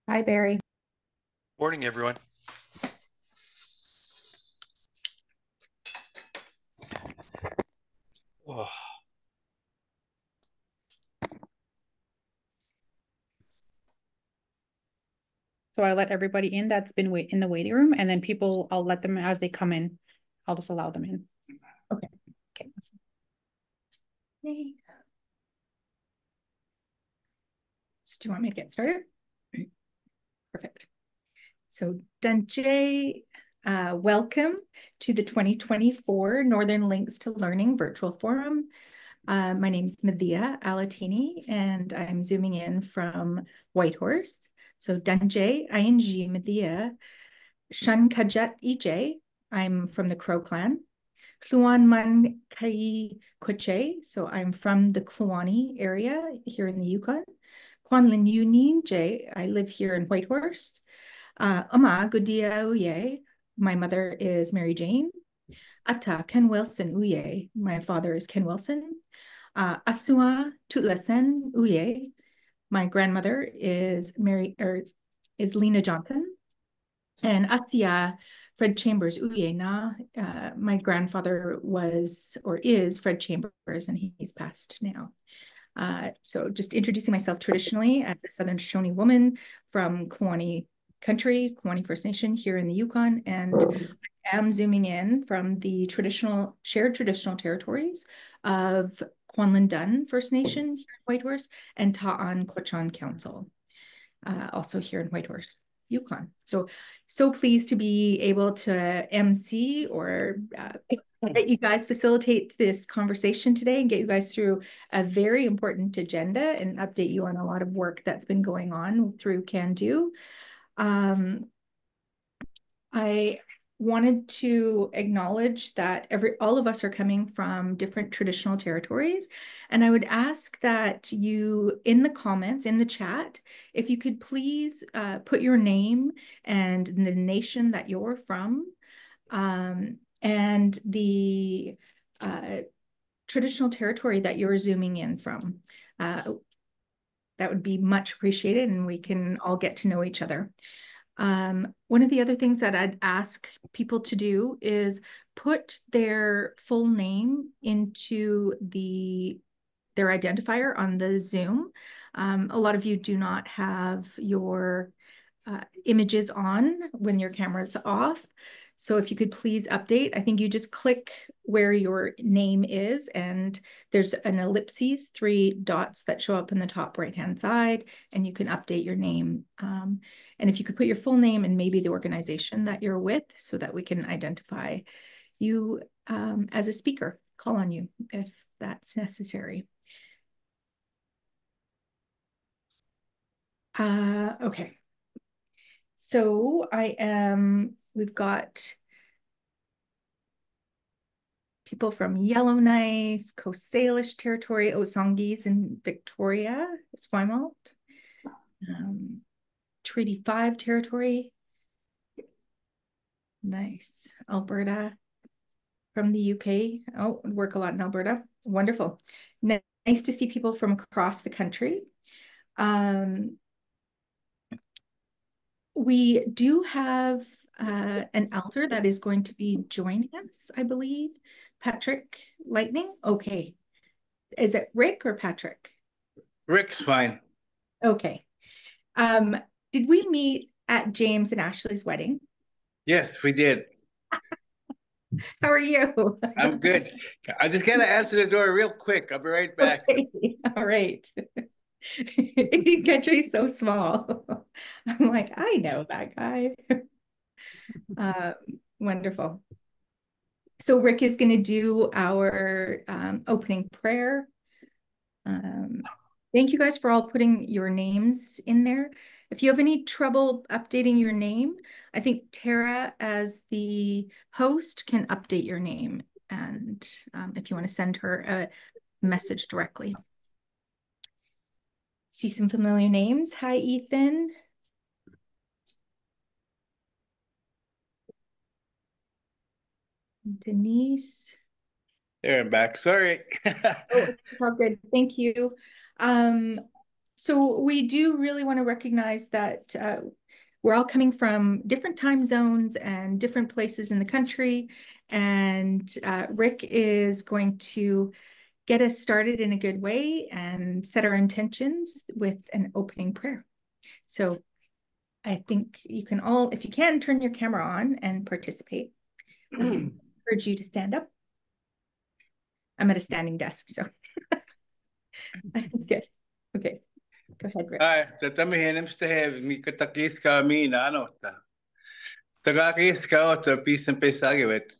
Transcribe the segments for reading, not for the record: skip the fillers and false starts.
Hi, Barry. Morning, everyone. Oh, So I let everybody in that's been in the waiting room, and then people, I'll let them as they come in. I'll just allow them in. Okay. Okay. Yay. So do you want me to get started? Perfect. So Dunjay, welcome to the 2024 Northern Links to Learning Virtual Forum. My name is Medea Alatini, and I'm zooming in from Whitehorse. So Dunjay, ING Medea, Shun Kajat EJ. I'm from the Crow clan. Kluan Man Kai Kweche. So I'm from the Kluani area here in the Yukon. Kwanlin Yunin J. I live here in Whitehorse. Ama Gudia Uye. My mother is Mary Jane. Ata Ken Wilson Uye. My father is Ken Wilson. Asua Tutlesen Uye. My grandmother is is Lena Johnson. And Atia Fred Chambers Uyena, my grandfather was or is Fred Chambers, and he's passed now. So just introducing myself traditionally as a Southern Shoshone woman from Kluane country, Kluane First Nation here in the Yukon, and I am zooming in from the shared traditional territories of Kwanlin Dun First Nation here in Whitehorse and Ta'an Quechan Council, also here in Whitehorse, Yukon. So pleased to be able to MC or let you guys facilitate this conversation today and get you guys through a very important agenda and update you on a lot of work that's been going on through Can Do. Um, I wanted to acknowledge that all of us are coming from different traditional territories. And I would ask that you, in the comments, in the chat, if you could please put your name and the nation that you're from, and the traditional territory that you're zooming in from. That would be much appreciated, and we can all get to know each other. One of the other things that I'd ask people to do is put their full name into their identifier on the Zoom. A lot of you do not have your images on when your camera's off. So if you could please update, I think you just click where your name is, and there's an ellipses, 3 dots that show up in the top right-hand side, and you can update your name. And if you could put your full name and maybe the organization that you're with so that we can identify you as a speaker, call on you if that's necessary. Okay. So we've got people from Yellowknife, Coast Salish territory, Osongees in Victoria, Esquimalt, um, Treaty 5 territory. Nice. Alberta from the UK. Oh, work a lot in Alberta. Wonderful. Nice to see people from across the country. We do have an elder that is going to be joining us, I believe. Patrick Lightning. Okay. Is it Rick or Patrick? Rick's fine. Okay. Um, did we meet at James and Ashley's wedding? Yes, we did. How are you? I'm good. I just gotta answer the door real quick. I'll be right back. Okay. All right. Indian country is so small. I'm like, I know that guy. Uh, Wonderful. So Rick is going to do our opening prayer. Um, Thank you guys for all putting your names in there. If you have any trouble updating your name, I think Tara, as the host, can update your name. And if you want to send her a message directly. See some familiar names. Hi, Ethan. Denise. There, I'm back. Sorry. Oh, it's all good. Thank you. Um, So we do really want to recognize that we're all coming from different time zones and different places in the country. And Rick is going to get us started in a good way and set our intentions with an opening prayer. So I think you can all, if you can, turn your camera on and participate. I urge you to stand up. I'm at a standing desk, so that's good. Okay, go ahead, Rick. Tatamihin have mi katakis kami na ano ta. Tagakis ka o ta pisan pesagewet.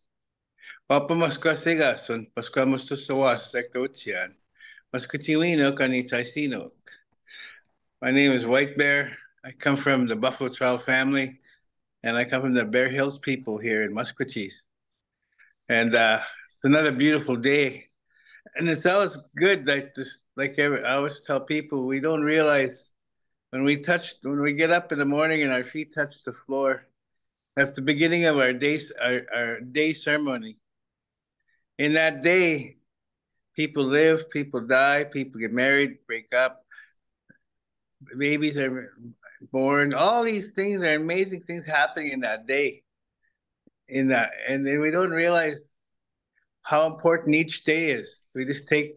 Papa mas kasigason, paska mas tusawas sekta utsian. Mas katiwino kanitaisino. My name is White Bear. I come from the Buffalo Trail family, and I come from the Bear Hills people here in Musquetees. And it's another beautiful day. And it's always good, like this, I always tell people, we don't realize when we get up in the morning and our feet touch the floor, that's the beginning of our day ceremony. In that day, people live, people die, people get married, break up, babies are born. All these things are amazing things happening in that day. And then we don't realize how important each day is. We just take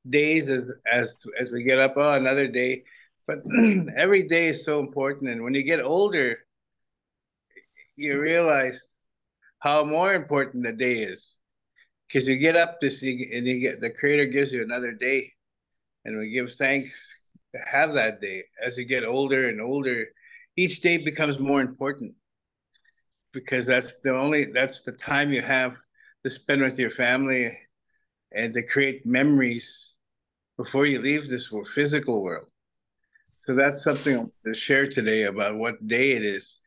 days as we get up. Oh, another day, but every day is so important. And when you get older, you realize how more important the day is, because you get up to see, and you get the Creator gives you another day, and we give thanks to have that day. As you get older and older, each day becomes more important, because that's the time you have to spend with your family and to create memories before you leave this physical world. So that's something I want to share today about what day it is.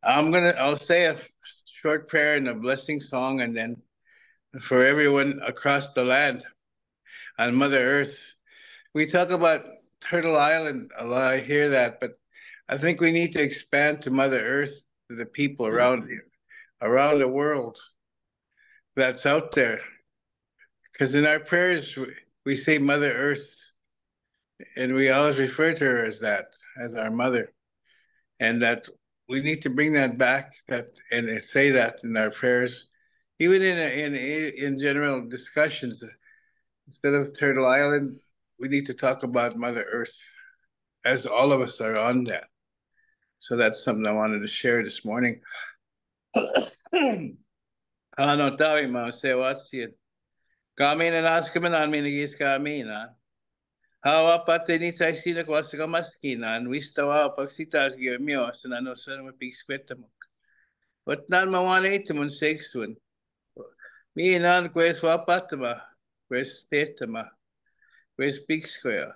I'll say a short prayer and a blessing song, and then for everyone across the land on Mother Earth. We talk about Turtle Island a lot. I hear that, but I think we need to expand to Mother Earth, to the people around the world that's out there. Because in our prayers, we say Mother Earth, and we always refer to her as that, as our mother. And that we need to bring that back, and say that in our prayers, even in general discussions. Instead of Turtle Island, we need to talk about Mother Earth, as all of us are on that. So that's something I wanted to share this morning. Ano tawi ma se wasiet. Kami na nas kami na minigis kami na. Hawa pati ni tayo sila ko sa kamaskinan, wistawa pagsitas giyamyo sa nano sa mapigskweta mo. Wat nan mawana ito mon sexuan. Mi inan kwes wapatama, kwes petama, kwes pigskwaya.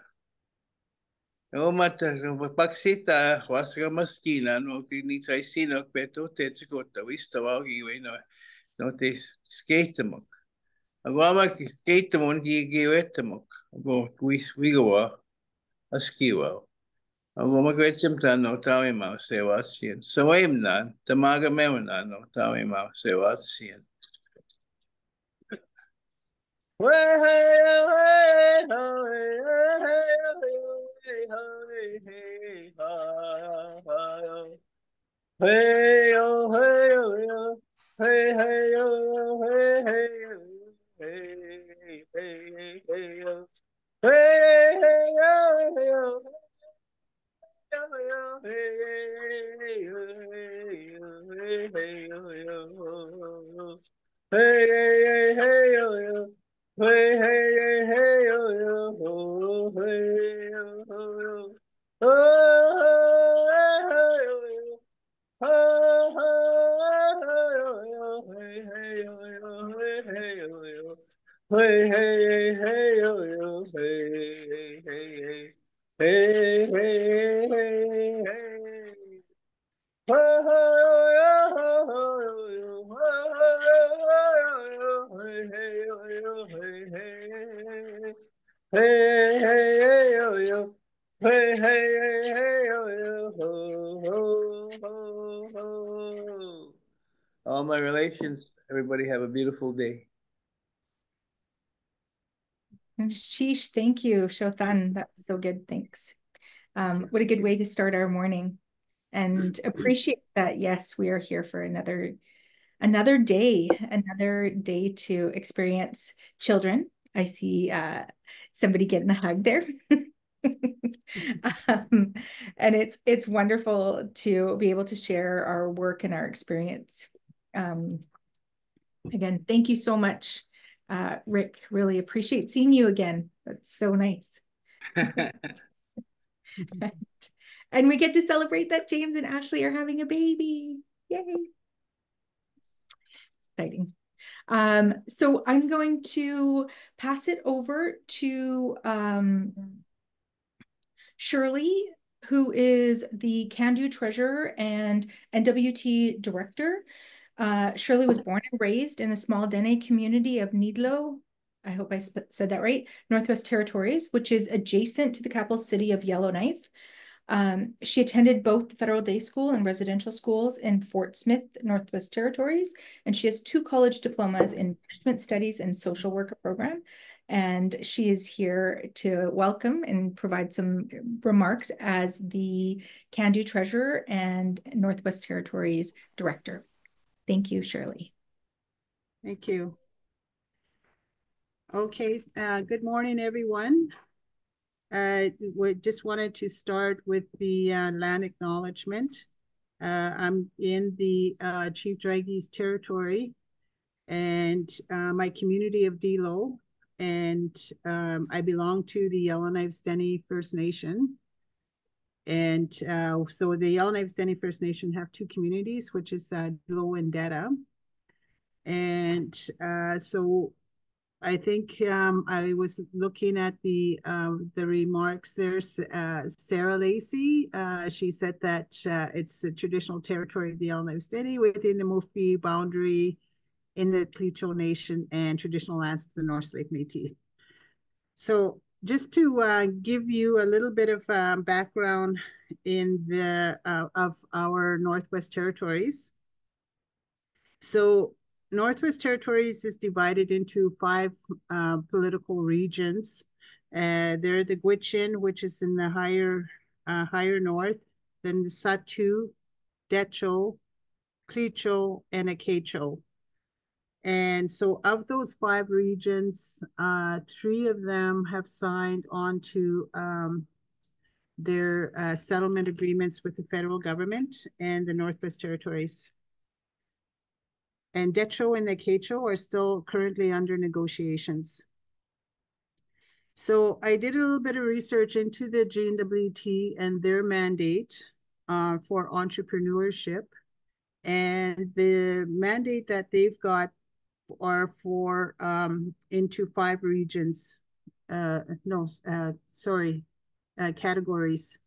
O mata, pagsita, was ka maskinan, o ni tayo sino, peto tetsikota, wistawa giwe no te skate mo. Agwama skate mo, gigiweta mo. Ago, wigawa, askiwa. Ako magkwetsem no tawi ma sewas yan. Sawayim na, tamaga mewan na, no tawi ma sewas yan. All my relations, everybody have a beautiful day. Sheesh, thank you, Shothan. That was so good. Thanks. What a good way to start our morning. And appreciate that. Yes, we are here for another day to experience children. I see somebody getting a hug there. And it's wonderful to be able to share our work and our experience. Again, thank you so much, Rick. Really appreciate seeing you again. That's so nice. And we get to celebrate that James and Ashley are having a baby. Yay. Exciting. So I'm going to pass it over to Shirley, who is the Can-Do Treasurer and NWT Director. Shirley was born and raised in a small Dene community of Needlo, I hope I said that right, Northwest Territories, which is adjacent to the capital city of Yellowknife. She attended both the Federal Day School and residential schools in Fort Smith, Northwest Territories, and she has 2 college diplomas in management studies and social worker program. And she is here to welcome and provide some remarks as the Can-Do Treasurer and Northwest Territories Director. Thank you, Shirley. Thank you. Okay, good morning, everyone. We just wanted to start with the land acknowledgement. I'm in the Chief Dragies territory and my community of Delo, and I belong to the Yellowknives Dene First Nation. And so the Yellowknives Dene First Nation have 2 communities, which is Delo and Deta. And so I think I was looking at the remarks there. Sarah Lacey, she said that it's the traditional territory of the Yellowknives Dene within the Mufi boundary in the Tlicho Nation and traditional lands of the North Lake Métis. So just to give you a little bit of background in the of our Northwest Territories. So Northwest Territories is divided into 5 political regions. They're the Gwich'in, which is in the higher north, then the Satu, Decho, Clicho, and Akecho. And so of those 5 regions, 3 of them have signed on to their settlement agreements with the federal government and the Northwest Territories. And Decho and Akecho are still currently under negotiations. So I did a little bit of research into the GNWT and their mandate for entrepreneurship. And the mandate that they've got are for into 5 regions. Categories.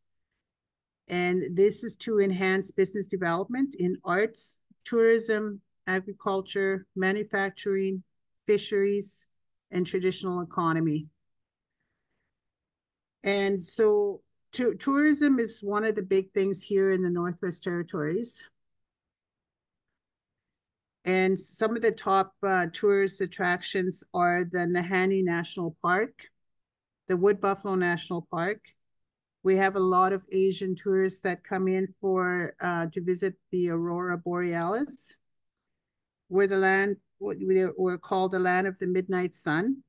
And this is to enhance business development in arts, tourism, agriculture, manufacturing, fisheries, and traditional economy. And so tourism is one of the big things here in the Northwest Territories. And some of the top tourist attractions are the Nahanni National Park, the Wood Buffalo National Park. We have a lot of Asian tourists that come in for to visit the Aurora Borealis. We're called the land of the midnight sun.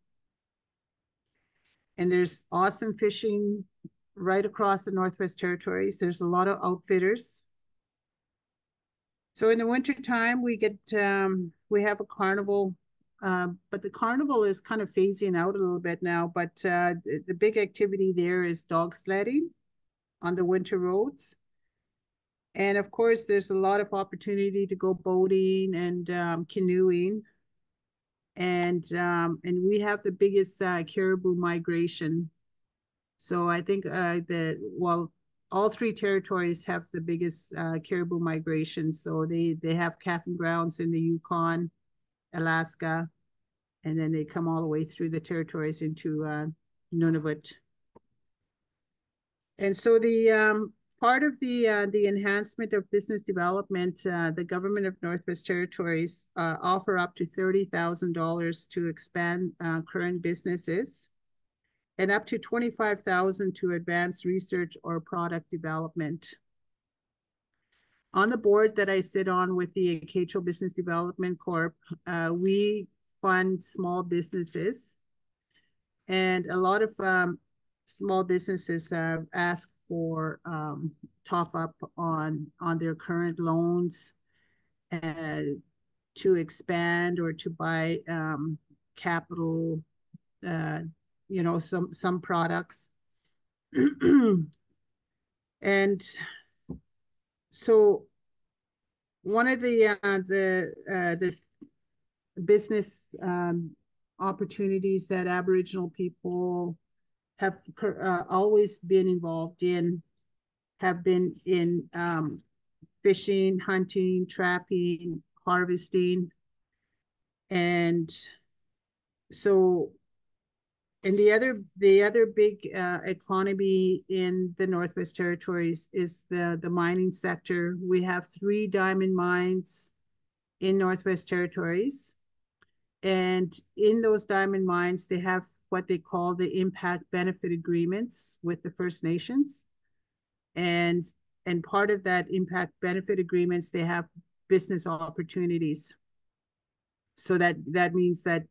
And there's awesome fishing right across the Northwest Territories. There's a lot of outfitters. So in the wintertime, we have a carnival, but the carnival is kind of phasing out a little bit now, but the big activity there is dog sledding on the winter roads. And of course, there's a lot of opportunity to go boating and canoeing. And we have the biggest caribou migration. So I think all 3 territories have the biggest caribou migration. So they have calving grounds in the Yukon, Alaska, and then they come all the way through the territories into Nunavut. And so the part of the enhancement of business development, the government of Northwest Territories offer up to $30,000 to expand current businesses. and up to 25,000 to advance research or product development. On the board that I sit on with the Acacho Business Development Corp, we fund small businesses, and a lot of small businesses have asked for top up on their current loans to expand or to buy capital, some products. And so one of the business opportunities that Aboriginal people have always been involved in have been in fishing, hunting, trapping, harvesting. And so, and the other big economy in the Northwest Territories is the mining sector. We have 3 diamond mines in Northwest Territories. And in those diamond mines, they have what they call the impact benefit agreements with the First Nations. And part of that impact benefit agreements, they have business opportunities. So that means that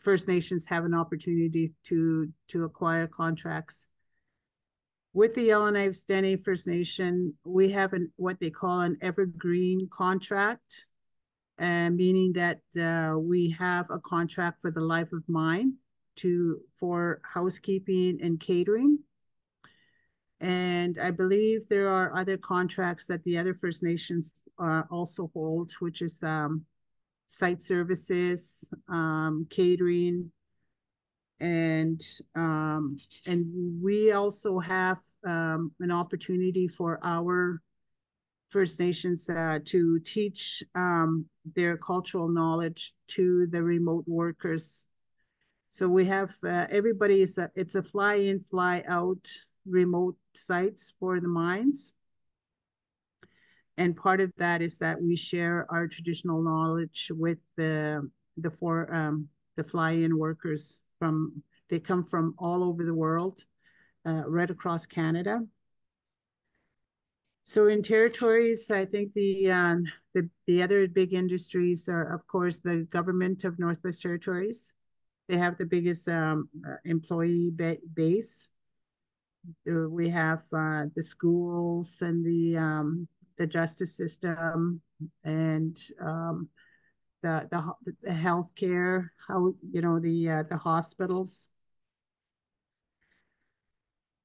First Nations have an opportunity to acquire contracts. With the Yellowknife Dene First Nation, we have what they call an evergreen contract, meaning that we have a contract for the life of mine for housekeeping and catering. And I believe there are other contracts that the other First Nations also hold, which is site services, catering, and we also have an opportunity for our First Nations to teach their cultural knowledge to the remote workers. So we have it's a fly in, fly out remote sites for the mines. And part of that is that we share our traditional knowledge with the fly-in workers they come from all over the world, right across Canada. So in territories, I think the other big industries are, of course, the government of Northwest Territories. They have the biggest employee base. We have the schools and the justice system, and the healthcare, the hospitals.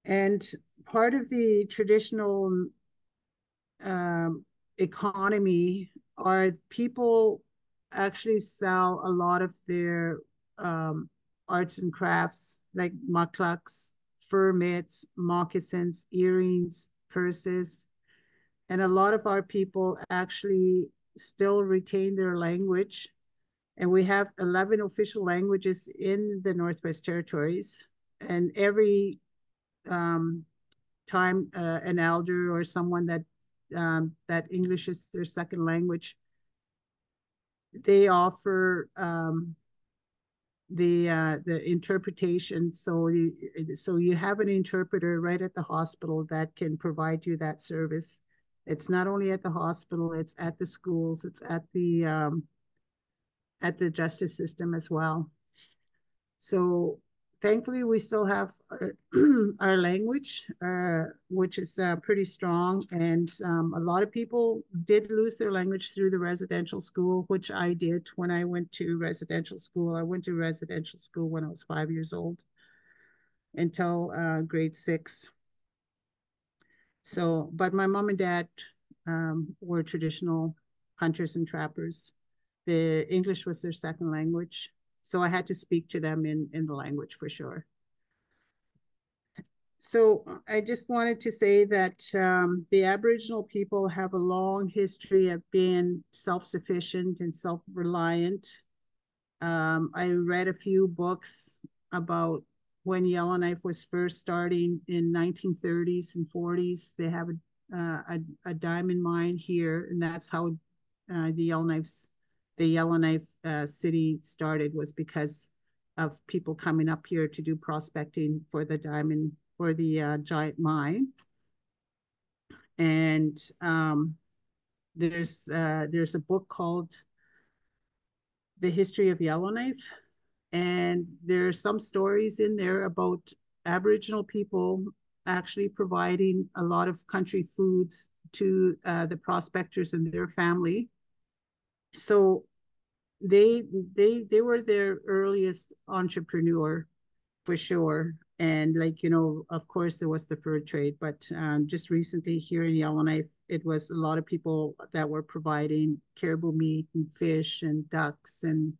And part of the traditional economy are people actually sell a lot of their arts and crafts, like mucklucks, fur mitts, moccasins, earrings, purses. And a lot of our people actually still retain their language. And we have 11 official languages in the Northwest Territories. And every time an elder or someone that English is their second language, they offer the interpretation. So you have an interpreter right at the hospital that can provide you that service. It's not only at the hospital, it's at the schools, it's at the justice system as well. So thankfully, we still have our language, which is pretty strong. And a lot of people did lose their language through the residential school, which I did when I went to residential school. I went to residential school when I was 5 years old until grade 6. So, but my mom and dad were traditional hunters and trappers. The English was their second language. So I had to speak to them in the language for sure. So I just wanted to say that the Aboriginal people have a long history of being self-sufficient and self-reliant. I read a few books about when Yellowknife was first starting in 1930s and 40s. They have a diamond mine here, and that's how the Yellowknife city started, was because of people coming up here to do prospecting for the diamond, for the giant mine. And there's a book called The History of Yellowknife, and there are some stories in there about Aboriginal people actually providing a lot of country foods to the prospectors and their family. So they were their earliest entrepreneur for sure. And like, you know, of course there was the fur trade, but just recently here in Yellowknife, it was a lot of people that were providing caribou meat and fish and ducks and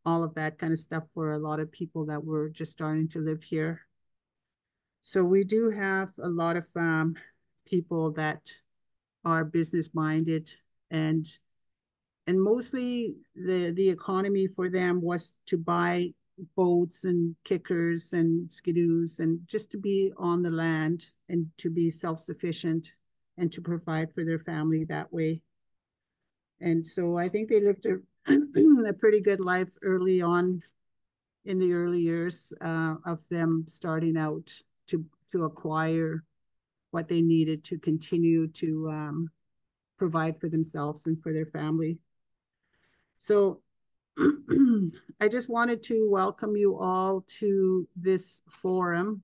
all of that kind of stuff for a lot of people that were just starting to live here. So we do have a lot of people that are business minded, and mostly the economy for them was to buy boats and kickers and skidoos and just to be on the land and to be self-sufficient and to provide for their family that way. And so I think they lived a pretty good life early on in the early years of them starting out to acquire what they needed to continue to provide for themselves and for their family. So I just wanted to welcome you all to this forum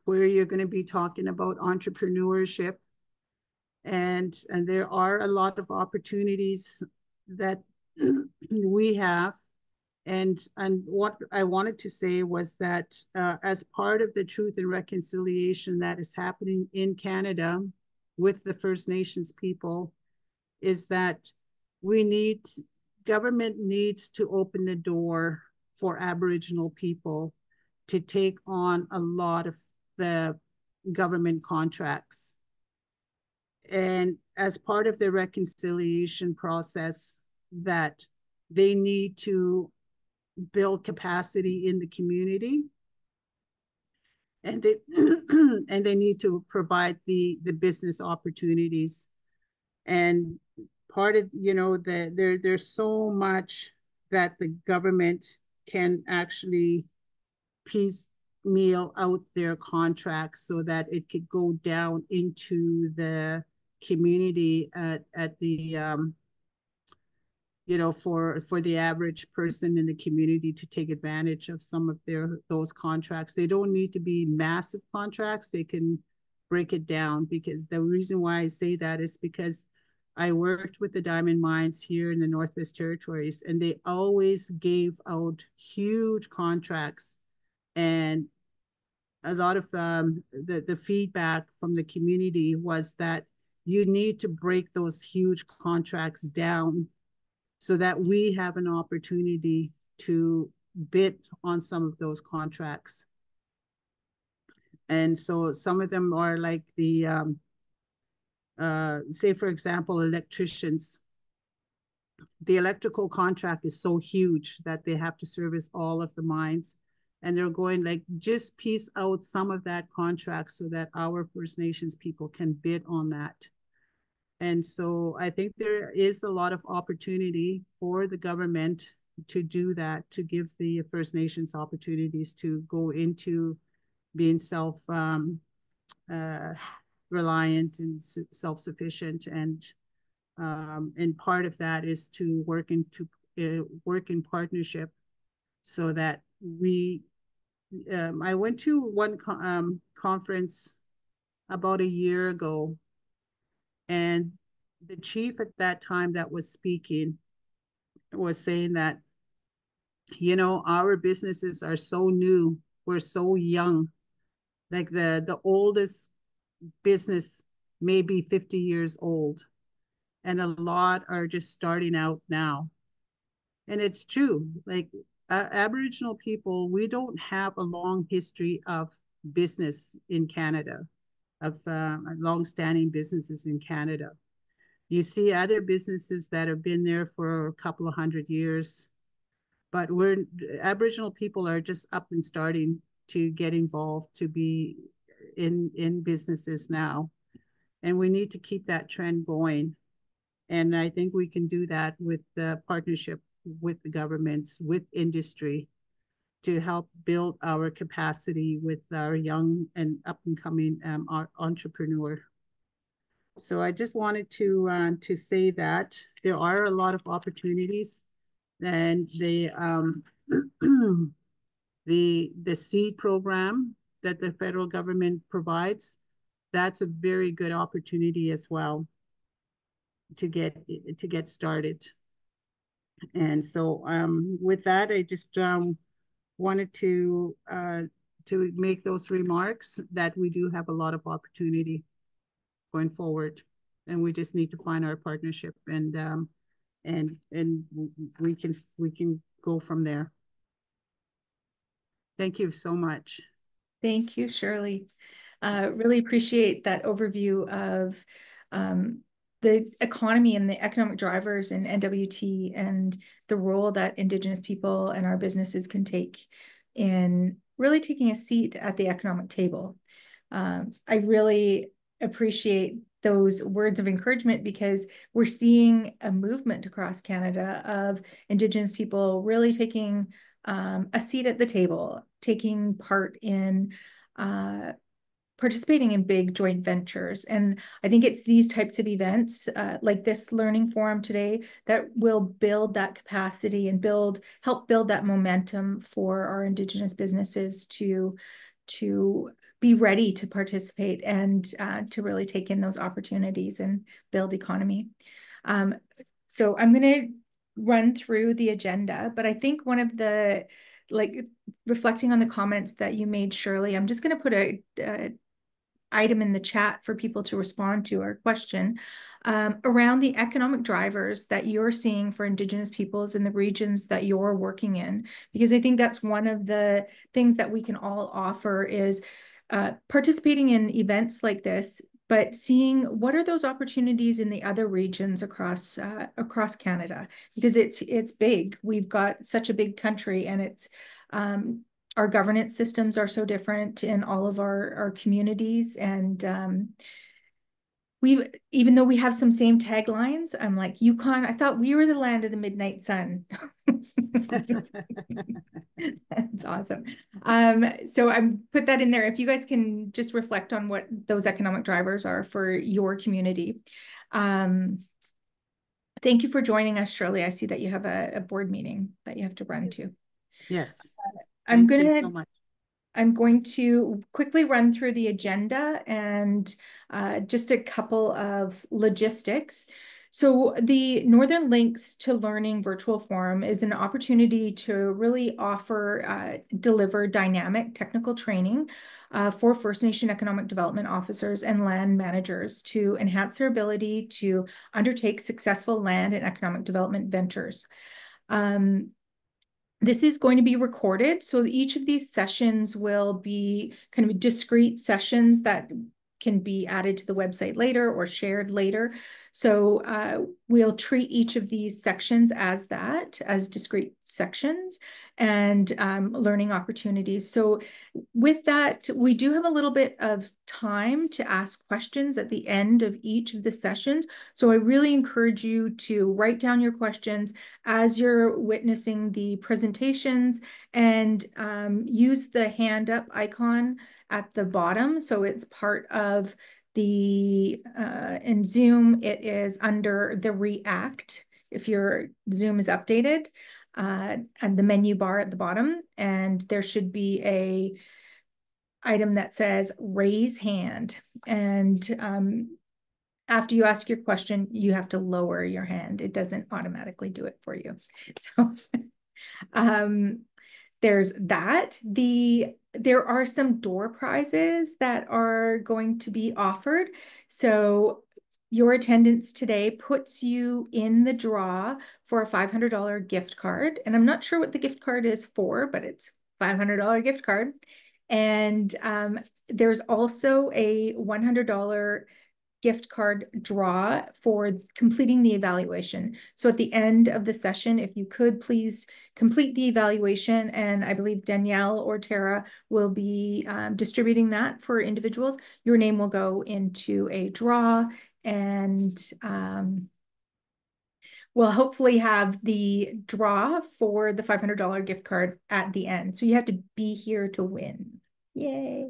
where you're going to be talking about entrepreneurship. And there are a lot of opportunities that we have. And what I wanted to say was that as part of the Truth and Reconciliation that is happening in Canada with the First Nations people, is that government needs to open the door for Aboriginal people to take on a lot of the government contracts. And as part of the reconciliation process, that they need to build capacity in the community, and they and they need to provide the business opportunities. And part of, you know, there's so much that the government can actually piecemeal out their contracts so that it could go down into the community at the you know, for the average person in the community to take advantage of some of those contracts. They don't need to be massive contracts. They can break it down, because the reason why I say that is because I worked with the diamond mines here in the Northwest Territories, and they always gave out huge contracts. And a lot of the feedback from the community was that you need to break those huge contracts down so that we have an opportunity to bid on some of those contracts. And so some of them are like the, say for example, electricians. The electrical contract is so huge that they have to service all of the mines. And they're going like, just piece out some of that contract so that our First Nations people can bid on that. And so I think there is a lot of opportunity for the government to do that, to give the First Nations opportunities to go into being self-reliant and self-sufficient. And part of that is to work in partnership so that I went to one conference about a year ago, and the chief at that time that was speaking was saying that, you know, our businesses are so new, we're so young. Like the oldest business may be 50 years old, and a lot are just starting out now. And it's true. Like Aboriginal people, we don't have a long history of business in Canada, of long-standing businesses in Canada. You see other businesses that have been there for a couple of 100 years, but Aboriginal people are just up and starting to get involved, to be in businesses now. And we need to keep that trend going. And I think we can do that with the partnership with the governments, with industry, to help build our capacity with our young and up and coming entrepreneur. So I just wanted to say that there are a lot of opportunities, and the seed program that the federal government provides, that's a very good opportunity as well to get started. And so with that, I just wanted to make those remarks that we do have a lot of opportunity going forward, and we just need to find our partnership, and we can go from there. Thank you so much. Thank you, Shirley. Really appreciate that overview of the economy and the economic drivers in NWT and the role that Indigenous people and our businesses can take in really taking a seat at the economic table. I really appreciate those words of encouragement, because we're seeing a movement across Canada of Indigenous people really taking a seat at the table, taking part in participating in big joint ventures. And I think it's these types of events like this learning forum today that will build that capacity and help build that momentum for our Indigenous businesses to be ready to participate and to really take in those opportunities and build economy. So I'm going to run through the agenda, but I think one of the, reflecting on the comments that you made, Shirley, I'm just going to put a item in the chat for people to respond to, our question around the economic drivers that you're seeing for Indigenous peoples in the regions that you're working in, because I think that's one of the things that we can all offer is participating in events like this, but seeing what are those opportunities in the other regions across Canada, because it's big. We've got such a big country, and it's our governance systems are so different in all of our communities. And even though we have some same taglines, I'm like, Yukon, I thought we were the land of the midnight sun. That's awesome. So I put that in there. If you guys can just reflect on what those economic drivers are for your community. Thank you for joining us, Shirley. I see that you have a board meeting that you have to run to. Yes. I'm Thank you so much. I'm going to quickly run through the agenda and just a couple of logistics. So the Northern Links to Learning virtual forum is an opportunity to really offer, deliver dynamic technical training for First Nation economic development officers and land managers to enhance their ability to undertake successful land and economic development ventures. This is going to be recorded, so each of these sessions will be kind of discrete sessions that can be added to the website later or shared later. So we'll treat each of these sections as discrete sections and learning opportunities. So with that, we do have a little bit of time to ask questions at the end of each of the sessions. So I really encourage you to write down your questions as you're witnessing the presentations, and use the hand up icon at the bottom. So it's part of the, in Zoom, it is under the React, if your Zoom is updated, and the menu bar at the bottom, and there should be a item that says raise hand. And after you ask your question, you have to lower your hand. It doesn't automatically do it for you. So there's that. There are some door prizes that are going to be offered. So your attendance today puts you in the draw for a $500 gift card. And I'm not sure what the gift card is for, but it's $500 gift card. And there's also a $100 gift card draw for completing the evaluation. So at the end of the session, if you could please complete the evaluation, and I believe Danielle or Tara will be distributing that for individuals, your name will go into a draw, and we'll hopefully have the draw for the $500 gift card at the end. So you have to be here to win. Yay.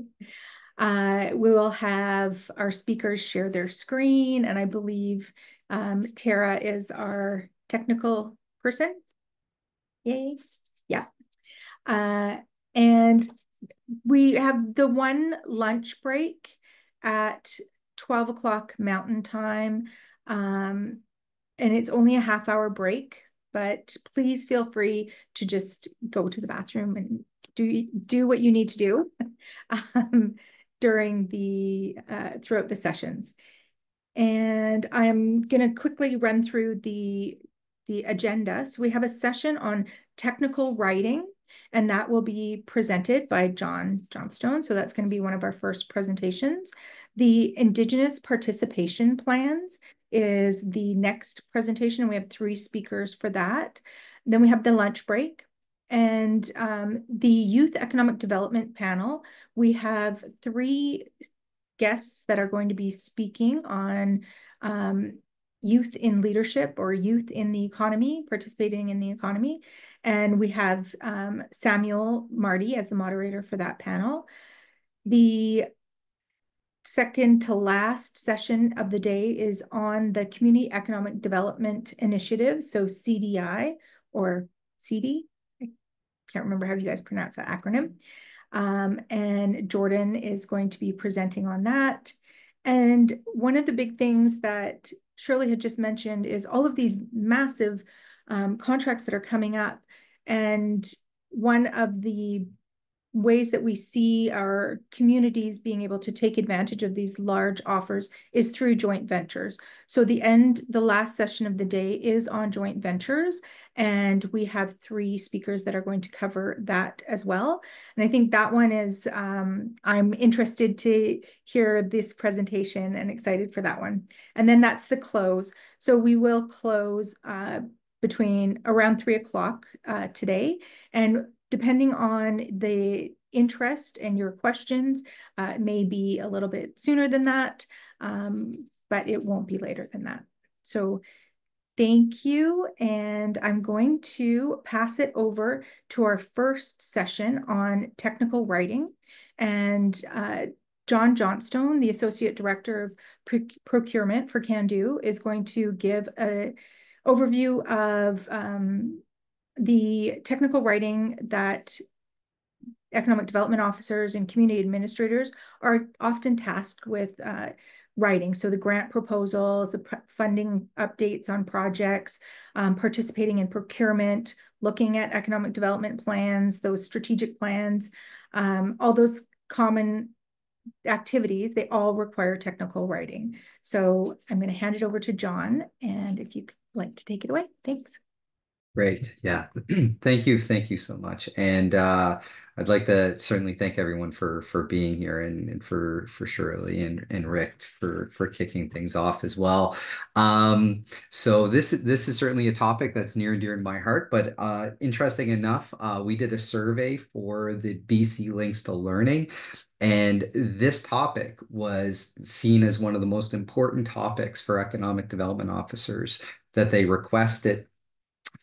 We will have our speakers share their screen, and I believe Tara is our technical person. Yay. Yeah. And we have the one lunch break at 12 o'clock Mountain Time. And it's only a half-hour break, but please feel free to just go to the bathroom and do what you need to do during throughout the sessions. And I'm going to quickly run through the agenda. So we have a session on technical writing, and that will be presented by John Johnstone. So that's going to be one of our first presentations. The Indigenous participation plans is the next presentation, and we have 3 speakers for that. Then we have the lunch break. And the Youth Economic Development panel, we have 3 guests that are going to be speaking on youth in leadership or youth in the economy, participating in the economy. And we have Samuel Marty as the moderator for that panel. The second to last session of the day is on the Community Economic Development Initiative, so CDI or CD. I can't remember how you guys pronounce that acronym. And Jordan is going to be presenting on that. And one of the big things that Shirley had just mentioned is all of these massive contracts that are coming up. And one of the ways that we see our communities being able to take advantage of these large offers is through joint ventures. So the last session of the day is on joint ventures, and we have 3 speakers that are going to cover that as well. And I think that one is, I'm interested to hear this presentation and excited for that one. And then that's the close. So we will close between around 3 o'clock today. And depending on the interest and your questions, it may be a little bit sooner than that, but it won't be later than that. So thank you. And I'm going to pass it over to our first session on technical writing. And John Johnstone, the Associate Director of Procurement for Can-Do, is going to give an overview of the technical writing that economic development officers and community administrators are often tasked with writing. So the grant proposals, the funding updates on projects, participating in procurement, looking at economic development plans, those strategic plans, all those common activities, they all require technical writing. So I'm going to hand it over to John, and if you'd like to take it away, thanks. Great. Yeah. Thank you. Thank you so much. And I'd like to certainly thank everyone for being here and for Shirley and Rick for kicking things off as well. So this is certainly a topic that's near and dear to my heart, but interesting enough, we did a survey for the BC Links to Learning, and this topic was seen as one of the most important topics for economic development officers that they requested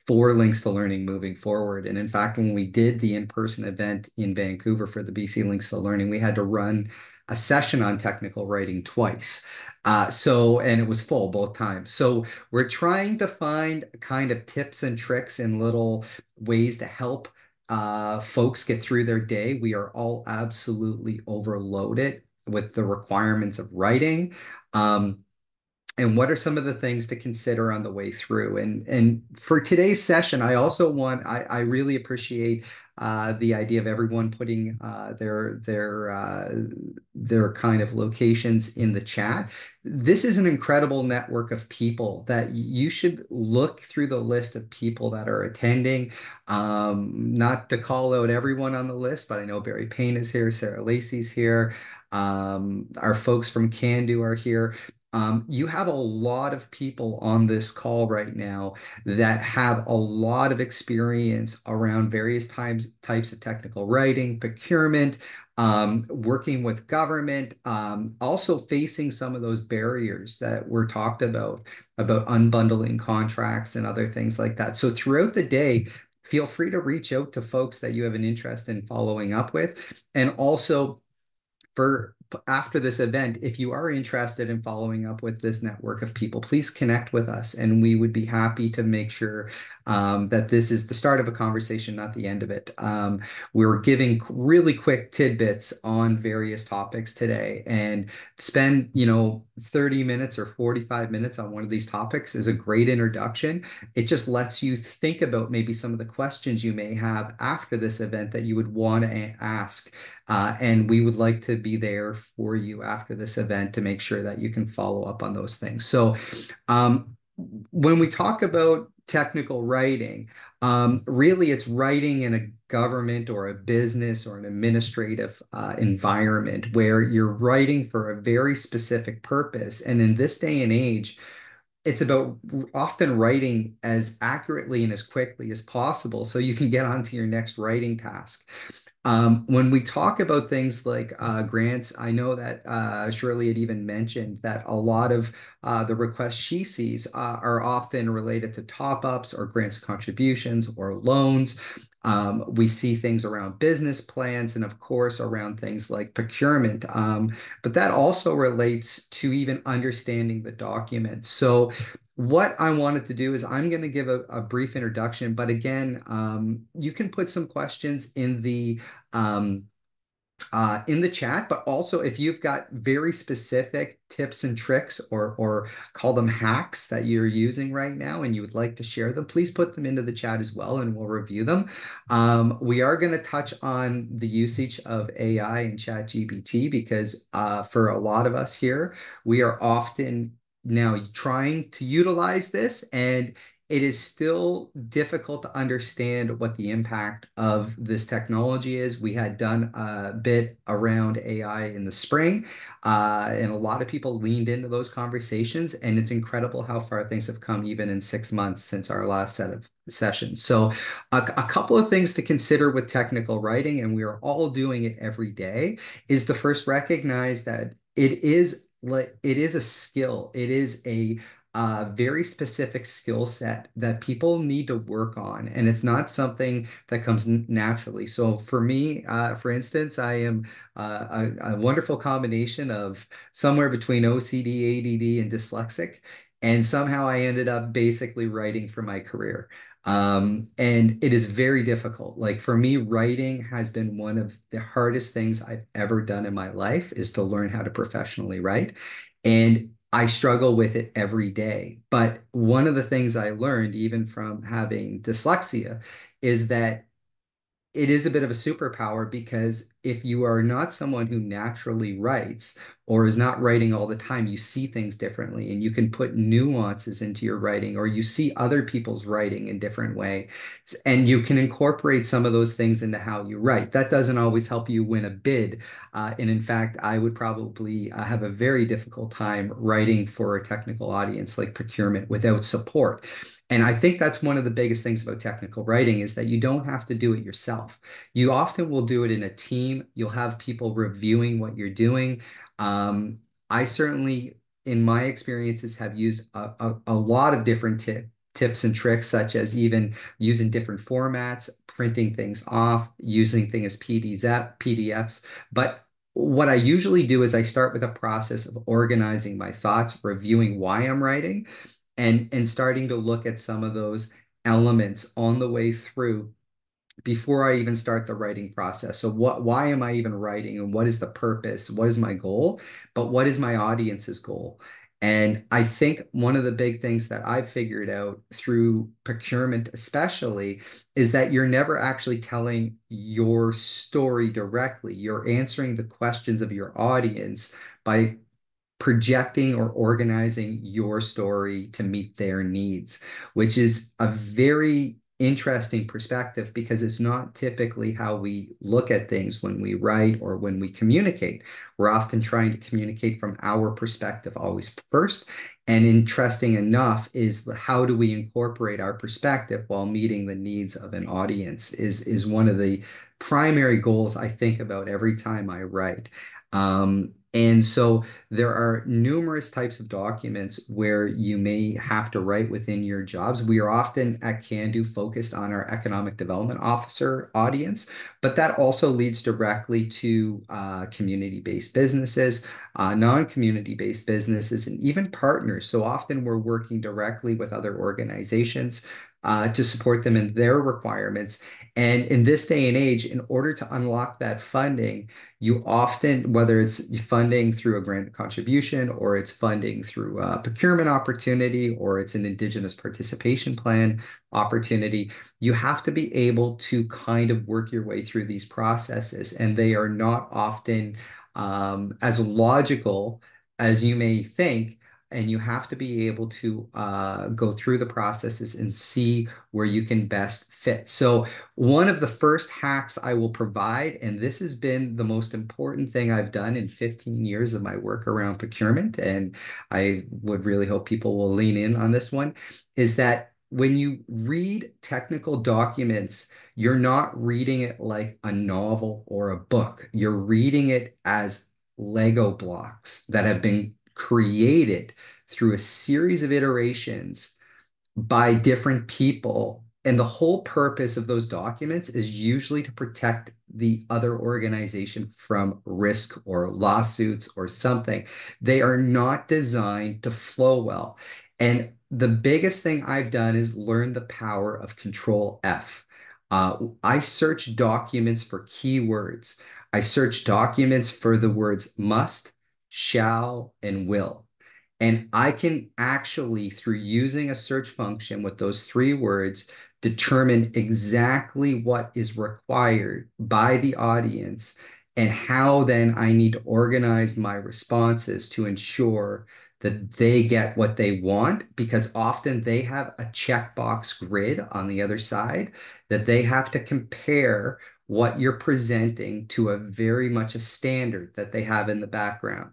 for Links to Learning moving forward. And in fact, when we did the in-person event in Vancouver for the BC Links to Learning, we had to run a session on technical writing twice. And it was full both times. So we're trying to find kind of tips and tricks and little ways to help folks get through their day. We are all absolutely overloaded with the requirements of writing. And what are some of the things to consider on the way through? And for today's session, I really appreciate the idea of everyone putting their kind of locations in the chat. This is an incredible network of people that you should look through the list of people that are attending. Not to call out everyone on the list, but I know Barry Payne is here, Sarah Lacey's here. Our folks from Can-Do are here. You have a lot of people on this call right now that have a lot of experience around various types of technical writing, procurement, working with government, also facing some of those barriers that were talked about unbundling contracts and other things like that. So throughout the day, feel free to reach out to folks that you have an interest in following up with. And also, for after this event, if you are interested in following up with this network of people, please connect with us, and we would be happy to make sure that this is the start of a conversation, not the end of it. We're giving really quick tidbits on various topics today, and spend 30 minutes or 45 minutes on one of these topics is a great introduction. It just lets you think about maybe some of the questions you may have after this event that you would want to ask. And we would like to be there for you after this event to make sure that you can follow up on those things. So when we talk about technical writing, really it's writing in a government or a business or an administrative environment where you're writing for a very specific purpose. And in this day and age, it's about often writing as accurately and as quickly as possible so you can get onto your next writing task. When we talk about things like grants, I know that Shirley had even mentioned that a lot of the requests she sees are often related to top-ups or grants contributions or loans. We see things around business plans and, of course, around things like procurement. But that also relates to even understanding the document. So what I wanted to do is I'm going to give a brief introduction, but again, you can put some questions um, in the chat, but also if you've got very specific tips and tricks or call them hacks that you're using right now and you would like to share them, please put them into the chat as well and we'll review them. We are going to touch on the usage of AI and ChatGPT because for a lot of us here, we are often now trying to utilize this, and it is still difficult to understand what the impact of this technology is. We had done a bit around AI in the spring, and a lot of people leaned into those conversations, and it's incredible how far things have come even in 6 months since our last set of sessions. So a couple of things to consider with technical writing, and we are all doing it every day, is to first recognize that it is a skill. It is a very specific skill set that people need to work on, and it's not something that comes naturally. So for me, for instance, I am a wonderful combination of somewhere between OCD, ADD, and dyslexic, and somehow I ended up basically writing for my career. And it is very difficult. Like for me, writing has been one of the hardest things I've ever done in my life, is to learn how to professionally write. And I struggle with it every day. But one of the things I learned, even from having dyslexia, is that it is a bit of a superpower, because if you are not someone who naturally writes or is not writing all the time, you see things differently and you can put nuances into your writing, or you see other people's writing in different ways, and you can incorporate some of those things into how you write. That doesn't always help you win a bid. And in fact, I would probably have a very difficult time writing for a technical audience like procurement without support. And I think that's one of the biggest things about technical writing, is that you don't have to do it yourself. You often will do it in a team. You'll have people reviewing what you're doing. I certainly, in my experiences, have used a lot of different tips and tricks, such as even using different formats, printing things off, using things as PDFs. But what I usually do is I start with a process of organizing my thoughts, reviewing why I'm writing, and starting to look at some of those elements on the way through before I even start the writing process. So why am I even writing, and what is the purpose? What is my goal? But what is my audience's goal? And I think one of the big things that I've figured out through procurement, especially, is that you're never actually telling your story directly. You're answering the questions of your audience by projecting or organizing your story to meet their needs, which is a very interesting perspective because it's not typically how we look at things when we write or when we communicate. We're often trying to communicate from our perspective always first. And interesting enough is how do we incorporate our perspective while meeting the needs of an audience is one of the primary goals I think about every time I write. And so there are numerous types of documents where you may have to write within your jobs. We are often at Can-Do focused on our economic development officer audience, but that also leads directly to community-based businesses, non-community-based businesses, and even partners. So often we're working directly with other organizations to support them in their requirements. And in this day and age, in order to unlock that funding, you often, whether it's funding through a grant contribution or it's funding through a procurement opportunity or it's an Indigenous participation plan opportunity, you have to be able to kind of work your way through these processes. And they are not often as logical as you may think. And you have to be able to go through the processes and see where you can best fit. So one of the first hacks I will provide, and this has been the most important thing I've done in 15 years of my work around procurement, and I would really hope people will lean in on this one, is that when you read technical documents, you're not reading it like a novel or a book. You're reading it as Lego blocks that have been created through a series of iterations by different people. And the whole purpose of those documents is usually to protect the other organization from risk or lawsuits or something. They are not designed to flow well. And the biggest thing I've done is learn the power of Control F. I search documents for keywords. I search documents for the words must, shall, and will. And I can actually, through using a search function with those three words, determine exactly what is required by the audience and how then I need to organize my responses to ensure that they get what they want, because often they have a checkbox grid on the other side that they have to compare what you're presenting to a very much a standard that they have in the background.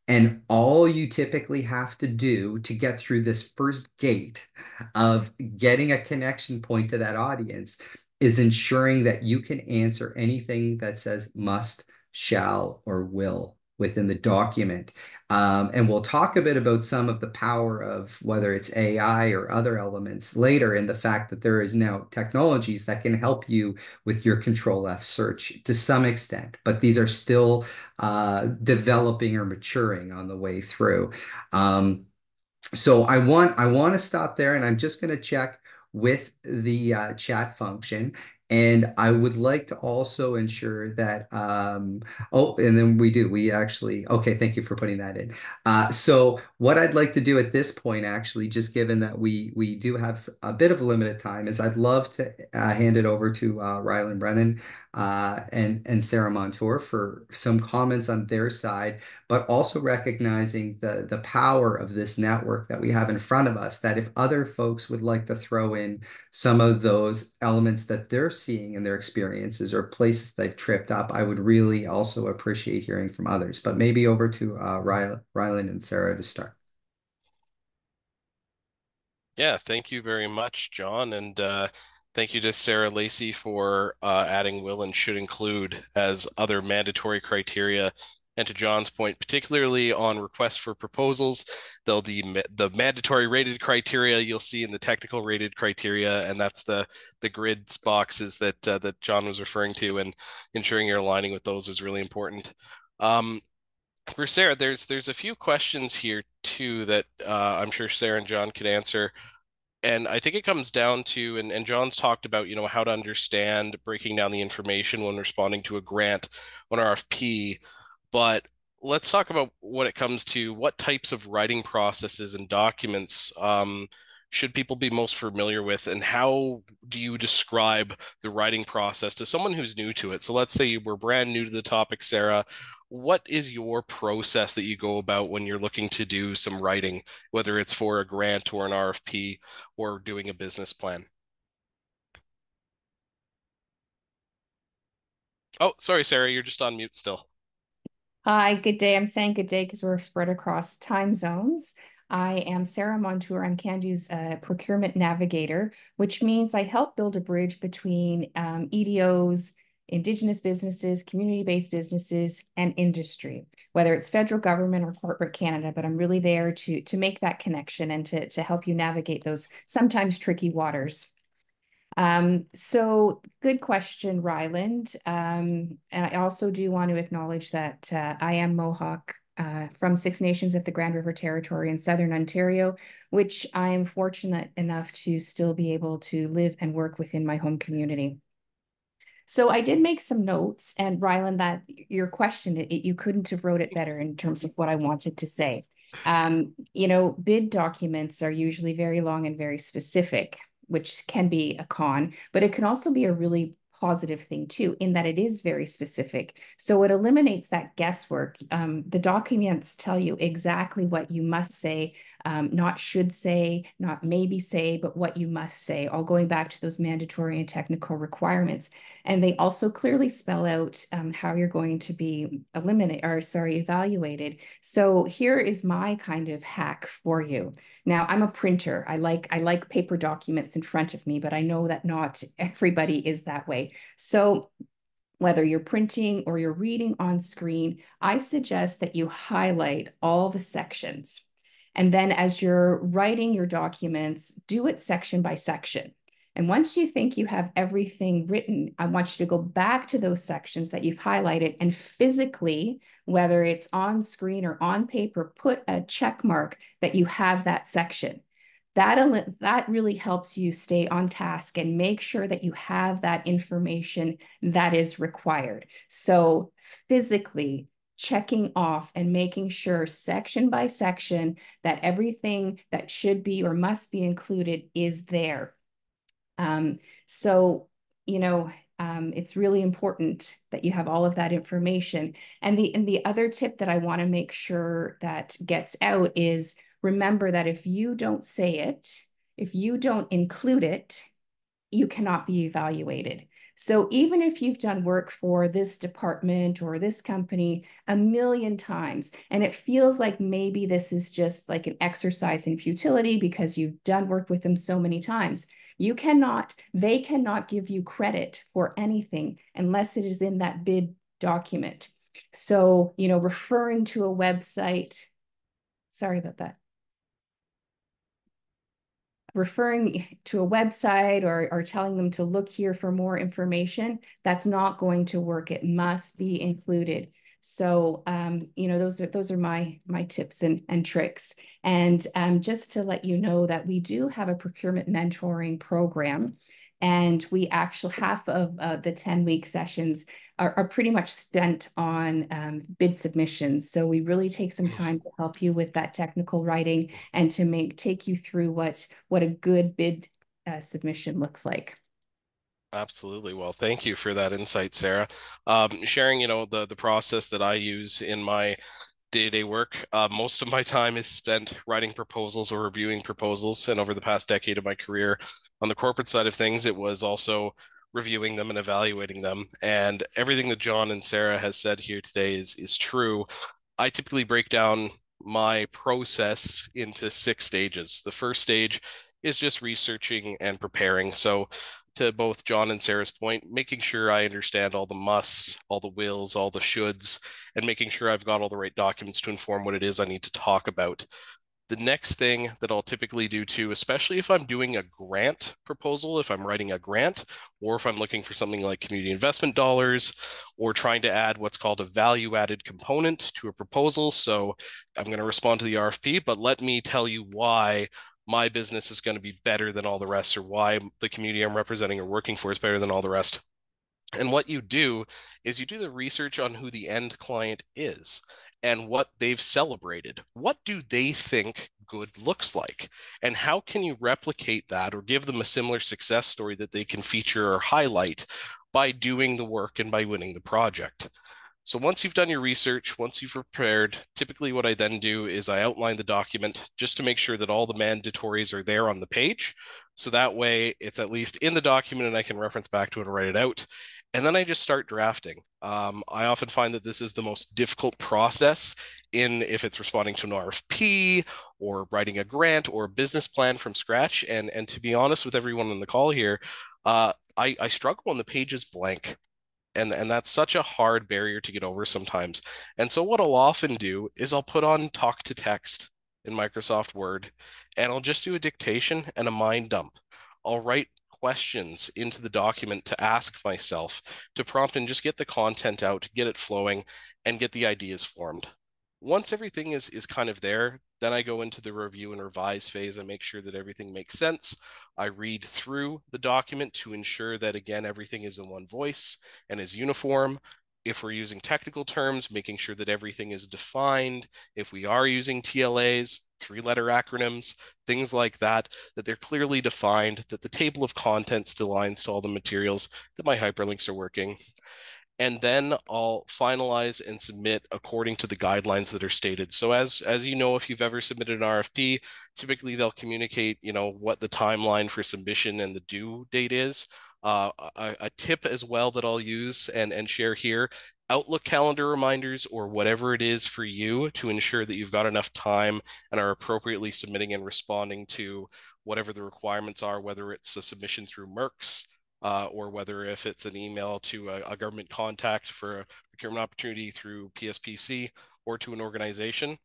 And all you typically have to do to get through this first gate of getting a connection point to that audience is ensuring that you can answer anything that says must, shall, or will within the document. And we'll talk a bit about some of the power of whether it's AI or other elements later, in the fact that there is now technologies that can help you with your Control F search to some extent, but these are still developing or maturing on the way through. So I want to stop there, and I'm just going to check with the chat function. And I would like to also ensure that, oh, and then we actually, okay, thank you for putting that in. So what I'd like to do at this point, actually, just given that we do have a bit of a limited time, is I'd love to hand it over to Rylan Brennan and Sarah Montour for some comments on their side, but also recognizing the power of this network that we have in front of us, that if other folks would like to throw in some of those elements that they're seeing in their experiences or places they've tripped up, I would really also appreciate hearing from others. But maybe over to Rylan and Sarah to start. Yeah, thank you very much, John. And thank you to Sarah Lacey for adding will and should include as other mandatory criteria. And to John's point, particularly on requests for proposals, there'll be the mandatory rated criteria you'll see in the technical rated criteria, and that's the grid boxes that that John was referring to, and ensuring you're aligning with those is really important. For Sarah, there's a few questions here too that I'm sure Sarah and John could answer. And I think it comes down to, and John's talked about, how to understand breaking down the information when responding to a grant on RFP. But let's talk about what it comes to what types of writing processes and documents should people be most familiar with, and how do you describe the writing process to someone who's new to it? So let's say you were brand new to the topic, Sarah. What is your process that you go about when you're looking to do some writing, whether it's for a grant or an RFP or doing a business plan? Oh, sorry, Sarah, you're just on mute still. Hi, good day. I'm saying good day because we're spread across time zones. I am Sarah Montour. I'm Candu's procurement navigator, which means I help build a bridge between EDOs, Indigenous businesses, community-based businesses, and industry, whether it's federal government or corporate Canada. But I'm really there to make that connection and to help you navigate those sometimes tricky waters. So good question, Ryland. And I also do want to acknowledge that I am Mohawk from Six Nations of the Grand River Territory in Southern Ontario, which I am fortunate enough to still be able to live and work within my home community. So I did make some notes, and Ryland, that your question, you couldn't have wrote it better in terms of what I wanted to say. Bid documents are usually very long and very specific, which can be a con, but it can also be a really positive thing too, in that it is very specific. So it eliminates that guesswork. The documents tell you exactly what you must say, not should say, not maybe say, but what you must say, all going back to those mandatory and technical requirements. And they also clearly spell out how you're going to be evaluated. So here is my kind of hack for you. Now, I'm a printer. I like paper documents in front of me, but I know that not everybody is that way. So whether you're printing or you're reading on screen, I suggest that you highlight all the sections. And then as you're writing your documents, do it section by section. And once you think you have everything written, I want you to go back to those sections that you've highlighted and physically, whether it's on screen or on paper, put a check mark that you have that section. That really helps you stay on task and make sure that you have that information that is required. So physically checking off and making sure section by section that everything that should be or must be included is there. So, it's really important that you have all of that information. And the other tip that I want to make sure that gets out is remember that if you don't say it, if you don't include it, you cannot be evaluated. So even if you've done work for this department or this company a million times, and it feels like maybe this is just like an exercise in futility because you've done work with them so many times, they cannot give you credit for anything unless it is in that bid document. So, referring to a website, sorry about that. Referring to a website or telling them to look here for more information, that's not going to work. It must be included. So, those are my tips and tricks. And just to let you know that we do have a procurement mentoring program. And we actually, half of the 10-week sessions are pretty much spent on bid submissions. So we really take some time to help you with that technical writing and to take you through what a good bid submission looks like. Absolutely. Well, thank you for that insight, Sarah. Sharing, the process that I use in my day-to-day work. Most of my time is spent writing proposals or reviewing proposals. And over the past decade of my career on the corporate side of things, it was also reviewing them and evaluating them. And everything that John and Sarah has said here today is true. I typically break down my process into 6 stages. The first stage is just researching and preparing. So to both John and Sarah's point, making sure I understand all the musts, all the wills, all the shoulds, and making sure I've got all the right documents to inform what it is I need to talk about. The next thing that I'll typically do too, especially if I'm doing a grant proposal, if I'm writing a grant, or if I'm looking for something like community investment dollars, or trying to add what's called a value-added component to a proposal. So I'm going to respond to the RFP, but let me tell you why my business is going to be better than all the rest, or why the community I'm representing or working for is better than all the rest. And what you do is you do the research on who the end client is and what they've celebrated. What do they think good looks like? And how can you replicate that or give them a similar success story that they can feature or highlight by doing the work and by winning the project? So once you've done your research, once you've prepared, typically what I then do is I outline the document just to make sure that all the mandatories are there on the page. So that way it's at least in the document and I can reference back to it and write it out. And then I just start drafting. I often find that this is the most difficult process if it's responding to an RFP or writing a grant or a business plan from scratch. And to be honest with everyone on the call here, I struggle when the page is blank. And that's such a hard barrier to get over sometimes. And so what I'll often do is I'll put on talk to text in Microsoft Word, and I'll just do a dictation and a mind dump. I'll write questions into the document to ask myself, to prompt and just get the content out, get it flowing, and get the ideas formed. Once everything is kind of there, then I go into the review and revise phase. I make sure that everything makes sense. I read through the document to ensure that, again, everything is in one voice and is uniform. If we're using technical terms, making sure that everything is defined. If we are using TLAs, three-letter acronyms, things like that, that they're clearly defined, that the table of contents aligns to all the materials, that my hyperlinks are working. And then I'll finalize and submit according to the guidelines that are stated. So as you know, if you've ever submitted an RFP, typically they'll communicate, what the timeline for submission and the due date is. A tip as well that I'll use and share here, Outlook calendar reminders or whatever it is for you to ensure that you've got enough time and are appropriately submitting and responding to whatever the requirements are, whether it's a submission through Merck's, or whether if it's an email to a government contact for a procurement opportunity through PSPC or to an organization.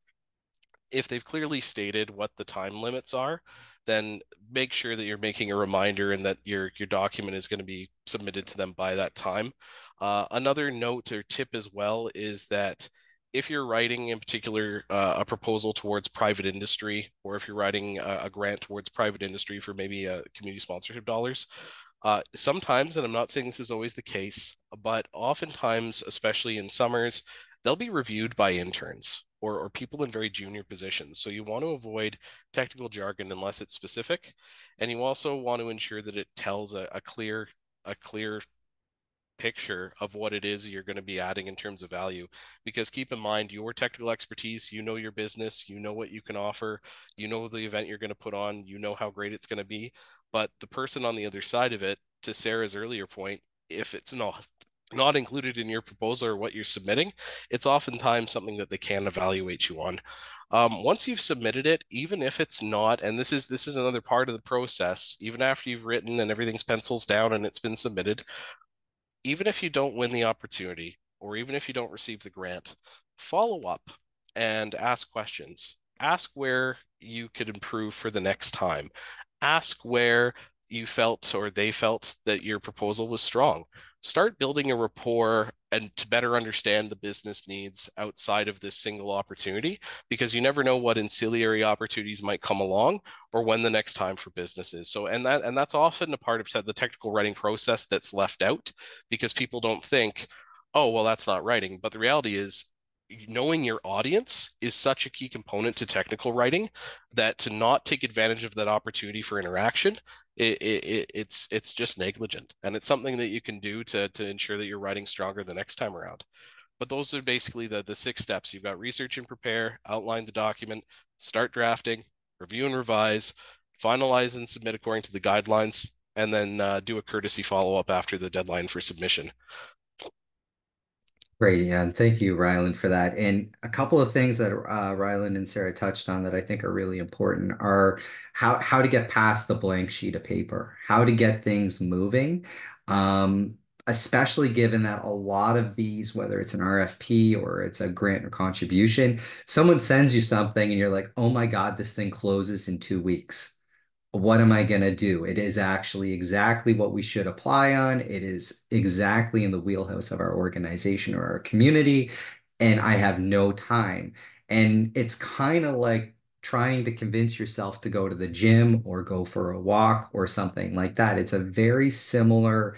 If they've clearly stated what the time limits are, then make sure that you're making a reminder and that your document is going to be submitted to them by that time. Another note or tip as well is that if you're writing in particular a proposal towards private industry, or if you're writing a grant towards private industry for maybe community sponsorship dollars, sometimes, and I'm not saying this is always the case, but oftentimes, especially in summers, they'll be reviewed by interns or people in very junior positions. So you want to avoid technical jargon unless it's specific. And you also want to ensure that it tells a clear picture of what it is you're going to be adding in terms of value. Because keep in mind, your technical expertise, your business, what you can offer, the event you're going to put on, how great it's going to be. But the person on the other side of it, to Sarah's earlier point, if it's not included in your proposal or what you're submitting, it's oftentimes something that they can evaluate you on. Once you've submitted it, even if it's not, and this is another part of the process, even after you've written and everything's pencils down and it's been submitted, even if you don't win the opportunity, or even if you don't receive the grant, follow up and ask questions. Ask where you could improve for the next time. Ask where you felt or they felt that your proposal was strong. Start building a rapport and to better understand the business needs outside of this single opportunity, because you never know what ancillary opportunities might come along or when the next time for business is. So, and that's often a part of the technical writing process that's left out, because people don't think, oh, well, that's not writing. But the reality is, knowing your audience is such a key component to technical writing that to not take advantage of that opportunity for interaction, it's just negligent. And it's something that you can do to ensure that you're writing stronger the next time around. But those are basically the 6 steps. You've got research and prepare, outline the document, start drafting, review and revise, finalize and submit according to the guidelines, and then do a courtesy follow-up after the deadline for submission. Great, yeah, and thank you, Ryland, for that. And a couple of things that Ryland and Sarah touched on that I think are really important are how to get past the blank sheet of paper, how to get things moving, especially given that a lot of these, whether it's an RFP or it's a grant or contribution, someone sends you something and you're like, oh my God, this thing closes in 2 weeks. What am I going to do? It is actually exactly what we should apply on. It is exactly in the wheelhouse of our organization or our community, and I have no time. And it's kind of like trying to convince yourself to go to the gym or go for a walk or something like that. It's a very similar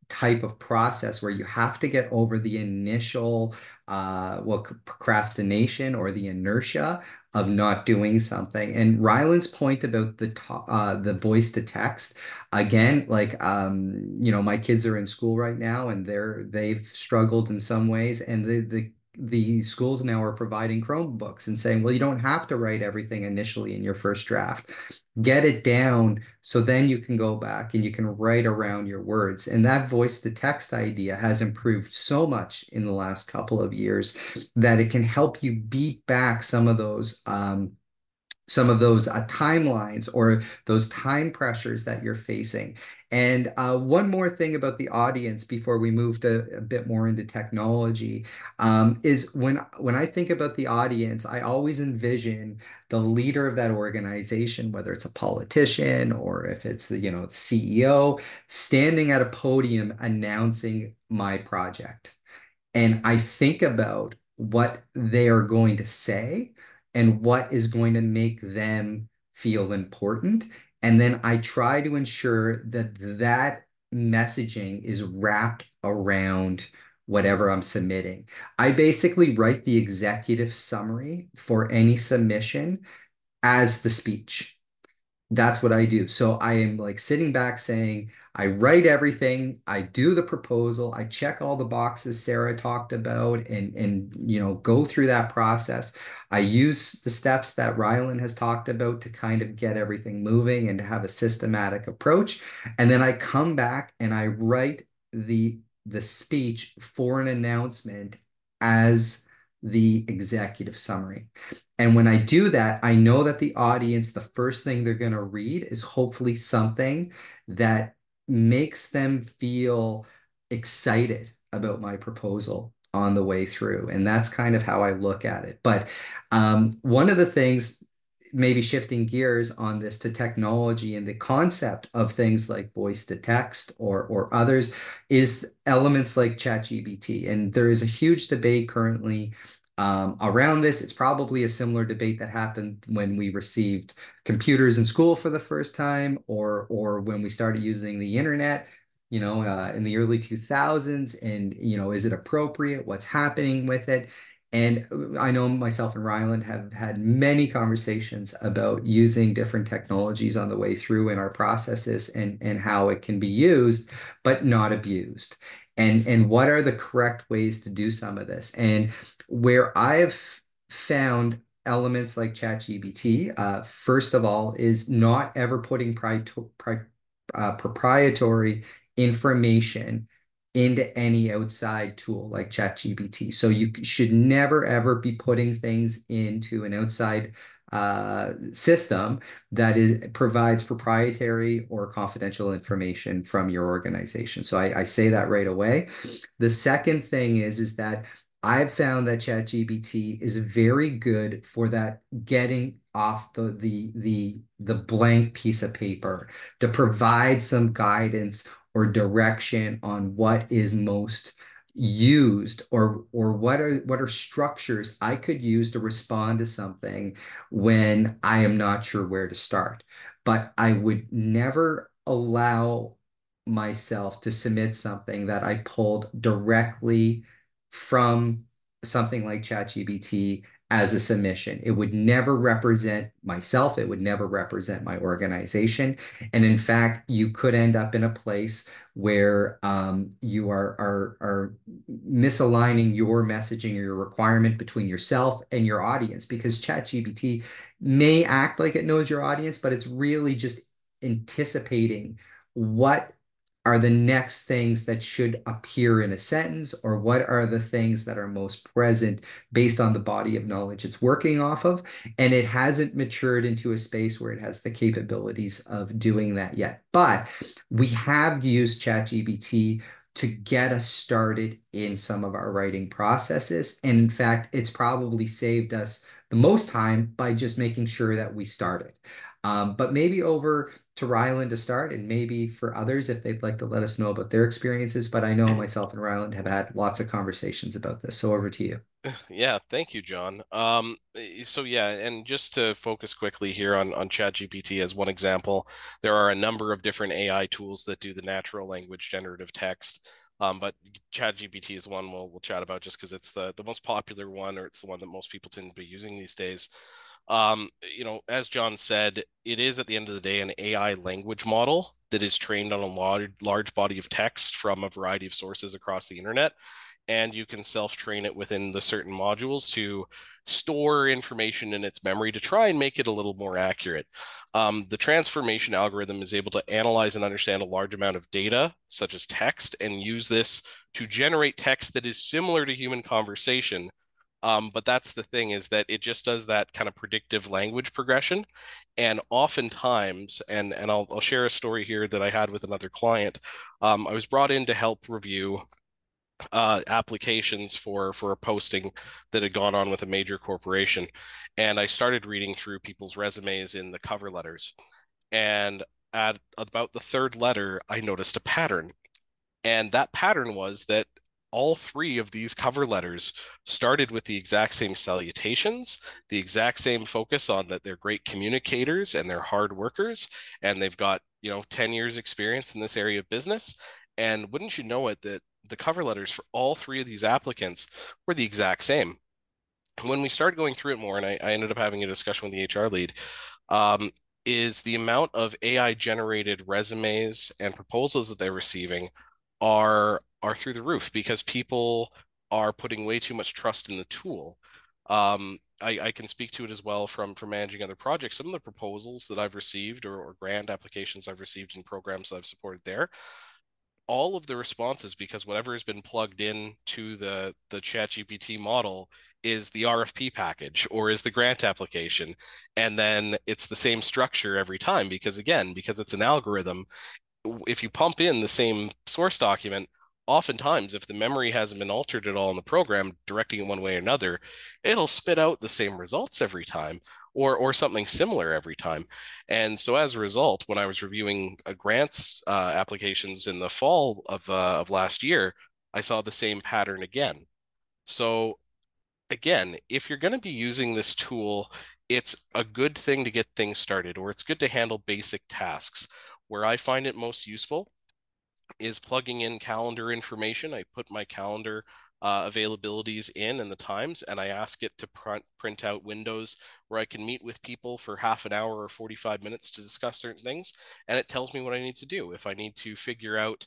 type of process where you have to get over the initial procrastination or the inertia of not doing something. And Ryland's point about the voice to text, again, like my kids are in school right now and they've struggled in some ways, and the the schools now are providing Chromebooks and saying, well, you don't have to write everything initially in your first draft. Get it down so then you can go back and you can write around your words. And that voice to text idea has improved so much in the last couple of years that it can help you beat back some of those timelines or those time pressures that you're facing. And one more thing about the audience before we move to a bit more into technology is when I think about the audience, I always envision the leader of that organization, whether it's a politician or if it's the CEO, standing at a podium announcing my project. And I think about what they are going to say and what is going to make them feel important. And then I try to ensure that that messaging is wrapped around whatever I'm submitting. I basically write the executive summary for any submission as the speech. That's what I do. So I am like sitting back saying, I write everything, I do the proposal, I check all the boxes Sarah talked about and go through that process. I use the steps that Rylan has talked about to kind of get everything moving and to have a systematic approach. And then I come back and I write the speech for an announcement as the executive summary. And when I do that, I know that the audience, the first thing they're going to read is hopefully something that makes them feel excited about my proposal on the way through. And that's kind of how I look at it. But one of the things, maybe shifting gears on this to technology and the concept of things like voice to text or others, is elements like ChatGPT. And there is a huge debate currently around this. It's probably a similar debate that happened when we received computers in school for the first time, or when we started using the internet, in the early 2000s. And, is it appropriate? What's happening with it? And I know myself and Ryland have had many conversations about using different technologies on the way through in our processes and how it can be used, but not abused. And what are the correct ways to do some of this? And where I've found elements like ChatGPT, first of all, is not ever putting proprietary information into any outside tool like ChatGPT. So you should never, ever be putting things into an outside system that provides proprietary or confidential information from your organization. So I say that right away. The second thing is that I've found that ChatGPT is very good for that getting off the blank piece of paper to provide some guidance or direction on what is most used or what are structures I could use to respond to something when I am not sure where to start. But I would never allow myself to submit something that I pulled directly from something like ChatGPT as a submission. It would never represent myself. It would never represent my organization. And in fact, you could end up in a place where you are misaligning your messaging or your requirement between yourself and your audience, because ChatGPT may act like it knows your audience, but it's really just anticipating what are the next things that should appear in a sentence, or what are the things that are most present based on the body of knowledge it's working off of. And it hasn't matured into a space where it has the capabilities of doing that yet. But we have used ChatGPT to get us started in some of our writing processes. And in fact, it's probably saved us the most time by just making sure that we started. But maybe over to Ryland to start, and maybe for others if they'd like to let us know about their experiences. But I know myself and Ryland have had lots of conversations about this. So over to you. Yeah, thank you, John. So yeah, and just to focus quickly here on ChatGPT as one example, there are a number of different AI tools that do the natural language generative text. But ChatGPT is one we'll chat about just because it's the most popular one, or it's the one that most people tend to be using these days. As John said, it is at the end of the day an AI language model that is trained on a large body of text from a variety of sources across the internet. and you can self-train it within the certain modules to store information in its memory to try and make it a little more accurate. The transformation algorithm is able to analyze and understand a large amount of data, such as text, and use this to generate text that is similar to human conversation. But that's the thing, is that it just does that kind of predictive language progression. And oftentimes, and I'll share a story here that I had with another client. I was brought in to help review applications for a posting that had gone on with a major corporation. And I started reading through people's resumes in the cover letters. And at about the third letter, I noticed a pattern. And that pattern was that all three of these cover letters started with the exact same salutations, the exact same focus on that they're great communicators and they're hard workers, and they've got, 10 years experience in this area of business. And wouldn't you know it, that the cover letters for all three of these applicants were the exact same. When we started going through it more, and I ended up having a discussion with the HR lead, um, is the amount of AI generated resumes and proposals that they're receiving are through the roof because people are putting way too much trust in the tool. I can speak to it as well from managing other projects. Some of the proposals that I've received or grant applications I've received in programs that I've supported there, all of the responses, because whatever has been plugged in to the ChatGPT model is the RFP package or is the grant application. And then it's the same structure every time because it's an algorithm. If you pump in the same source document, oftentimes if the memory hasn't been altered at all in the program, directing it one way or another, it'll spit out the same results every time or something similar every time. And so as a result, when I was reviewing grants applications in the fall of last year, I saw the same pattern again. So again, if you're going to be using this tool, it's a good thing to get things started, or it's good to handle basic tasks. Where I find it most useful is plugging in calendar information. I put my calendar availabilities in and the times, and I ask it to print out windows where I can meet with people for half an hour or 45 minutes to discuss certain things. And it tells me what I need to do. If I need to figure out,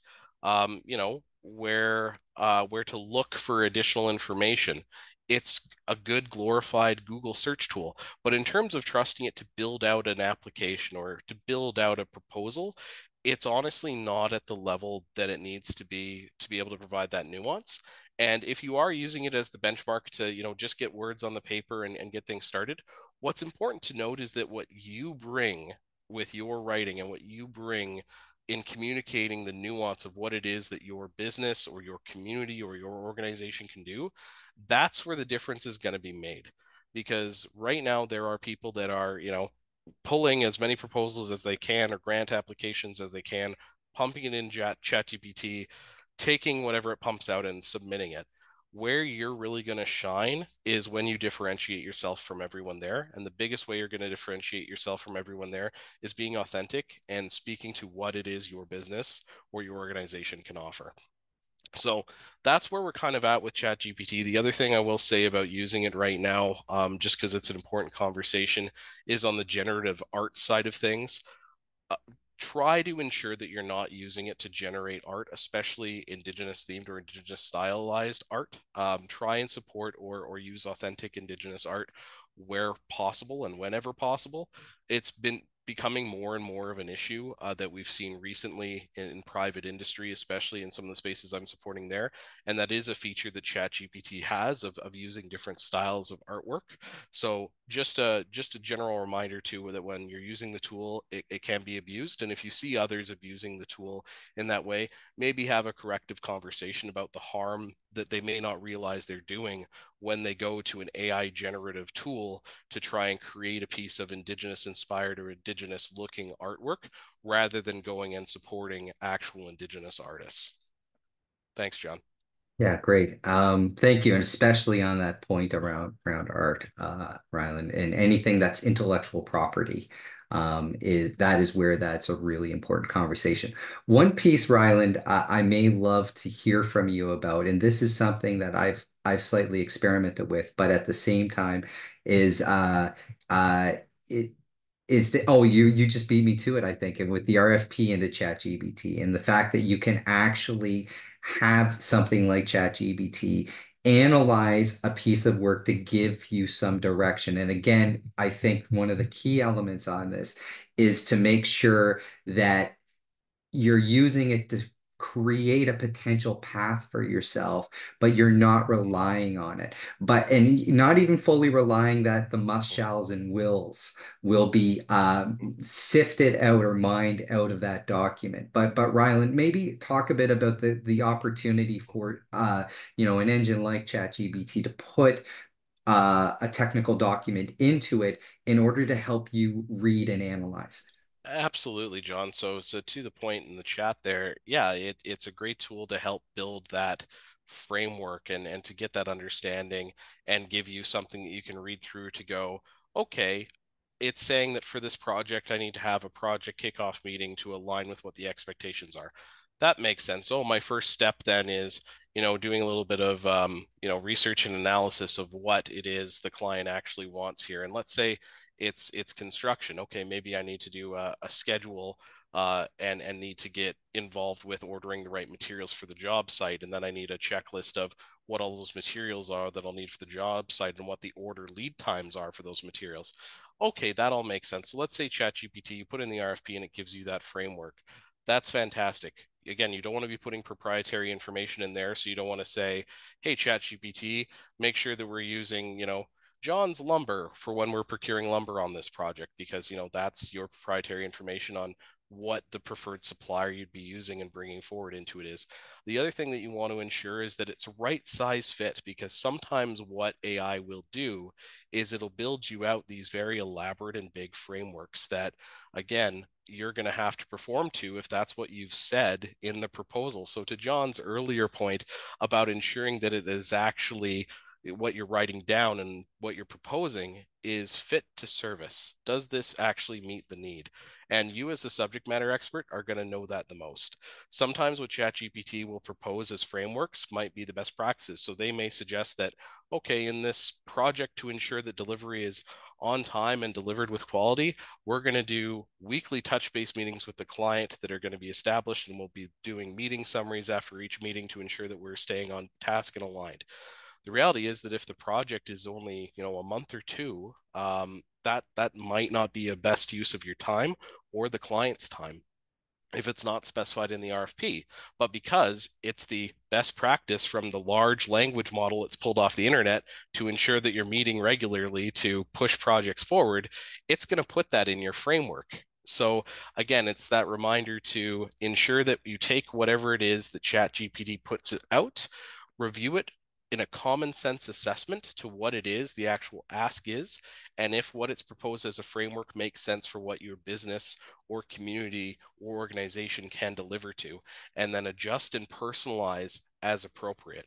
where to look for additional information, it's a good glorified Google search tool. But in terms of trusting it to build out an application or to build out a proposal, it's honestly not at the level that it needs to be able to provide that nuance. And if you are using it as the benchmark to, just get words on the paper and get things started, what's important to note is that what you bring with your writing and what you bring in communicating the nuance of what it is that your business or your community or your organization can do, that's where the difference is going to be made. Because right now there are people that are, pulling as many proposals as they can or grant applications as they can, pumping it in ChatGPT, taking whatever it pumps out and submitting it. Where you're really going to shine is when you differentiate yourself from everyone there. And the biggest way you're going to differentiate yourself from everyone there is being authentic and speaking to what it is your business or your organization can offer. So that's where we're kind of at with ChatGPT. The other thing I will say about using it right now, just because it's an important conversation, is on the generative art side of things. Try to ensure that you're not using it to generate art, especially Indigenous themed or Indigenous stylized art. Try and support or use authentic Indigenous art where possible and whenever possible. It's been becoming more and more of an issue that we've seen recently in private industry, especially in some of the spaces I'm supporting there. And that is a feature that ChatGPT has of using different styles of artwork. So just a general reminder too, that when you're using the tool, it can be abused. And if you see others abusing the tool in that way, maybe have a corrective conversation about the harm that they may not realize they're doing when they go to an AI generative tool to try and create a piece of Indigenous inspired or Indigenous looking artwork rather than going and supporting actual Indigenous artists. Thanks, John. Yeah, great. Thank you, and especially on that point around art, Ryland, and anything that's intellectual property, is where that's a really important conversation. One piece, Ryland, I may love to hear from you about, and this is something that I've slightly experimented with, but at the same time, is it is the you just beat me to it, I think, and with the RFP into ChatGPT and the fact that you can actually have something like ChatGPT analyze a piece of work to give you some direction. And again, I think one of the key elements on this is to make sure that you're using it to create a potential path for yourself, but you're not relying on it. And not even fully relying that the must, shalls, and wills will be sifted out or mined out of that document. But Ryland, maybe talk a bit about the opportunity for an engine like ChatGPT to put a technical document into it in order to help you read and analyze it. Absolutely, John. So to the point in the chat there, yeah, it's a great tool to help build that framework and to get that understanding and give you something that you can read through to go, okay, it's saying that for this project, I need to have a project kickoff meeting to align with what the expectations are. That makes sense. Oh, my first step then is, doing a little bit of, research and analysis of what it is the client actually wants here. And let's say it's construction. Okay, maybe I need to do a schedule and need to get involved with ordering the right materials for the job site, and then I need a checklist of what all those materials are that I'll need for the job site and what the order lead times are for those materials. Okay, that all makes sense. So let's say ChatGPT, you put in the RFP and it gives you that framework. That's fantastic. Again, you don't want to be putting proprietary information in there, so you don't want to say, hey, ChatGPT, make sure that we're using, John's lumber for when we're procuring lumber on this project, because that's your proprietary information on what the preferred supplier you'd be using and bringing forward into it is. The other thing that you want to ensure is that it's right size fit, because sometimes what AI will do is it'll build you out these very elaborate and big frameworks that, again, you're going to have to perform to if that's what you've said in the proposal. So to John's earlier point about ensuring that it is actually what you're writing down and what you're proposing is fit to service. Does this actually meet the need? And you as the subject matter expert are going to know that the most. Sometimes what ChatGPT will propose as frameworks might be the best practices. So they may suggest that, okay, in this project to ensure that delivery is on time and delivered with quality, we're going to do weekly touch base meetings with the client that are going to be established, and we'll be doing meeting summaries after each meeting to ensure that we're staying on task and aligned. The reality is that if the project is only a month or two, that might not be a best use of your time or the client's time if it's not specified in the RFP. But because it's the best practice from the large language model that's pulled off the internet to ensure that you're meeting regularly to push projects forward, it's going to put that in your framework. So again, it's that reminder to ensure that you take whatever it is that ChatGPT puts it out, review it in a common sense assessment to what it is the actual ask is, and if what it's proposed as a framework makes sense for what your business or community or organization can deliver to, and then adjust and personalize as appropriate.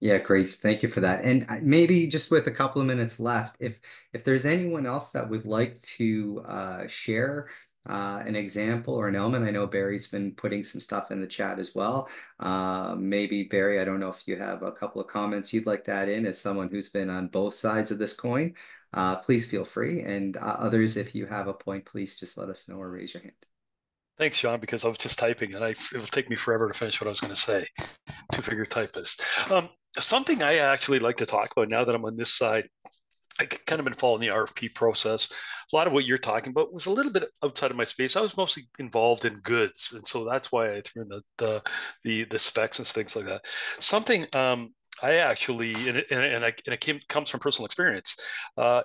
Yeah, great. Thank you for that. And maybe just with a couple of minutes left, if there's anyone else that would like to share an example or an element, I know Barry's been putting some stuff in the chat as well. Maybe Barry, I don't know if you have a couple of comments you'd like to add in as someone who's been on both sides of this coin. Please feel free. And others, if you have a point, please just let us know or raise your hand. Thanks, John, because I was just typing and it'll take me forever to finish what I was going to say. Two-figure typist. Something I actually like to talk about now that I'm on this side, I kind of been following the RFP process. A lot of what you're talking about was a little bit outside of my space. I was mostly involved in goods, and so that's why I threw in the specs and things like that. Something I actually and it comes from personal experience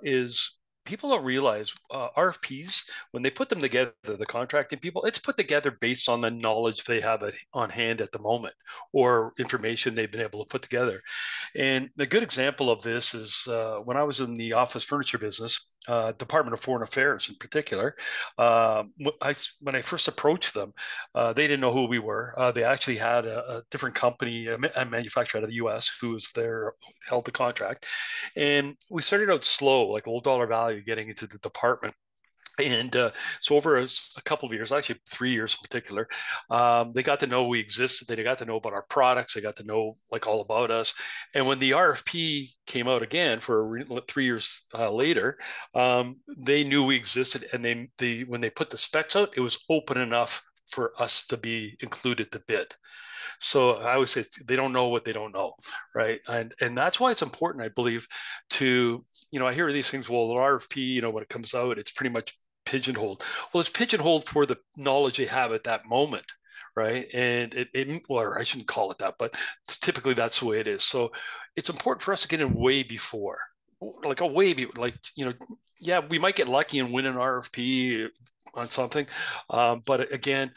is people don't realize RFPs, when they put them together, the contracting people, it's put together based on the knowledge they have on hand at the moment or information they've been able to put together. And a good example of this is when I was in the office furniture business, Department of Foreign Affairs in particular. When I first approached them, they didn't know who we were. They actually had a different company, a manufacturer out of the U.S. who was there, held the contract. And we started out slow, like low dollar value, getting into the department. And so over a couple of years, actually 3 years in particular, they got to know we existed. They got to know about our products. They got to know like all about us. And when the RFP came out again for 3 years later, they knew we existed. And they when they put the specs out, it was open enough for us to be included to bid. So I always say they don't know what they don't know, right? And that's why it's important, I believe, to, I hear these things, well, an RFP, when it comes out, it's pretty much pigeonholed. Well, it's pigeonholed for the knowledge they have at that moment, right? And or I shouldn't call it that, but typically that's the way it is. So it's important for us to get in way before, like a way, like, yeah, we might get lucky and win an RFP on something. But again,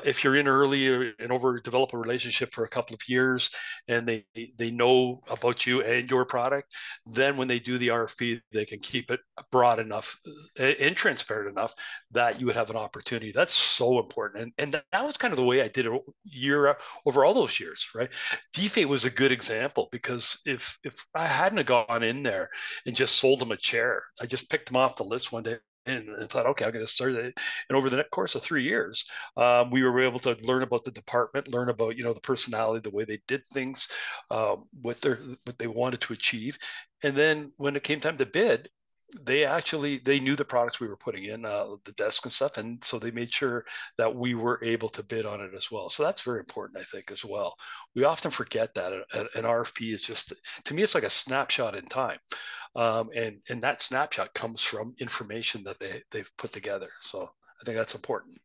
if you're in early and develop a relationship for a couple of years and they know about you and your product, then when they do the RFP, they can keep it broad enough and transparent enough that you would have an opportunity. That's so important. And that was kind of the way I did it over all those years, right? DFA was a good example, because if I hadn't gone in there and just sold them a chair, I just picked them off the list one day and thought, okay, I'm going to start it. And over the course of 3 years, we were able to learn about the department, learn about, the personality, the way they did things, what they wanted to achieve. And then when it came time to bid, they knew the products we were putting in, the desk and stuff. And so they made sure that we were able to bid on it as well. So that's very important, I think, as well. We often forget that an RFP is just, to me, it's like a snapshot in time. And that snapshot comes from information that they've put together. So I think that's important.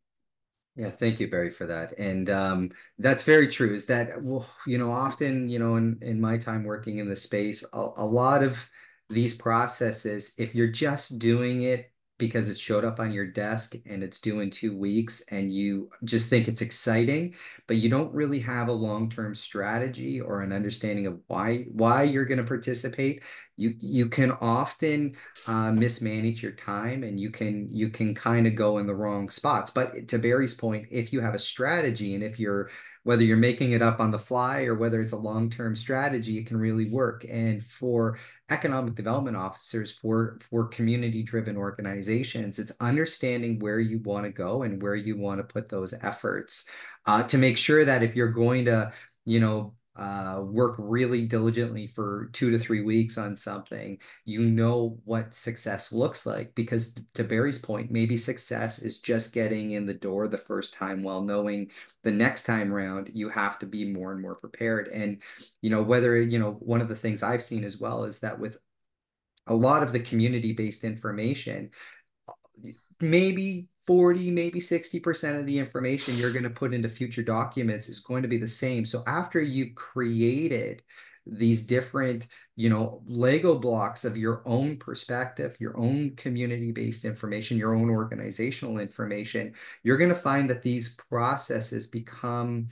Yeah, thank you, Barry, for that. And that's very true. Is that, well, often, in my time working in the space, a lot of these processes, if you're just doing it because it showed up on your desk and it's due in 2 weeks and you just think it's exciting, but you don't really have a long-term strategy or an understanding of why you're going to participate, you can often mismanage your time, and you can kind of go in the wrong spots. But to Barry's point, if you have a strategy, and whether you're making it up on the fly or whether it's a long-term strategy, it can really work. And for economic development officers, for community-driven organizations, it's understanding where you want to go and where you want to put those efforts, to make sure that if you're going to, work really diligently for 2 to 3 weeks on something, you know what success looks like. Because to Barry's point, maybe success is just getting in the door the first time, while knowing the next time around you have to be more and more prepared. And one of the things I've seen as well is that with a lot of the community-based information, maybe 40, maybe 60% of the information you're going to put into future documents is going to be the same. So after you've created these different, Lego blocks of your own perspective, your own community-based information, your own organizational information, you're going to find that these processes become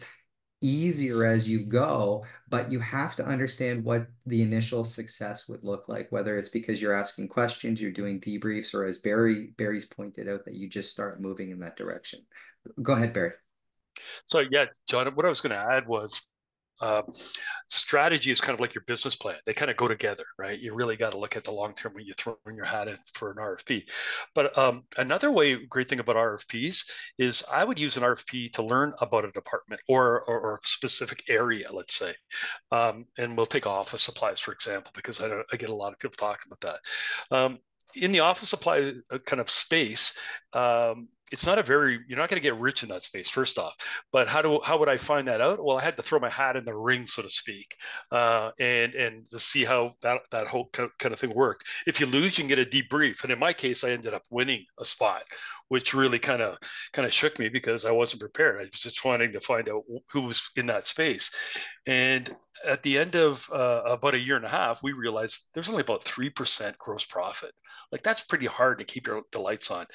easier as you go, but you have to understand what the initial success would look like, whether it's because you're asking questions, you're doing debriefs, or as Barry's pointed out, that you just start moving in that direction. Go ahead, Barry. So yeah, John, what I was going to add was, strategy is kind of like your business plan. They kind of go together, right? You really got to look at the long term when you throw your hat in for an RFP. But another great thing about RFPs is I would use an RFP to learn about a department or a specific area, let's say. And we'll take office supplies, for example, because I get a lot of people talking about that. In the office supply kind of space, it's not you're not going to get rich in that space, first off. But how would I find that out? Well, I had to throw my hat in the ring, so to speak, and to see how that whole kind of thing worked. If you lose, you can get a debrief. And in my case, I ended up winning a spot, which really kind of shook me, because I wasn't prepared. I was just wanting to find out who was in that space. And at the end of about a year and a half, we realized there's only about 3% gross profit. Like, that's pretty hard to keep the lights on.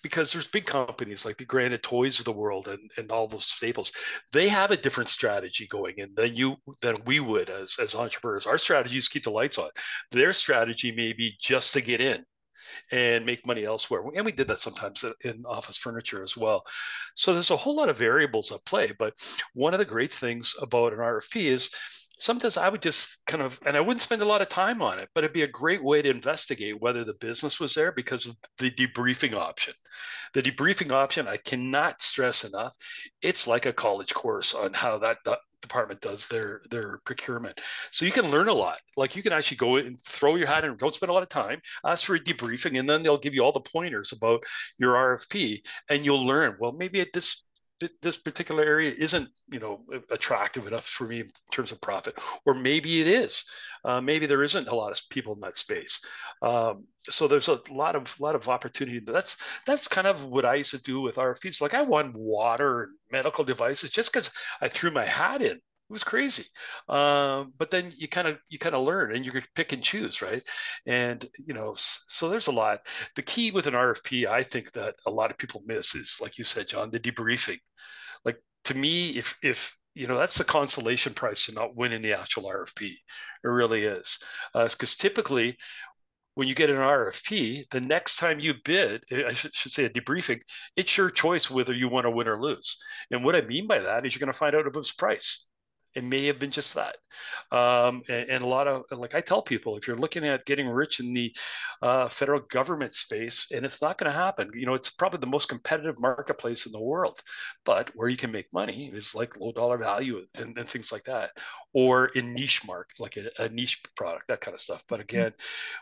Because there's big companies like the Granite Toys of the world and all those staples. They have a different strategy going in than we would as entrepreneurs. Our strategy is keep the lights on. Their strategy may be just to get in and make money elsewhere. And we did that sometimes in office furniture as well. So there's a whole lot of variables at play. But one of the great things about an RFP is sometimes I would just kind of, and I wouldn't spend a lot of time on it, but it'd be a great way to investigate whether the business was there because of the debriefing option. The debriefing option, I cannot stress enough. It's like a college course on how that department does their procurement. So you can learn a lot. Like you can actually go and throw your hat in, don't spend a lot of time, ask for a debriefing, and then they'll give you all the pointers about your RFP, and you'll learn, well, maybe at this particular area isn't, you know, attractive enough for me in terms of profit, or maybe it is. Maybe there isn't a lot of people in that space. So there's a lot of opportunity. That's kind of what I used to do with RFPs. Like I won water and medical devices just because I threw my hat in. It was crazy. But then you kind of learn, and you can pick and choose, right? And you know, so there's a lot. The key with an RFP, I think that a lot of people miss is, like you said, John, the debriefing. Like to me, if you know, that's the consolation prize to not winning the actual RFP. It really is, because typically when you get an RFP, the next time you bid, I should say a debriefing, it's your choice whether you want to win or lose. And what I mean by that is you're going to find out if it's price. It may have been just that. And a lot of, like I tell people, if you're looking at getting rich in the federal government space, and it's not going to happen, you know, it's probably the most competitive marketplace in the world. But where you can make money is like low dollar value and things like that, or in niche market, like a niche product, that kind of stuff. But again,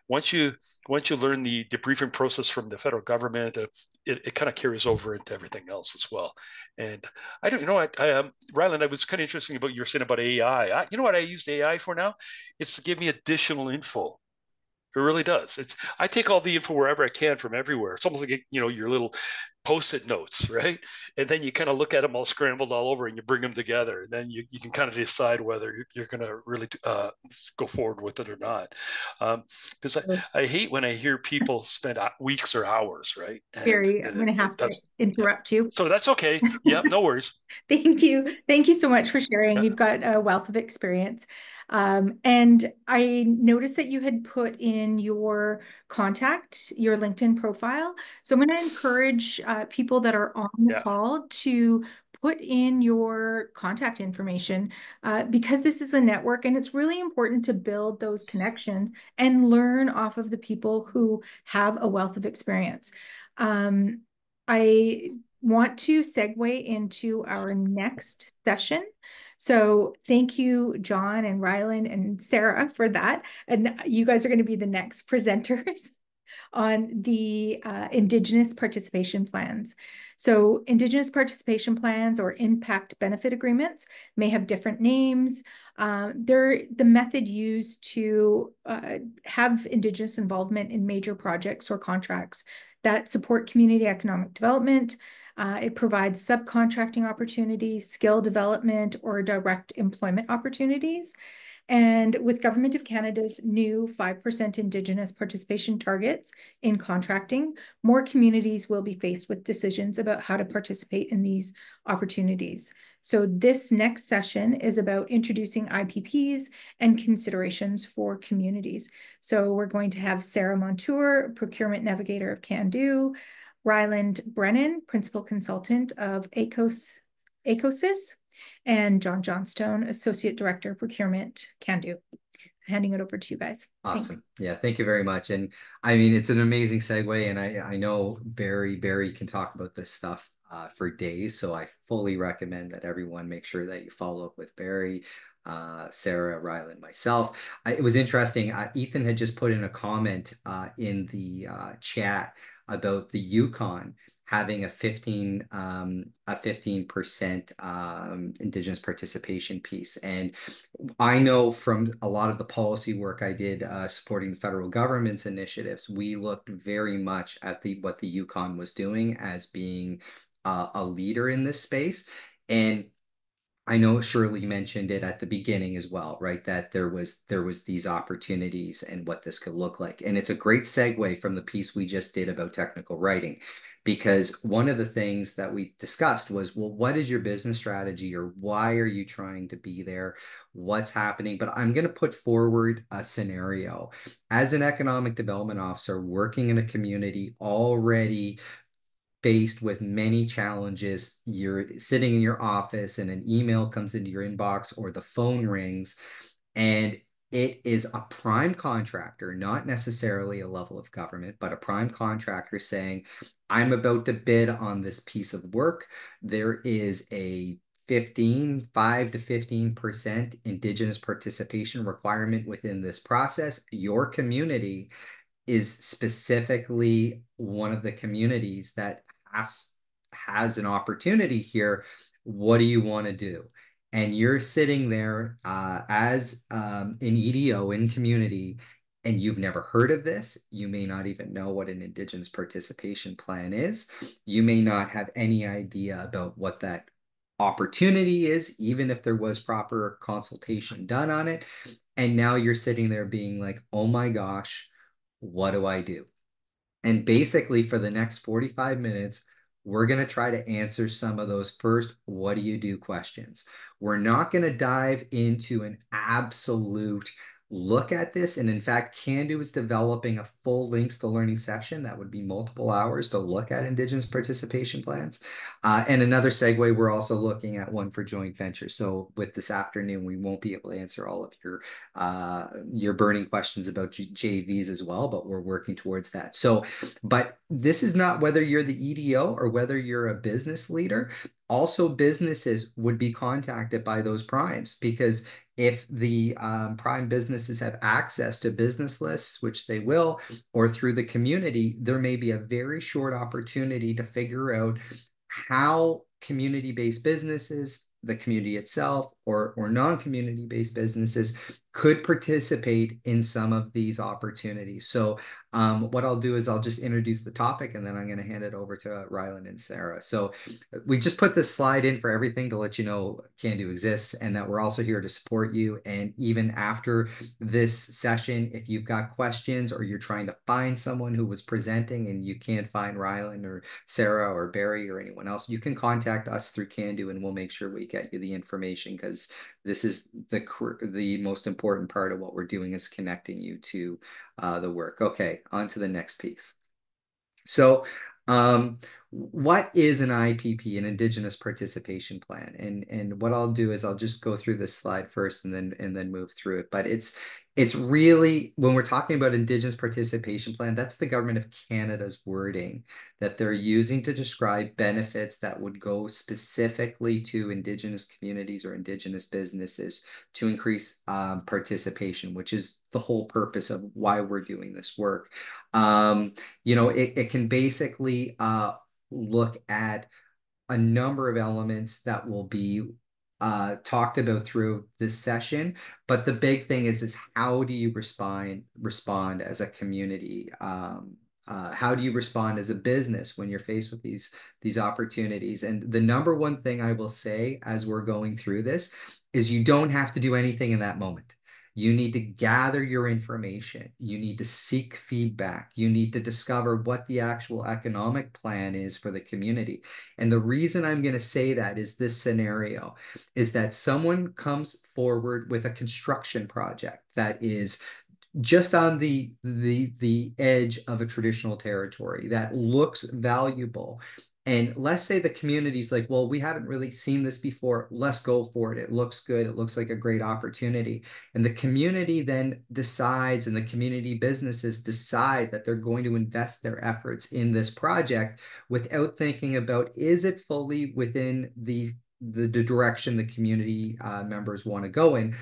once you learn the debriefing process from the federal government, it kind of carries over into everything else as well. And I don't, you know, Ryland, I was kind of interesting about you're saying about AI. You know what I use AI for now? It's to give me additional info. It really does. It's I take all the info wherever I can from everywhere. It's almost like, you know, your little post-it notes, right? And then you kind of look at them all scrambled all over, and you bring them together, and then you can kind of decide whether you're going to really go forward with it or not. Because I hate when I hear people spend weeks or hours, right? Barry, I'm going to have to interrupt you. So that's okay. Yeah, no worries. Thank you. Thank you so much for sharing. You've got a wealth of experience. And I noticed that you had put in your contact, your LinkedIn profile. So I'm going to encourage people that are on the call to put in your contact information because this is a network, and it's really important to build those connections and learn off of the people who have a wealth of experience. I want to segue into our next session. So thank you, John and Ryland and Sarah, for that. And you guys are going to be the next presenters on the Indigenous participation plans. So Indigenous participation plans or impact benefit agreements may have different names. They're the method used to have Indigenous involvement in major projects or contracts that support community economic development. It provides subcontracting opportunities, skill development, or direct employment opportunities. And with Government of Canada's new 5% Indigenous participation targets in contracting, more communities will be faced with decisions about how to participate in these opportunities. So this next session is about introducing IPPs and considerations for communities. So we're going to have Sarah Montour, Procurement Navigator of CANDO, Ryland Brennan, Principal Consultant of ACOSYS, and John Johnstone, Associate Director, Procurement, CANDO. Handing it over to you guys. Awesome. Yeah, thank you very much. And I mean, it's an amazing segue, and I know Barry can talk about this stuff for days, so I fully recommend that everyone make sure that you follow up with Barry, Sarah, Ryland, myself. It was interesting. Ethan had just put in a comment in the chat about the Yukon having a 15% Indigenous participation piece. And I know from a lot of the policy work I did supporting the federal government's initiatives, we looked very much at what the Yukon was doing as being a leader in this space. And I know Shirley mentioned it at the beginning as well, right? That there was these opportunities and what this could look like. And it's a great segue from the piece we just did about technical writing, because one of the things that we discussed was, well, what is your business strategy, or why are you trying to be there? What's happening? But I'm going to put forward a scenario. As an economic development officer working in a community already faced with many challenges. You're sitting in your office and an email comes into your inbox or the phone rings, and it is a prime contractor, not necessarily a level of government, but a prime contractor saying, I'm about to bid on this piece of work. There is a 5 to 15% Indigenous participation requirement within this process. Your community is specifically one of the communities that has an opportunity here. What do you want to do? And you're sitting there as an EDO in community, and you've never heard of this. You may not even know what an Indigenous participation plan is. You may not have any idea about what that opportunity is, even if there was proper consultation done on it. And now you're sitting there being like, oh my gosh, what do I do? And basically, for the next 45 minutes, we're going to try to answer some of those first, what do you do questions. We're not going to dive into an absolute look at this. And in fact, Candu is developing a full links to learning session that would be multiple hours to look at Indigenous participation plans. And another segue, we're also looking at one for joint venture. So with this afternoon, we won't be able to answer all of your burning questions about JVs as well, but we're working towards that. So, but this is not whether you're the EDO or whether you're a business leader. Also, businesses would be contacted by those primes, because if the prime businesses have access to business lists, which they will, or through the community, there may be a very short opportunity to figure out how community-based businesses, the community itself, or non-community-based businesses could participate in some of these opportunities. So what I'll do is I'll just introduce the topic, and then I'm going to hand it over to Ryland and Sarah. So we just put this slide in for everything to let you know Candu exists and that we're also here to support you. And even after this session, if you've got questions or you're trying to find someone who was presenting and you can't find Ryland or Sarah or Barry or anyone else, you can contact us through Candu and we'll make sure we get you the information, because this is the most important part of what we're doing, is connecting you to the work. Okay, on to the next piece. So what is an IPP, an Indigenous Participation Plan? And what I'll do is I'll just go through this slide first and then move through it. But it's really, when we're talking about Indigenous Participation Plan, that's the Government of Canada's wording that they're using to describe benefits that would go specifically to Indigenous communities or Indigenous businesses to increase participation, which is the whole purpose of why we're doing this work. It can basically look at a number of elements that will be talked about through this session, but the big thing is how do you respond as a community? How do you respond as a business when you're faced with these opportunities? And the number one thing I will say as we're going through this is you don't have to do anything in that moment. You need to gather your information. You need to seek feedback. You need to discover what the actual economic plan is for the community. And the reason I'm going to say that is this scenario is that someone comes forward with a construction project that is just on the edge of a traditional territory that looks valuable. And let's say the community's like, well, we haven't really seen this before. Let's go for it. It looks good. It looks like a great opportunity. And the community then decides, and the community businesses decide that they're going to invest their efforts in this project without thinking about, is it fully within the direction the community members want to go in.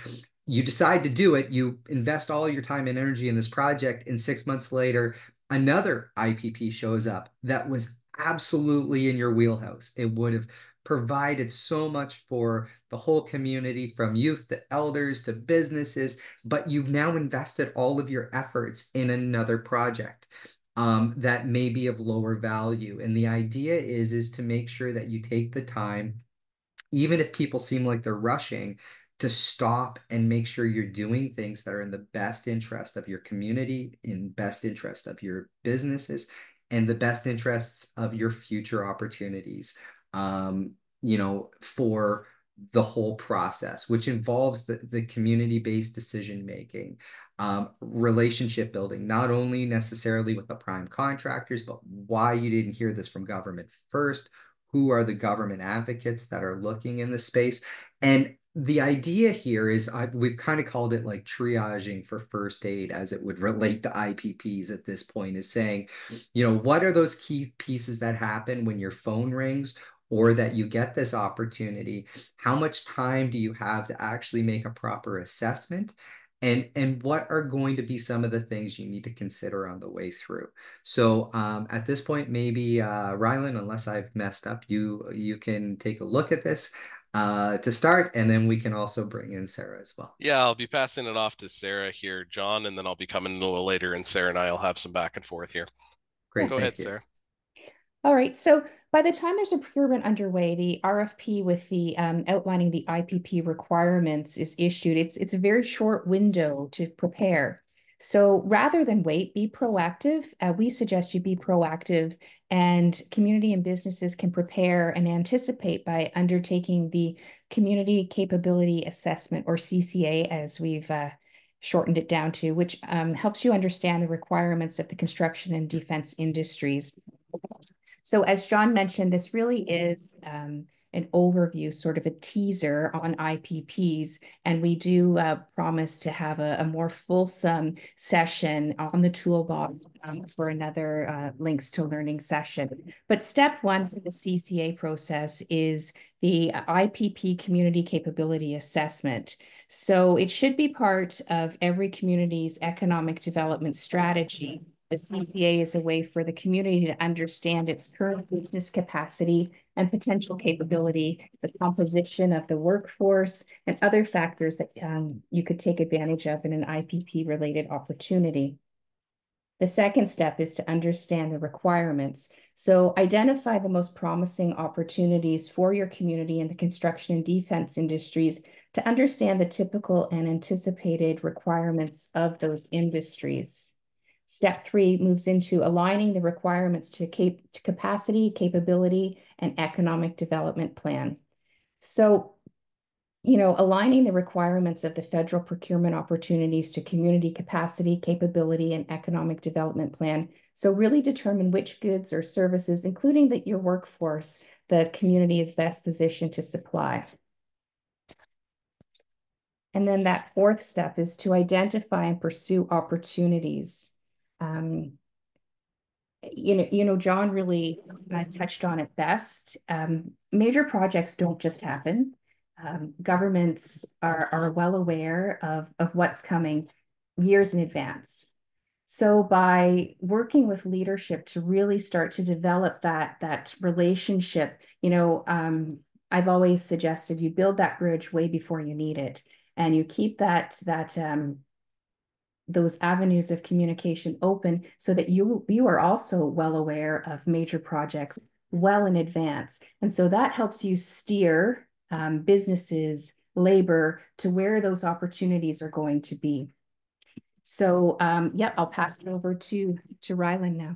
You decide to do it, you invest all your time and energy in this project, and 6 months later, another IPP shows up that was absolutely in your wheelhouse. It would have provided so much for the whole community, from youth to elders to businesses, but you've now invested all of your efforts in another project that may be of lower value. And the idea is to make sure that you take the time, even if people seem like they're rushing, to stop and make sure you're doing things that are in the best interest of your community, in best interest of your businesses, and the best interests of your future opportunities, for the whole process, which involves the community-based decision making, relationship building, not only necessarily with the prime contractors, but why you didn't hear this from government first, who are the government advocates that are looking in the space. And the idea here is we've kind of called it like triaging for first aid as it would relate to IPPs at this point, is saying, what are those key pieces that happen when your phone rings or that you get this opportunity? How much time do you have to actually make a proper assessment? And what are going to be some of the things you need to consider on the way through? So at this point, maybe Rylan, unless I've messed up, you can take a look at this to start, and then we can also bring in Sarah as well. Yeah, I'll be passing it off to Sarah here, John, and then I'll be coming in a little later, and Sarah and I will have some back and forth here. Great, Go ahead, Sarah. All right, so by the time there's a procurement underway, the RFP with the outlining the IPP requirements is issued. It's a very short window to prepare. So rather than wait, be proactive. We suggest you be proactive, and community and businesses can prepare and anticipate by undertaking the Community Capability Assessment, or CCA, as we've shortened it down to, which helps you understand the requirements of the construction and defense industries. So as John mentioned, this really is an overview, sort of a teaser on IPPs, and we do promise to have a more fulsome session on the toolbox for another Links to Learning session. But step one for the CCA process is the IPP Community Capability Assessment. So it should be part of every community's economic development strategy. The CCA is a way for the community to understand its current business capacity and potential capability, the composition of the workforce, and other factors that you could take advantage of in an IPP-related opportunity. The second step is to understand the requirements. So identify the most promising opportunities for your community in the construction and defense industries to understand the typical and anticipated requirements of those industries. Step 3 moves into aligning the requirements to capacity, capability, and economic development plan. So, aligning the requirements of the federal procurement opportunities to community capacity, capability, and economic development plan. So really determine which goods or services, including your workforce, the community is best positioned to supply. And then that fourth step is to identify and pursue opportunities. John really touched on it best. Major projects don't just happen. Governments are well aware of what's coming years in advance. So by working with leadership to really start to develop that relationship, I've always suggested you build that bridge way before you need it, and you keep those avenues of communication open so that you are also well aware of major projects well in advance. And so that helps you steer businesses, labor to where those opportunities are going to be. So I'll pass it over to Rylan now.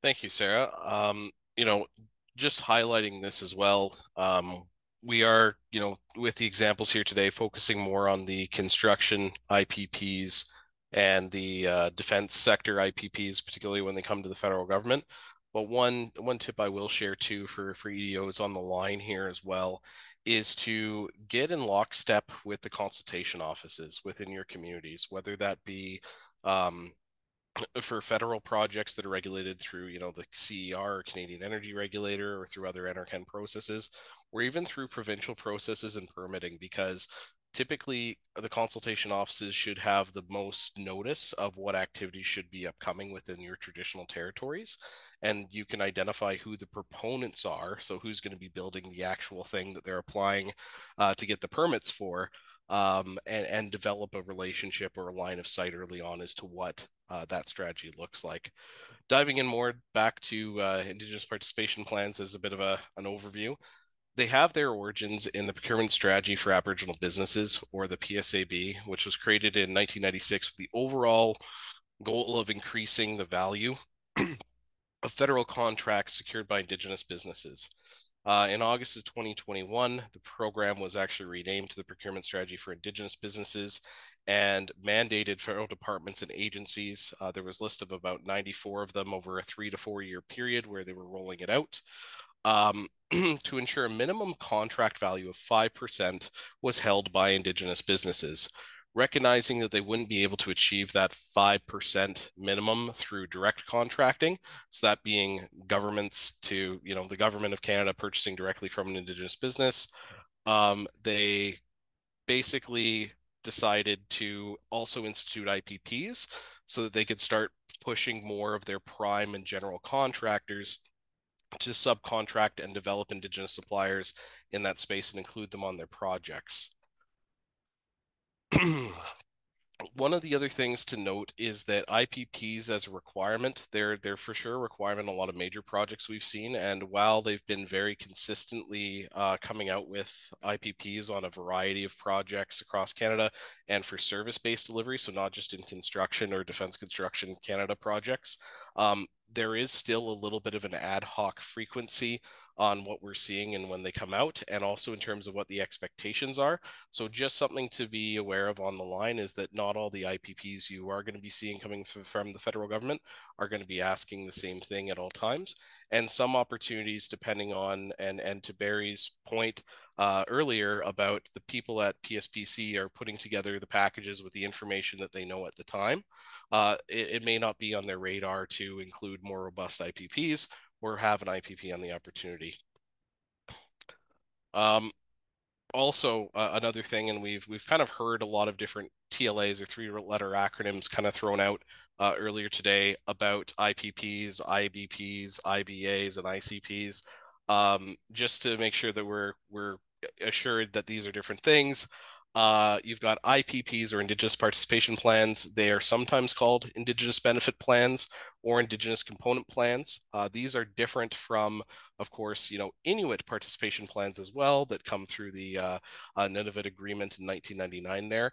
Thank you, Sarah. Just highlighting this as well, we are, with the examples here today, focusing more on the construction IPPs and the defense sector IPPs, particularly when they come to the federal government. But one tip I will share too for EDOs on the line here as well is to get in lockstep with the consultation offices within your communities, whether that be for federal projects that are regulated through, the CER, Canadian Energy Regulator, or through other NRCan processes, or even through provincial processes and permitting, because typically the consultation offices should have the most notice of what activities should be upcoming within your traditional territories, and you can identify who the proponents are, so who's going to be building the actual thing that they're applying to get the permits for, and develop a relationship or a line of sight early on as to what that strategy looks like. Diving in more back to Indigenous participation plans as a bit of an overview, they have their origins in the Procurement Strategy for Aboriginal Businesses, or the PSAB, which was created in 1996 with the overall goal of increasing the value of federal contracts secured by Indigenous businesses. In August of 2021, the program was actually renamed to the Procurement Strategy for Indigenous Businesses and mandated federal departments and agencies. There was a list of about 94 of them over a 3 to 4 year period where they were rolling it out. To ensure a minimum contract value of 5% was held by Indigenous businesses, recognizing that they wouldn't be able to achieve that 5% minimum through direct contracting. So that being governments to, the government of Canada purchasing directly from an Indigenous business. They basically decided to also institute IPPs so that they could start pushing more of their prime and general contractors to subcontract and develop Indigenous suppliers in that space and include them on their projects. One of the other things to note is that IPPs as a requirement, they're for sure a requirement in a lot of major projects we've seen. And while they've been very consistently coming out with IPPs on a variety of projects across Canada and for service-based delivery, so not just in construction or defense construction Canada projects, there is still a little bit of an ad hoc frequency on what we're seeing and when they come out, and also in terms of what the expectations are. So just something to be aware of on the line is that not all the IPPs you are going to be seeing coming from the federal government are going to be asking the same thing at all times. And some opportunities, depending on, and to Barry's point earlier about the people at PSPC are putting together the packages with the information that they know at the time, it may not be on their radar to include more robust IPPs or have an IPP on the opportunity. Also, another thing, and we've kind of heard a lot of different TLAs or three-letter acronyms kind of thrown out earlier today about IPPs, IBPs, IBAs, and ICPs. Just to make sure that we're assured that these are different things. You've got IPPs or Indigenous Participation Plans. They are sometimes called Indigenous Benefit Plans or Indigenous Component Plans. These are different from, of course, Inuit participation plans as well that come through the Nunavut Agreement in 1999 there.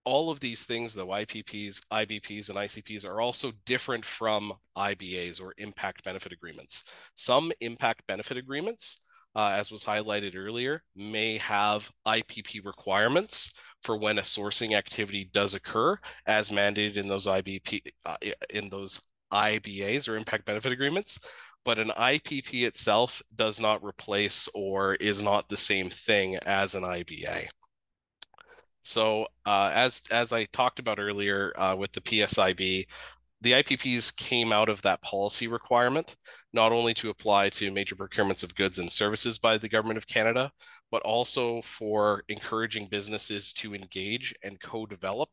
All of these things, though, IPPs, IBPs, and ICPs are also different from IBAs or Impact Benefit Agreements. Some Impact Benefit Agreements, as was highlighted earlier, may have IPP requirements for when a sourcing activity does occur, as mandated in those IBAs or Impact Benefit Agreements. But an IPP itself does not replace or is not the same thing as an IBA. So as I talked about earlier with the PSIB, the IPPs came out of that policy requirement, not only to apply to major procurements of goods and services by the Government of Canada, but also for encouraging businesses to engage and co-develop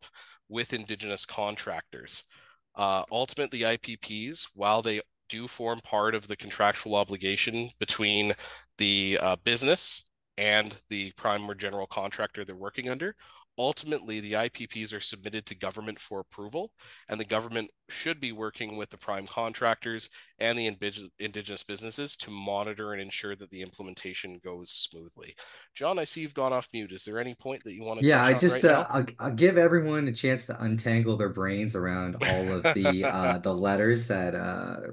with Indigenous contractors. Ultimately, IPPs, while they do form part of the contractual obligation between the business and the prime or general contractor they're working under, ultimately the IPPs are submitted to government for approval, and the government should be working with the prime contractors and the Indigenous businesses to monitor and ensure that the implementation goes smoothly. John, I see you've gone off mute. Is there any point that you want to touch on right now? I'll give everyone a chance to untangle their brains around all of the letters that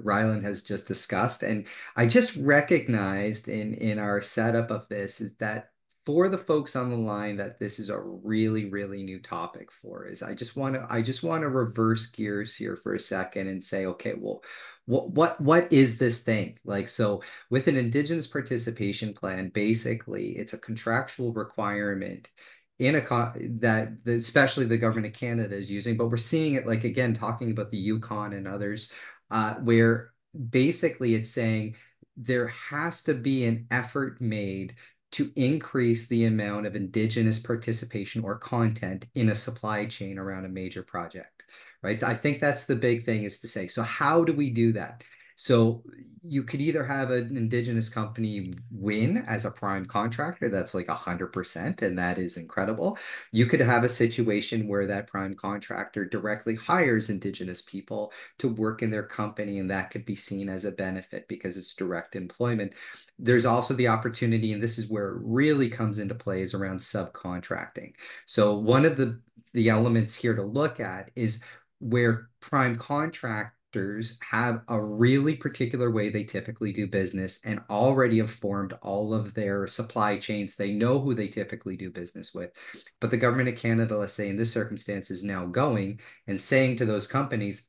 Ryland has just discussed. And I just recognized in our setup of this is that for the folks on the line that this is a really, really new topic for is I just want to reverse gears here for a second and say, okay, well, what is this thing? Like, so with an Indigenous participation plan, basically it's a contractual requirement in that especially the government of Canada is using, but we're seeing it, like, again, talking about the Yukon and others, where basically it's saying there has to be an effort made to increase the amount of Indigenous participation or content in a supply chain around a major project, right? I think that's the big thing, is to say, so how do we do that? So you could either have an Indigenous company win as a prime contractor, that's like 100%, and that is incredible. You could have a situation where that prime contractor directly hires Indigenous people to work in their company, and that could be seen as a benefit because it's direct employment. There's also the opportunity, and this is where it really comes into play, is around subcontracting. So one of the elements here to look at is where prime contract contractors have a really particular way they typically do business and already have formed all of their supply chains. They know who they typically do business with. But the government of Canada, let's say in this circumstance, is now going and saying to those companies,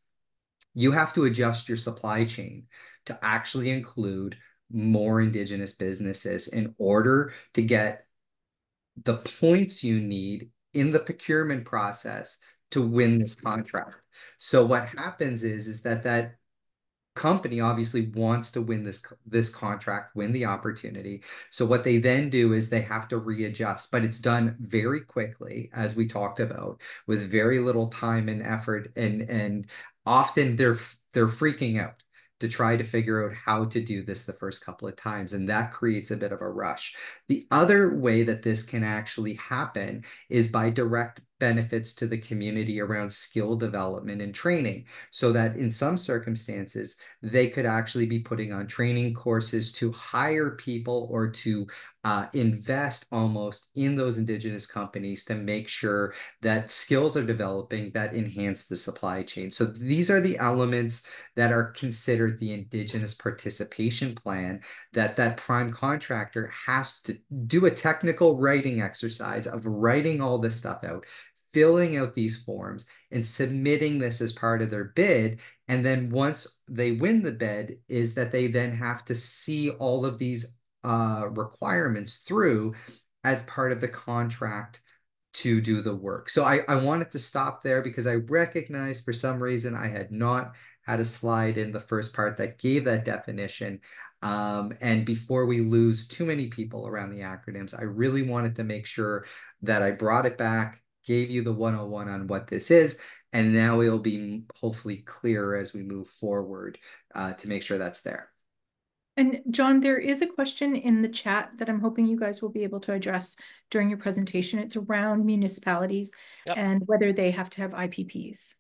you have to adjust your supply chain to actually include more Indigenous businesses in order to get the points you need in the procurement process to win this contract. So what happens is that company obviously wants to win this contract, win the opportunity. So what they then do is they have to readjust, but it's done very quickly, as we talked about, with very little time and effort, and often they're freaking out to try to figure out how to do this the first couple of times, and that creates a bit of a rush. The other way that this can actually happen is by direct benefits to the community around skill development and training, so that in some circumstances, they could actually be putting on training courses to hire people or to invest almost in those Indigenous companies to make sure that skills are developing that enhance the supply chain. So these are the elements that are considered the Indigenous participation plan, that prime contractor has to do a technical writing exercise of writing all this stuff out, filling out these forms and submitting this as part of their bid. And then once they win the bid, is that they then have to see all of these requirements through as part of the contract to do the work. So I wanted to stop there because I recognize for some reason I had not had a slide in the first part that gave that definition. And before we lose too many people around the acronyms, I really wanted to make sure that I brought it back, gave you the 101 on what this is, and now it'll be hopefully clearer as we move forward to make sure that's there. And John, there is a question in the chat that I'm hoping you guys will be able to address during your presentation. It's around municipalities and whether they have to have IPPs.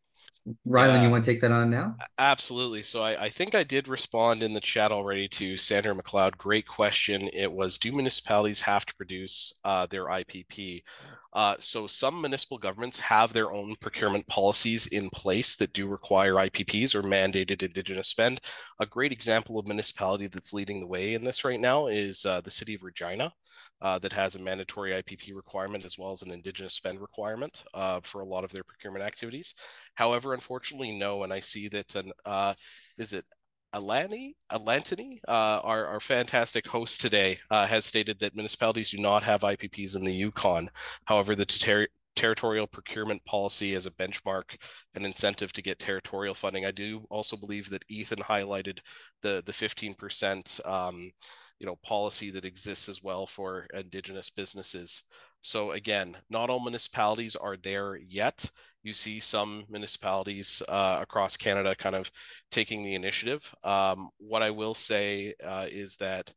Rylan, you want to take that on now? Absolutely. So I think I did respond in the chat already to Sandra McLeod. Great question. It was, do municipalities have to produce their IPP? So some municipal governments have their own procurement policies in place that do require IPPs or mandated Indigenous spend. A great example of municipality that's leading the way in this right now is the city of Regina. That has a mandatory IPP requirement as well as an Indigenous spend requirement for a lot of their procurement activities. However, unfortunately, no, and I see that is it Alantony, our fantastic host today, has stated that municipalities do not have IPPs in the Yukon. However, the territorial procurement policy as a benchmark and incentive to get territorial funding. I do also believe that Ethan highlighted the 15% policy that exists as well for Indigenous businesses. So again, not all municipalities are there yet. You see some municipalities across Canada kind of taking the initiative. What I will say is that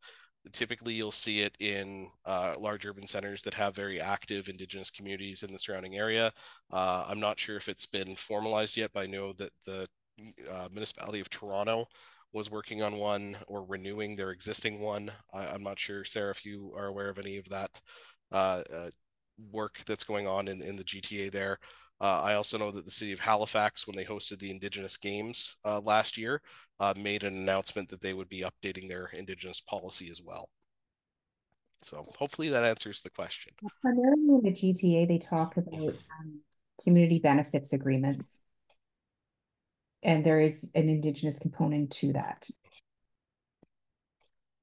typically you'll see it in large urban centers that have very active Indigenous communities in the surrounding area. I'm not sure if it's been formalized yet, but I know that the municipality of Toronto was working on one or renewing their existing one. I'm not sure, Sarah, if you are aware of any of that work that's going on in the GTA there. I also know that the city of Halifax, when they hosted the Indigenous Games last year, made an announcement that they would be updating their Indigenous policy as well. So hopefully that answers the question. Primarily in the GTA, they talk about community benefits agreements. And there is an Indigenous component to that.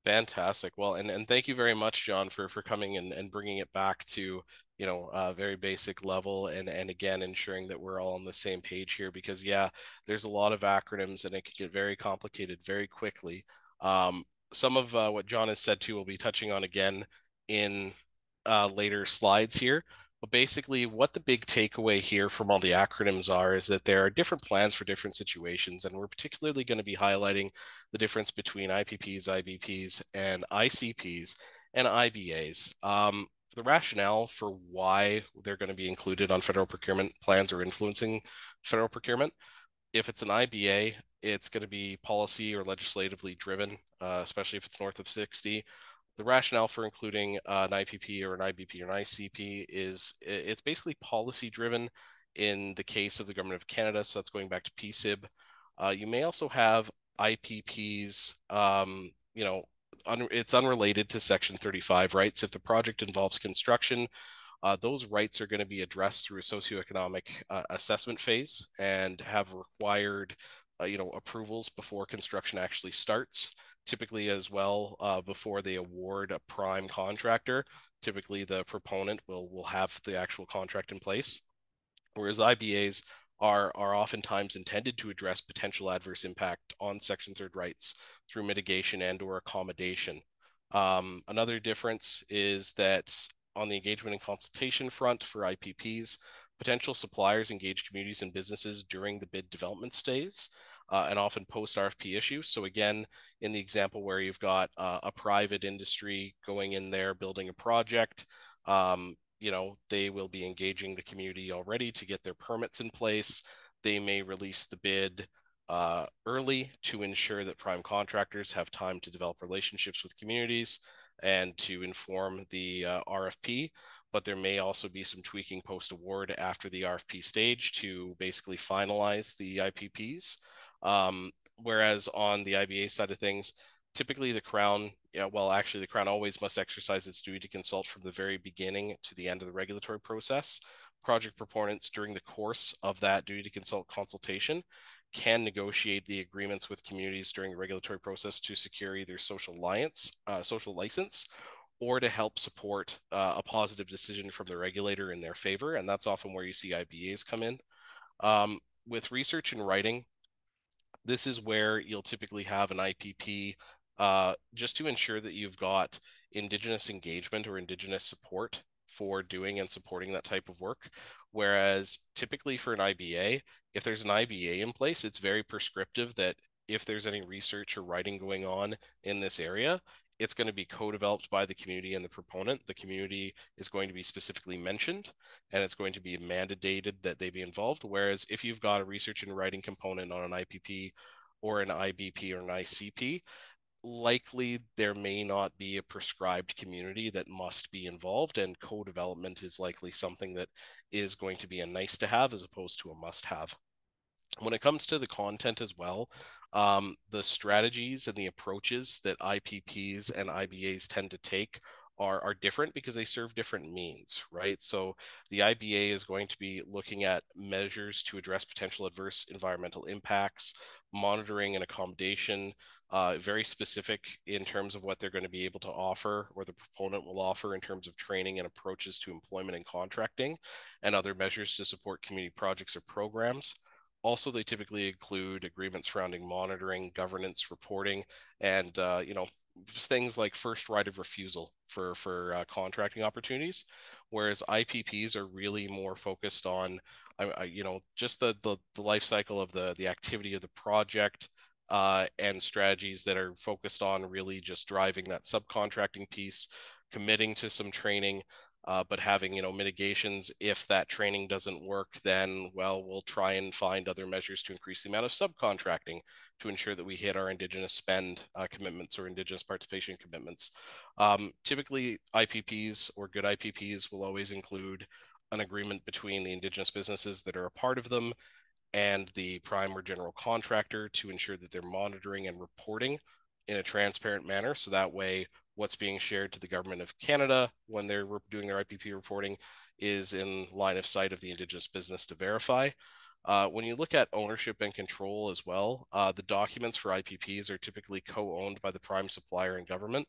Fantastic. Well, and thank you very much, John, for coming and bringing it back to, a very basic level and again, ensuring that we're all on the same page here because, yeah, there's a lot of acronyms and it can get very complicated very quickly. Some of what John has said, too, we'll be touching on again in later slides here. But basically, what the big takeaway here from all the acronyms are is that there are different plans for different situations, and we're particularly going to be highlighting the difference between IPPs, IBPs, and ICPs and IBAs. The rationale for why they're going to be included on federal procurement plans or influencing federal procurement. If it's an IBA, it's going to be policy or legislatively driven, especially if it's north of 60. The rationale for including an IPP or an IBP or an ICP is it's basically policy driven in the case of the Government of Canada. So that's going back to PSIB. You may also have IPPs, it's unrelated to Section 35 rights. If the project involves construction, those rights are going to be addressed through a socioeconomic assessment phase and have required, approvals before construction actually starts. Typically, as well, before they award a prime contractor, typically the proponent will have the actual contract in place. Whereas IBAs are oftentimes intended to address potential adverse impact on Section 3 rights through mitigation and or accommodation. Another difference is that on the engagement and consultation front for IPPs, potential suppliers engage communities and businesses during the bid development phase and often post RFP issue. So again, in the example where you've got a private industry going in there building a project, they will be engaging the community already to get their permits in place. They may release the bid early to ensure that prime contractors have time to develop relationships with communities and to inform the RFP. But there may also be some tweaking post-award after the RFP stage to basically finalize the IPPs. Whereas on the IBA side of things, typically the Crown, the Crown always must exercise its duty to consult from the very beginning to the end of the regulatory process. Project proponents during the course of that duty to consult consultation can negotiate the agreements with communities during the regulatory process to secure either social license, or to help support a positive decision from the regulator in their favor. And that's often where you see IBAs come in. With research and writing, this is where you'll typically have an IPP just to ensure that you've got Indigenous engagement or Indigenous support for doing and supporting that type of work. Whereas typically for an IBA, if there's an IBA in place, it's very prescriptive that if there's any research or writing going on in this area, it's going to be co-developed by the community and the proponent. The community is going to be specifically mentioned, and it's going to be mandated that they be involved. Whereas if you've got a research and writing component on an IPP or an IBP or an ICP, likely there may not be a prescribed community that must be involved, and co-development is likely something that is going to be a nice to have as opposed to a must have. When it comes to the content as well, the strategies and the approaches that IPPs and IBAs tend to take are different because they serve different means, right? So the IBA is going to be looking at measures to address potential adverse environmental impacts, monitoring and accommodation, very specific in terms of what they're going to be able to offer or the proponent will offer in terms of training and approaches to employment and contracting, and other measures to support community projects or programs. Also, they typically include agreements surrounding monitoring, governance, reporting, and things like first right of refusal for contracting opportunities. Whereas IPPs are really more focused on, just the life cycle of the activity of the project, and strategies that are focused on really just driving that subcontracting piece, committing to some training. But having mitigations if that training doesn't work, then we'll try and find other measures to increase the amount of subcontracting to ensure that we hit our Indigenous spend commitments or Indigenous participation commitments. Typically, IPPs or good IPPs will always include an agreement between the Indigenous businesses that are a part of them and the prime or general contractor to ensure that they're monitoring and reporting in a transparent manner. So that way, what's being shared to the Government of Canada when they're doing their IPP reporting is in line of sight of the Indigenous business to verify. When you look at ownership and control as well, the documents for IPPs are typically co-owned by the prime supplier and government,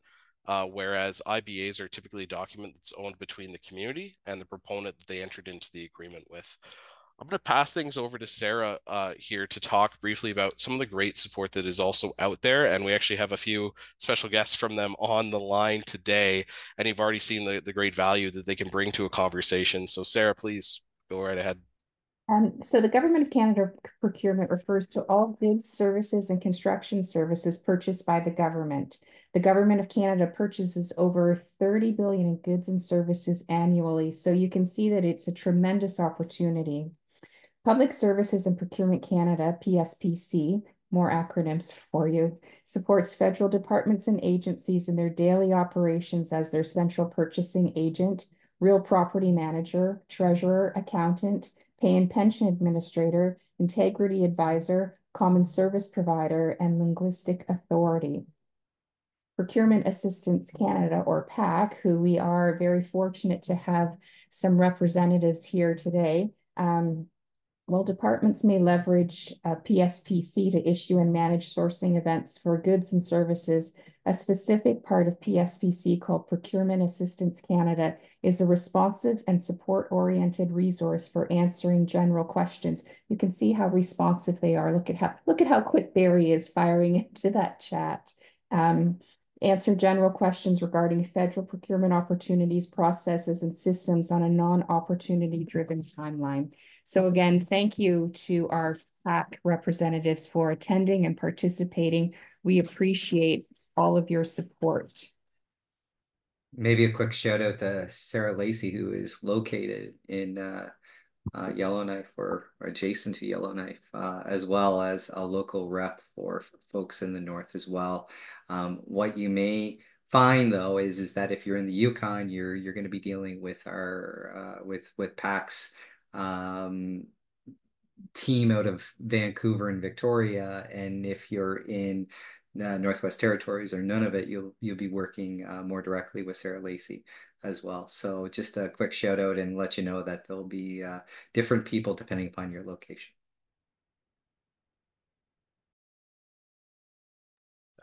whereas IBAs are typically a document that's owned between the community and the proponent that they entered into the agreement with. I'm going to pass things over to Sarah here to talk briefly about some of the great support that is also out there. And we actually have a few special guests from them on the line today. And you've already seen the great value that they can bring to a conversation. So Sarah, please go right ahead. So the Government of Canada procurement refers to all goods, services, and construction services purchased by the government. The Government of Canada purchases over 30 billion in goods and services annually. So you can see that it's a tremendous opportunity. Public Services and Procurement Canada, PSPC, more acronyms for you, supports federal departments and agencies in their daily operations as their central purchasing agent, real property manager, treasurer, accountant, pay and pension administrator, integrity advisor, common service provider, and linguistic authority. Procurement Assistance Canada, or PAC, who we are very fortunate to have some representatives here today. While departments may leverage PSPC to issue and manage sourcing events for goods and services, a specific part of PSPC called Procurement Assistance Canada is a responsive and support-oriented resource for answering general questions. You can see how responsive they are. Look at how quick Barry is firing into that chat. Answer general questions regarding federal procurement opportunities, processes, and systems on a non-opportunity driven timeline. So again, thank you to our PAC representatives for attending and participating. We appreciate all of your support. Maybe a quick shout out to Sarah Lacey, who is located in Yellowknife or adjacent to Yellowknife, as well as a local rep for folks in the north as well. What you may find though is that if you're in the Yukon, you're going to be dealing with our with PAC's team out of Vancouver and Victoria, and if you're in Northwest Territories or none of it, you'll be working more directly with Sarah Lacey as well. So just a quick shout out and let you know that there'll be different people depending upon your location.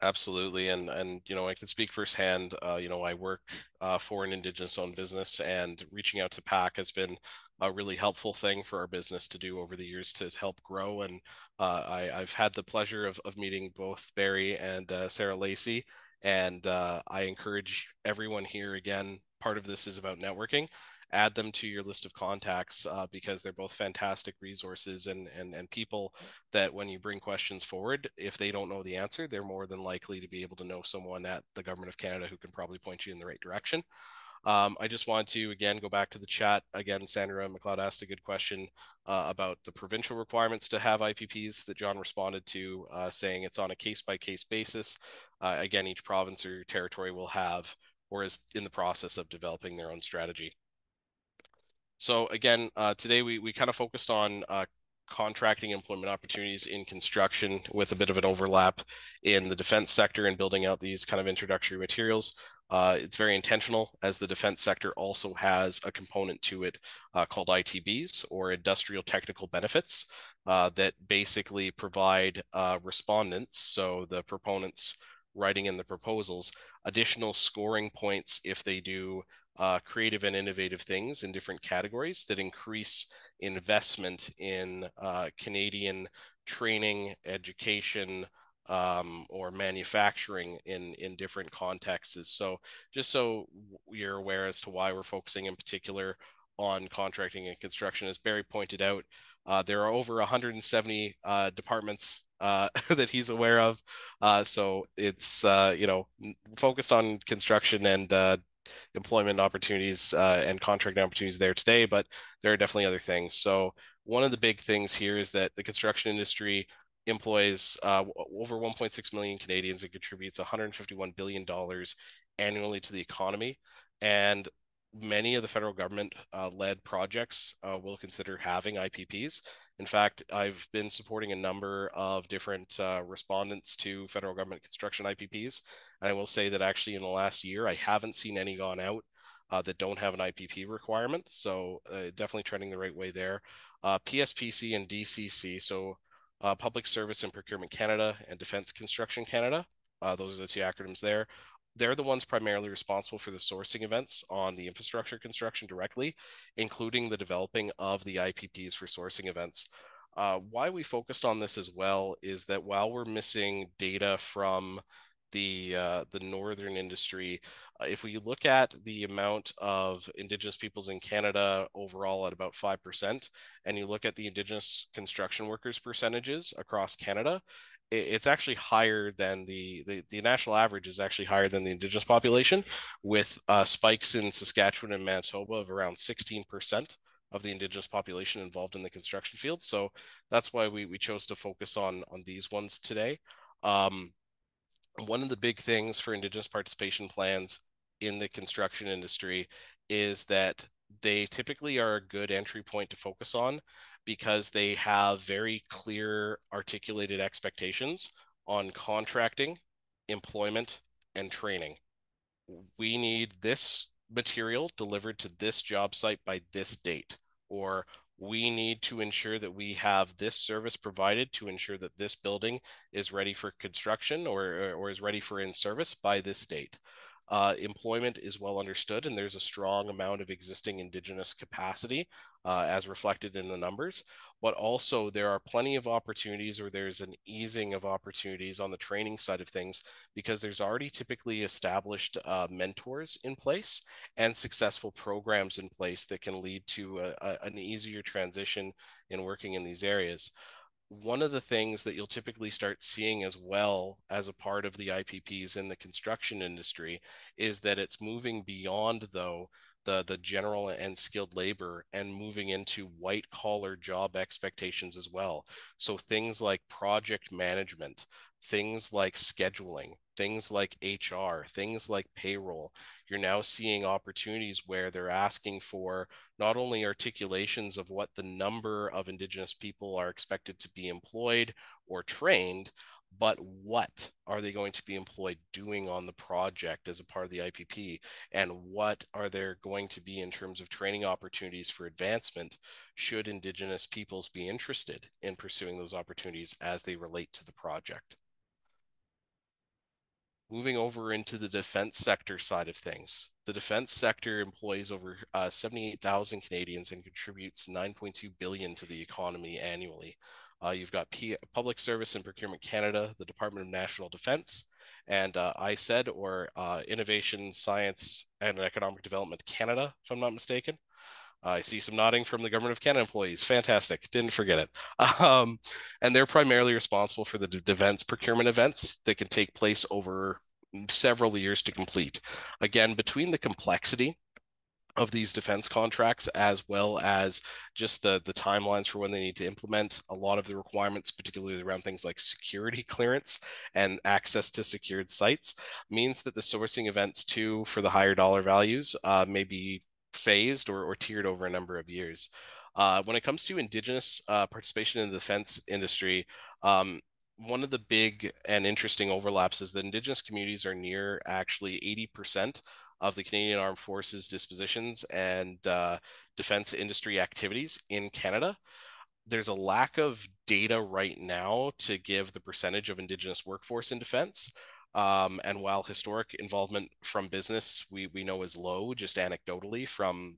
Absolutely, and you know, I can speak firsthand. You know, I work for an Indigenous-owned business, and reaching out to PAC has been a really helpful thing for our business to do over the years to help grow. And I've had the pleasure of meeting both Barry and Sarah Lacey, and I encourage everyone here, again, part of this is about networking. Add them to your list of contacts because they're both fantastic resources and people that when you bring questions forward, if they don't know the answer, they're more than likely to be able to know someone at the Government of Canada who can probably point you in the right direction. I just want to, again, go back to the chat. Again, Sandra McLeod asked a good question about the provincial requirements to have IPPs that John responded to, saying it's on a case-by-case basis. Again, each province or territory will have or is in the process of developing their own strategy. So again, today we kind of focused on contracting employment opportunities in construction with a bit of an overlap in the defense sector and building out these kind of introductory materials. It's very intentional as the defense sector also has a component to it called ITBs, or industrial technical benefits, that basically provide respondents, so the proponents writing in the proposals, additional scoring points if they do creative and innovative things in different categories that increase investment in Canadian training, education, or manufacturing in different contexts. So just so you're aware as to why we're focusing in particular on contracting and construction, as Barry pointed out, there are over 170 departments that he's aware of. So it's, you know, focused on construction and employment opportunities and contract opportunities there today, but there are definitely other things. So one of the big things here is that the construction industry employs over 1.6 million Canadians and contributes $151 billion annually to the economy. And many of the federal government led projects will consider having IPPs. In fact, I've been supporting a number of different respondents to federal government construction IPPs. And I will say that actually in the last year, I haven't seen any gone out that don't have an IPP requirement. So definitely trending the right way there. PSPC and DCC, so Public Service and Procurement Canada and Defense Construction Canada. Those are the two acronyms there. They're the ones primarily responsible for the sourcing events on the infrastructure construction directly, including the developing of the IPPs for sourcing events. Why we focused on this as well is that while we're missing data from the northern industry, if we look at the amount of Indigenous peoples in Canada overall at about 5%, and you look at the Indigenous construction workers percentages across Canada, it's actually higher than the national average is actually higher than the Indigenous population, with spikes in Saskatchewan and Manitoba of around 16% of the Indigenous population involved in the construction field. So that's why we chose to focus on these ones today. One of the big things for Indigenous participation plans in the construction industry is that they typically are a good entry point to focus on because they have very clear articulated expectations on contracting, employment, and training. We need this material delivered to this job site by this date, or we need to ensure that we have this service provided to ensure that this building is ready for construction or is ready for in service by this date. Employment is well understood, and there's a strong amount of existing Indigenous capacity as reflected in the numbers. But also, there are plenty of opportunities, or there's an easing of opportunities on the training side of things, because there's already typically established mentors in place and successful programs in place that can lead to an easier transition in working in these areas. One of the things that you'll typically start seeing as well as a part of the IPPs in the construction industry is that it's moving beyond, though, the general and skilled labor and moving into white collar job expectations as well. So things like project management, things like scheduling, things like HR, things like payroll. You're now seeing opportunities where they're asking for not only articulations of what the number of Indigenous people are expected to be employed or trained, but what are they going to be employed doing on the project as a part of the IPP, and what are there going to be in terms of training opportunities for advancement should Indigenous peoples be interested in pursuing those opportunities as they relate to the project. Moving over into the defense sector side of things. The defense sector employs over 78,000 Canadians and contributes 9.2 billion to the economy annually. You've got Public Service and Procurement Canada, the Department of National Defense, and ISED, or Innovation, Science and Economic Development Canada, if I'm not mistaken. I see some nodding from the Government of Canada employees. Fantastic. Didn't forget it. And they're primarily responsible for the defense procurement events that can take place over several years to complete. Again, between the complexity of these defense contracts, as well as just the timelines for when they need to implement a lot of the requirements, particularly around things like security clearance and access to secured sites, means that the sourcing events too for the higher dollar values may be phased or tiered over a number of years. When it comes to Indigenous participation in the defense industry, one of the big and interesting overlaps is that Indigenous communities are near actually 80% of the Canadian Armed Forces dispositions and defense industry activities in Canada. There's a lack of data right now to give the percentage of Indigenous workforce in defense. And while historic involvement from business we know is low, just anecdotally from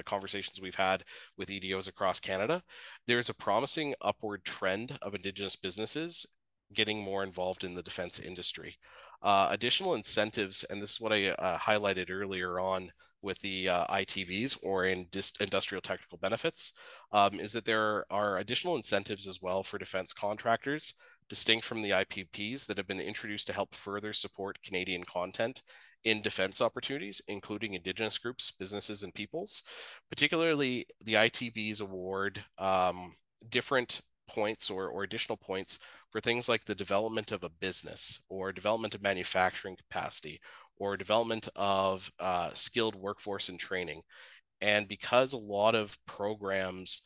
conversations we've had with EDOs across Canada, there's a promising upward trend of Indigenous businesses getting more involved in the defense industry. Additional incentives, and this is what I highlighted earlier on with the ITVs, or in industrial technical benefits, is that there are additional incentives as well for defense contractors, distinct from the IPPs, that have been introduced to help further support Canadian content in defense opportunities, including Indigenous groups, businesses, and peoples. Particularly, the ITVs award different points or additional points for things like the development of a business, or development of manufacturing capacity, or development of skilled workforce and training. And because a lot of programs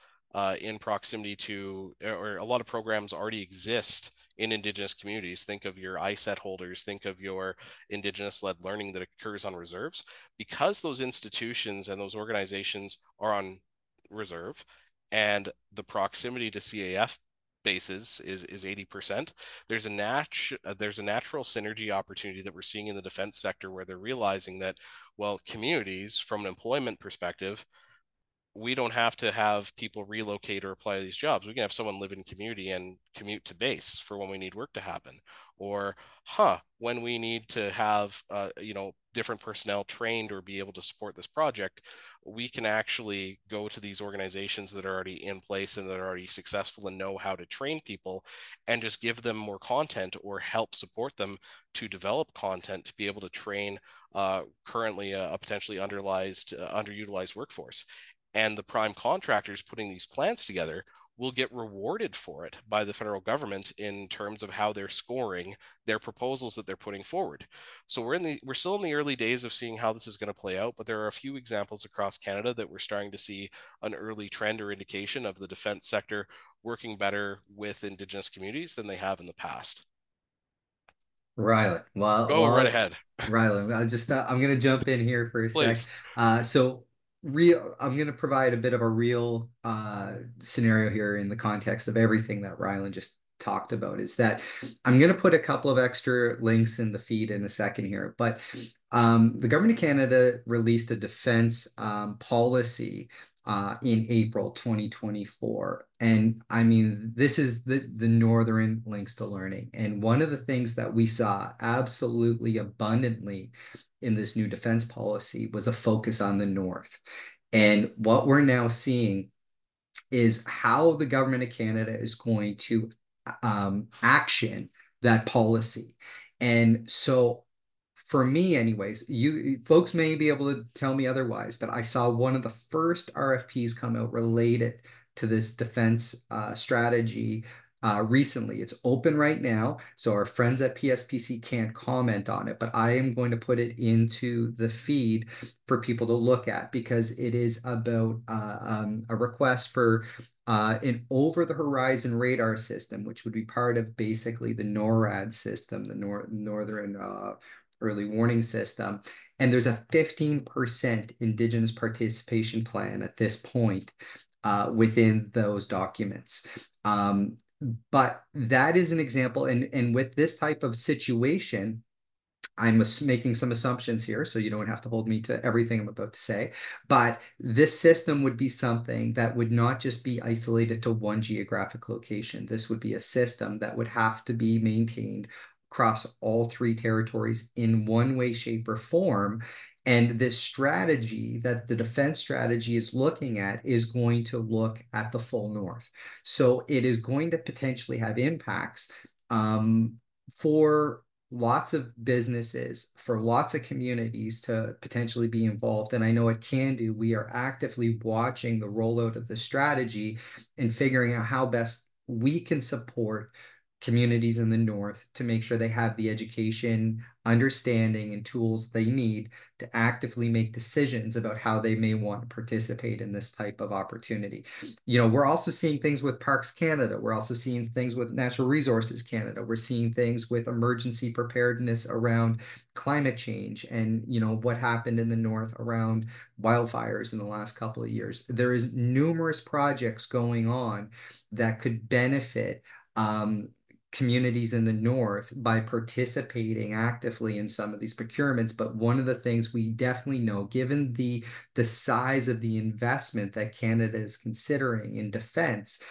in proximity to, or a lot of programs already exist in Indigenous communities, think of your ISET holders, think of your Indigenous-led learning that occurs on reserves, because those institutions and those organizations are on reserve, and the proximity to CAF bases is 80%. There's a natural synergy opportunity that we're seeing in the defense sector, where they're realizing that, well, communities, from an employment perspective, we don't have to have people relocate or apply to these jobs. We can have someone live in community and commute to base for when we need work to happen, or when we need to have different personnel trained or be able to support this project, we can actually go to these organizations that are already in place and that are already successful and know how to train people, and just give them more content or help support them to develop content to be able to train currently a potentially underutilized workforce. And the prime contractors putting these plans together will get rewarded for it by the federal government in terms of how they're scoring their proposals that they're putting forward. So we're still in the early days of seeing how this is going to play out, but there are a few examples across Canada that we're starting to see an early trend or indication of the defense sector working better with Indigenous communities than they have in the past. Rylan, Go right ahead. Rylan, I'm going to jump in here for a Please. sec. I'm going to provide a bit of a real scenario here in the context of everything that Rylan just talked about. Is that I'm going to put a couple of extra links in the feed in a second here, but the government of Canada released a defense policy in April 2024. And I mean, this is the Northern Links to Learning. And one of the things that we saw absolutely abundantly in this new defense policy was a focus on the North. And what we're now seeing is how the government of Canada is going to action that policy. And so for me anyways, you folks may be able to tell me otherwise, but I saw one of the first RFPs come out related to this defense strategy recently. It's open right now, so our friends at PSPC can't comment on it, but I am going to put it into the feed for people to look at, because it is about a request for an over-the-horizon radar system, which would be part of basically the NORAD system, the Northern Early Warning System. And there's a 15% Indigenous participation plan at this point within those documents. But that is an example. And with this type of situation, I'm making some assumptions here, so you don't have to hold me to everything I'm about to say. But this system would be something that would not just be isolated to one geographic location. This would be a system that would have to be maintained across all three territories in one way, shape, or form. And this strategy that the defense strategy is looking at is going to look at the full North. So it is going to potentially have impacts for lots of businesses, for lots of communities to potentially be involved. And I know at CanDo, we are actively watching the rollout of the strategy and figuring out how best we can support communities in the North to make sure they have the education, understanding, and tools they need to actively make decisions about how they may want to participate in this type of opportunity. You know, we're also seeing things with Parks Canada. We're also seeing things with Natural Resources Canada. We're seeing things with emergency preparedness around climate change and, you know, what happened in the North around wildfires in the last couple of years. There is numerous projects going on that could benefit communities in the North by participating actively in some of these procurements. But one of the things we definitely know, given the size of the investment that Canada is considering in defense,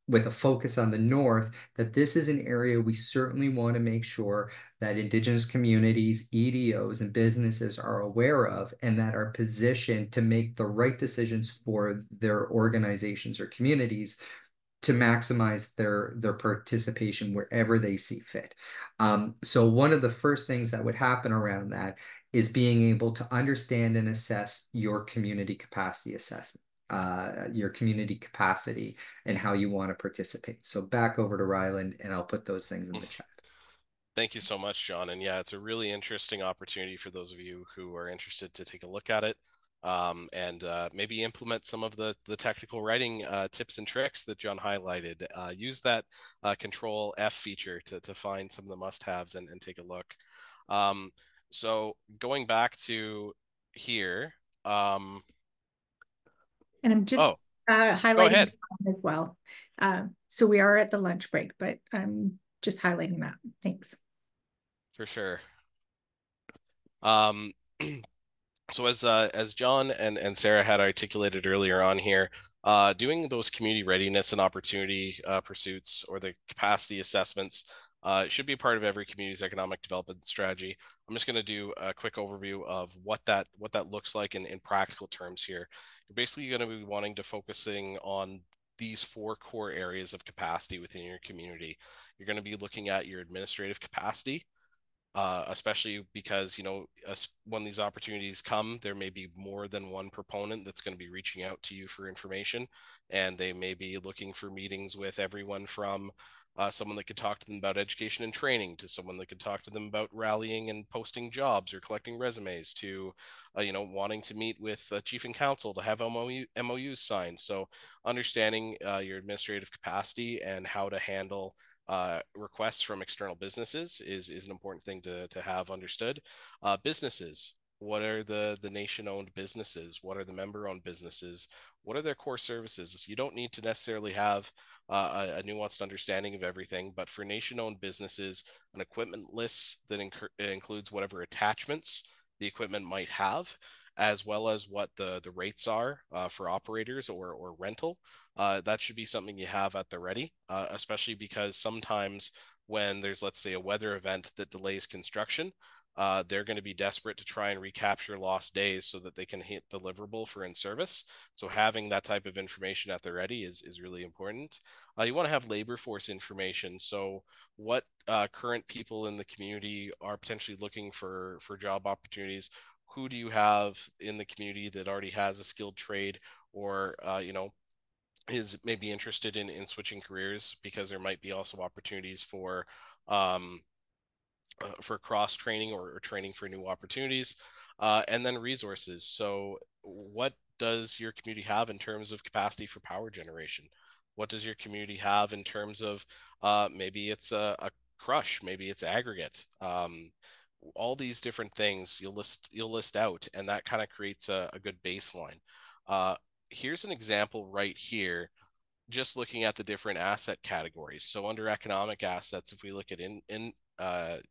with a focus on the North, that this is an area we certainly want to make sure that Indigenous communities, EDOs, and businesses are aware of, and that are positioned to make the right decisions for their organizations or communities to maximize their participation wherever they see fit. So one of the first things that would happen around that is being able to understand and assess your community capacity assessment, your community capacity, and how you want to participate. So back over to Ryland, and I'll put those things in the chat. Thank you so much, John. And yeah, it's a really interesting opportunity for those of you who are interested to take a look at it. And maybe implement some of the technical writing tips and tricks that John highlighted. Use that Control F feature to find some of the must-haves and take a look. So going back to here. And I'm just highlighting as well. So we are at the lunch break, but I'm just highlighting that. Thanks. For sure. So as John and Sarah had articulated earlier on here, doing those community readiness and opportunity pursuits, or the capacity assessments, should be part of every community's economic development strategy. I'm just going to do a quick overview of what that looks like in practical terms here. You're basically going to be wanting to focusing on these 4 core areas of capacity within your community. You're going to be looking at your administrative capacity, especially because, when these opportunities come, there may be more than one proponent that's going to be reaching out to you for information, and they may be looking for meetings with everyone from someone that could talk to them about education and training, to someone that could talk to them about rallying and posting jobs or collecting resumes, to wanting to meet with chief and council to have MOUs signed. So understanding your administrative capacity and how to handle requests from external businesses is an important thing to have understood. Businesses, what are the nation-owned businesses? What are the member-owned businesses? What are their core services? You don't need to necessarily have a nuanced understanding of everything, but for nation-owned businesses, an equipment list that includes whatever attachments the equipment might have, as well as what the rates are for operators or rental. That should be something you have at the ready, especially because sometimes when there's, let's say, a weather event that delays construction, they're going to be desperate to try and recapture lost days so that they can hit deliverable for in-service. So having that type of information at the ready is really important. You want to have labor force information. So what current people in the community are potentially looking for job opportunities? Who do you have in the community that already has a skilled trade, or is maybe interested in switching careers, because there might be also opportunities um, for cross training or training for new opportunities, and then resources. So what does your community have in terms of capacity for power generation? What does your community have in terms of maybe it's a crush, maybe it's aggregate, all these different things you'll list out, and that kind of creates a good baseline. Here's an example right here, just looking at the different asset categories. So under economic assets, if we look at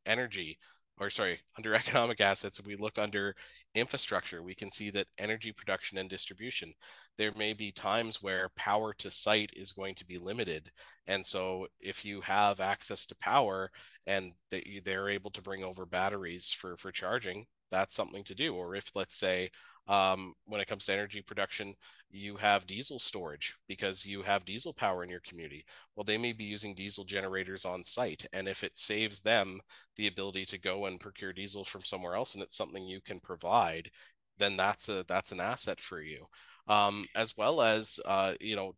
energy, or sorry, under economic assets, if we look under infrastructure, we can see that energy production and distribution, there may be times where power to site is going to be limited. And so if you have access to power and they're able to bring over batteries for charging, that's something to do. Or if, let's say, when it comes to energy production, you have diesel storage because you have diesel power in your community. Well, they may be using diesel generators on site. And if it saves them the ability to go and procure diesel from somewhere else, and it's something you can provide, then that's an asset for you. As well as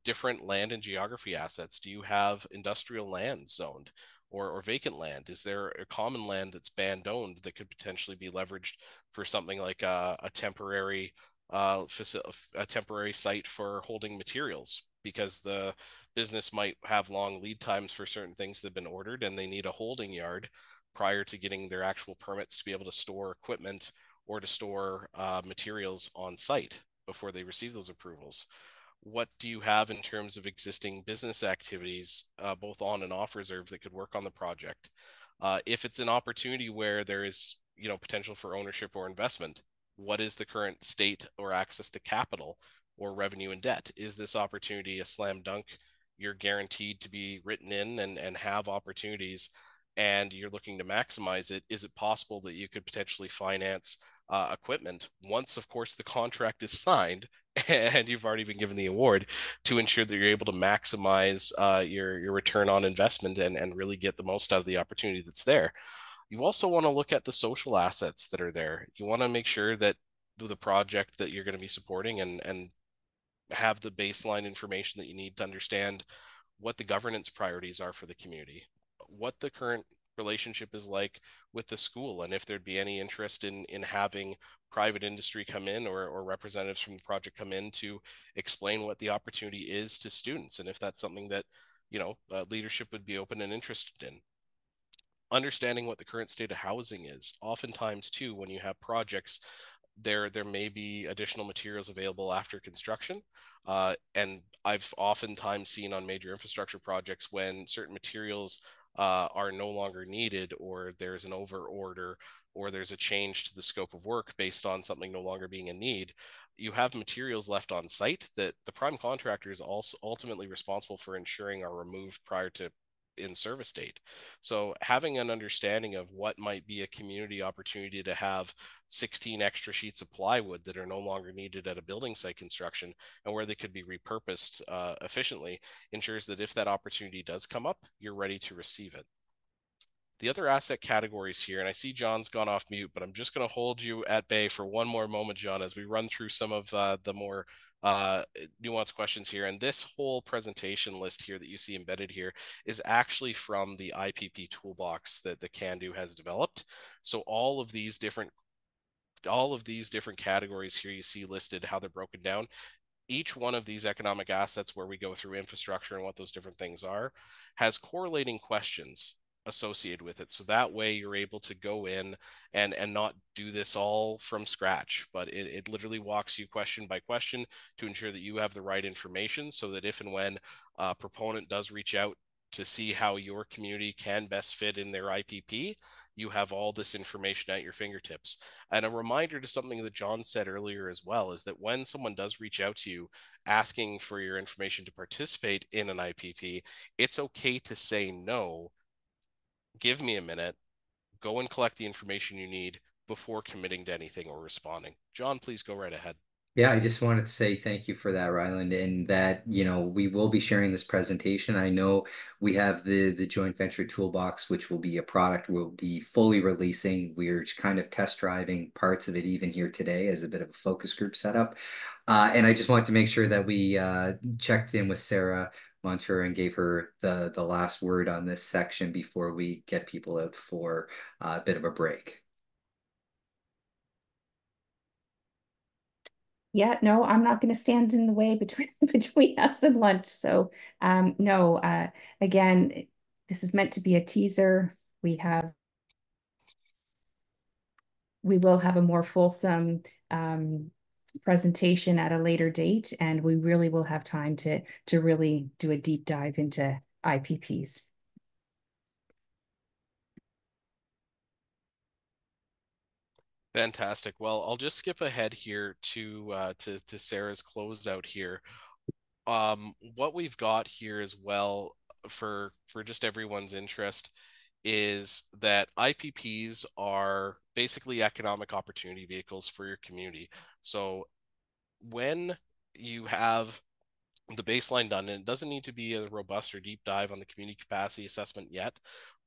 different land and geography assets. Do you have industrial land zoned or vacant land? Is there a common land that's band owned that could potentially be leveraged for something like a temporary a temporary site for holding materials, because the business might have long lead times for certain things that have been ordered, and they need a holding yard prior to getting their actual permits to be able to store equipment or to store materials on site before they receive those approvals. What do you have in terms of existing business activities, both on and off reserve, that could work on the project? If it's an opportunity where there is, potential for ownership or investment, what is the current state or access to capital or revenue and debt? Is this opportunity a slam dunk? You're guaranteed to be written in and have opportunities, and you're looking to maximize it. Is it possible that you could potentially finance equipment once, of course, the contract is signed and you've already been given the award, to ensure that you're able to maximize your return on investment and really get the most out of the opportunity that's there? You also want to look at the social assets that are there. You want to make sure that the project that you're going to be supporting and have the baseline information that you need to understand what the governance priorities are for the community, what the current relationship is like with the school, and if there'd be any interest in having private industry come in, or representatives from the project come in to explain what the opportunity is to students, and if that's something that leadership would be open and interested in. Understanding what the current state of housing is. Oftentimes too, when you have projects, there may be additional materials available after construction, and I've oftentimes seen on major infrastructure projects, when certain materials are no longer needed, or there's an over order, or there's a change to the scope of work based on something no longer being in need, you have materials left on site that the prime contractor is also ultimately responsible for ensuring are removed prior to in service date. So having an understanding of what might be a community opportunity to have 16 extra sheets of plywood that are no longer needed at a building site construction, and where they could be repurposed efficiently, ensures that if that opportunity does come up, you're ready to receive it. The other asset categories here, and I see John's gone off mute, but I'm just going to hold you at bay for one more moment, John, as we run through some of the more nuanced questions here. And this whole presentation list here that you see embedded here is actually from the IPP toolbox that the Can-Do has developed. So all of these different categories here you see listed, how they're broken down. Each one of these economic assets, where we go through infrastructure and what those different things are, has correlating questions associated with it. So that way you're able to go in and not do this all from scratch, but it literally walks you question by question to ensure that you have the right information, so that if and when a proponent does reach out to see how your community can best fit in their IPP, you have all this information at your fingertips. And a reminder to something that John said earlier as well is that when someone does reach out to you asking for your information to participate in an IPP, it's okay to say no. Give me a minute, go and collect the information you need before committing to anything or responding. John, please go right ahead. Yeah, I just wanted to say thank you for that, Ryland, and that, we will be sharing this presentation. I know we have the joint venture toolbox, which will be a product we'll be fully releasing. We're kind of test driving parts of it even here today as a bit of a focus group setup. And I just wanted to make sure that we checked in with Sarah Montour and gave her the last word on this section before we get people out for a bit of a break. Yeah, no, I'm not going to stand in the way between us and lunch. So, no, again, this is meant to be a teaser. We will have a more fulsome presentation at a later date, and we really will have time to really do a deep dive into IPPs. Fantastic. Well, I'll just skip ahead here to Sarah's closeout here. What we've got here as well, for just everyone's interest, is that IPPs are basically economic opportunity vehicles for your community. So when you have the baseline done, and it doesn't need to be a robust or deep dive on the community capacity assessment yet,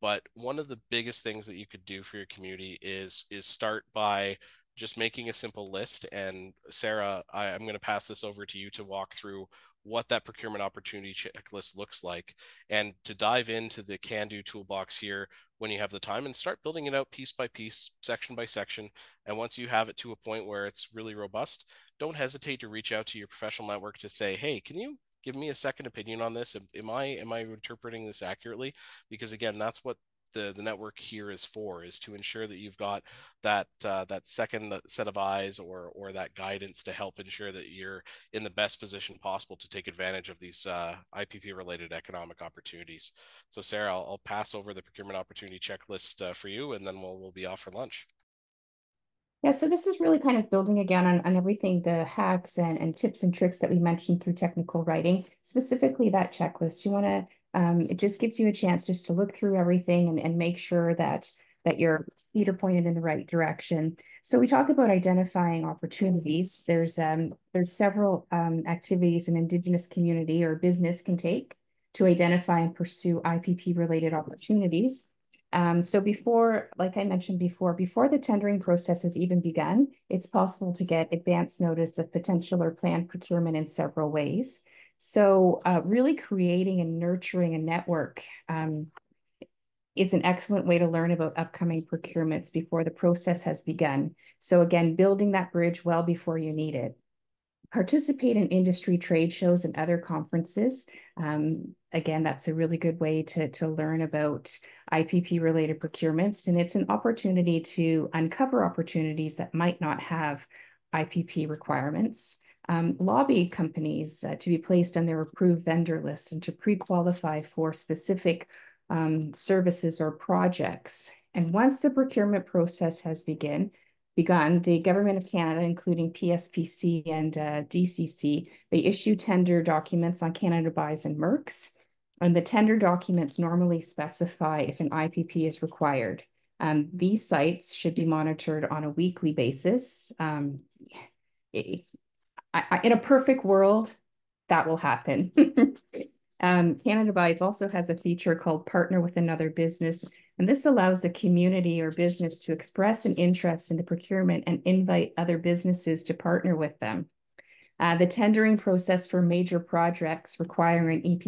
but one of the biggest things that you could do for your community is start by just making a simple list. And Sarah, I'm going to pass this over to you to walk through what that procurement opportunity checklist looks like, and to dive into the Can-Do toolbox here when you have the time, and start building it out piece by piece, section by section. And once you have it to a point where it's really robust, don't hesitate to reach out to your professional network to say, hey, can you give me a second opinion on this? Am I interpreting this accurately? Because again, that's what the network here is for, is to ensure that you've got that second set of eyes, or that guidance to help ensure that you're in the best position possible to take advantage of these IPP related economic opportunities. So Sarah, I'll pass over the procurement opportunity checklist for you, and then we'll be off for lunch. Yeah, so this is really kind of building again on everything, the hacks and tips and tricks that we mentioned through technical writing, specifically that checklist. You want to, it just gives you a chance just to look through everything and make sure that your feet are pointed in the right direction. So we talk about identifying opportunities. There's several activities an Indigenous community or business can take to identify and pursue IPP related opportunities. So before, like I mentioned before the tendering process has even begun, it's possible to get advance notice of potential or planned procurement in several ways. So really creating and nurturing a network is an excellent way to learn about upcoming procurements before the process has begun. So again, building that bridge well before you need it. Participate in industry trade shows and other conferences. Again, that's a really good way to learn about IPP related procurements, and it's an opportunity to uncover opportunities that might not have IPP requirements. Lobby companies to be placed on their approved vendor list and to pre-qualify for specific services or projects. And once the procurement process has begun, the Government of Canada, including PSPC and DCC, they issue tender documents on Canada Buys and Mercs. And the tender documents normally specify if an IPP is required. These sites should be monitored on a weekly basis. In a perfect world, that will happen. Canada Buys also has a feature called Partner with Another Business, And this allows the community or business to express an interest in the procurement and invite other businesses to partner with them. The tendering process for major projects requiring an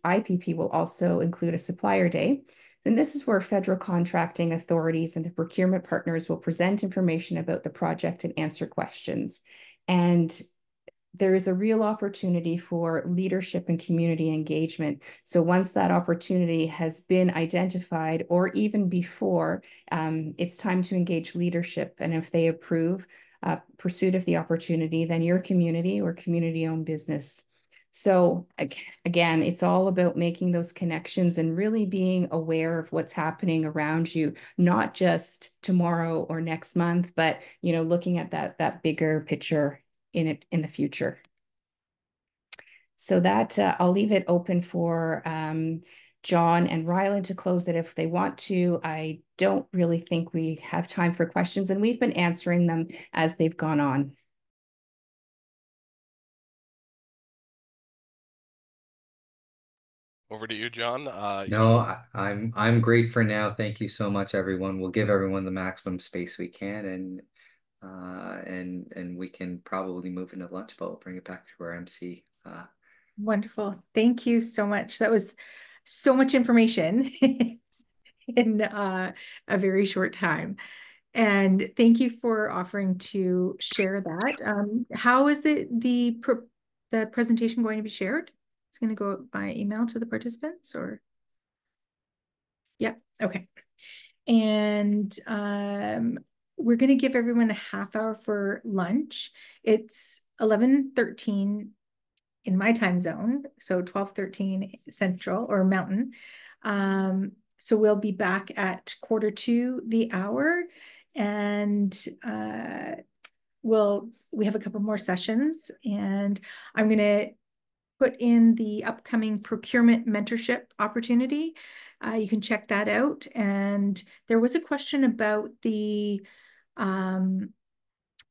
IPP will also include a supplier day. And this is where federal contracting authorities and the procurement partners will present information about the project and answer questions. And there is a real opportunity for leadership and community engagement. So once that opportunity has been identified, or even before, it's time to engage leadership. And if they approve pursuit of the opportunity, then your community or community-owned business. So again, it's all about making those connections and really being aware of what's happening around you, not just tomorrow or next month, but looking at that bigger picture in the future. So that I'll leave it open for John and Ryland to close it if they want to. I don't really think we have time for questions, and we've been answering them as they've gone on. Over to you, John. No, I'm great for now. Thank you so much, everyone. We'll give everyone the maximum space we can, and we can probably move into lunch, but we'll bring it back to our MC. Wonderful. Thank you so much. That was so much information in a very short time. And thank you for offering to share that. How is the presentation going to be shared? It's going to go out by email to the participants, or? Yep. Okay. And we're going to give everyone a half hour for lunch. It's 11:13 in my time zone, so 12:13 Central or Mountain. So we'll be back at 1:45 the hour, and we have a couple more sessions, and I'm going to put in the upcoming procurement mentorship opportunity. You can check that out. And there was a question about the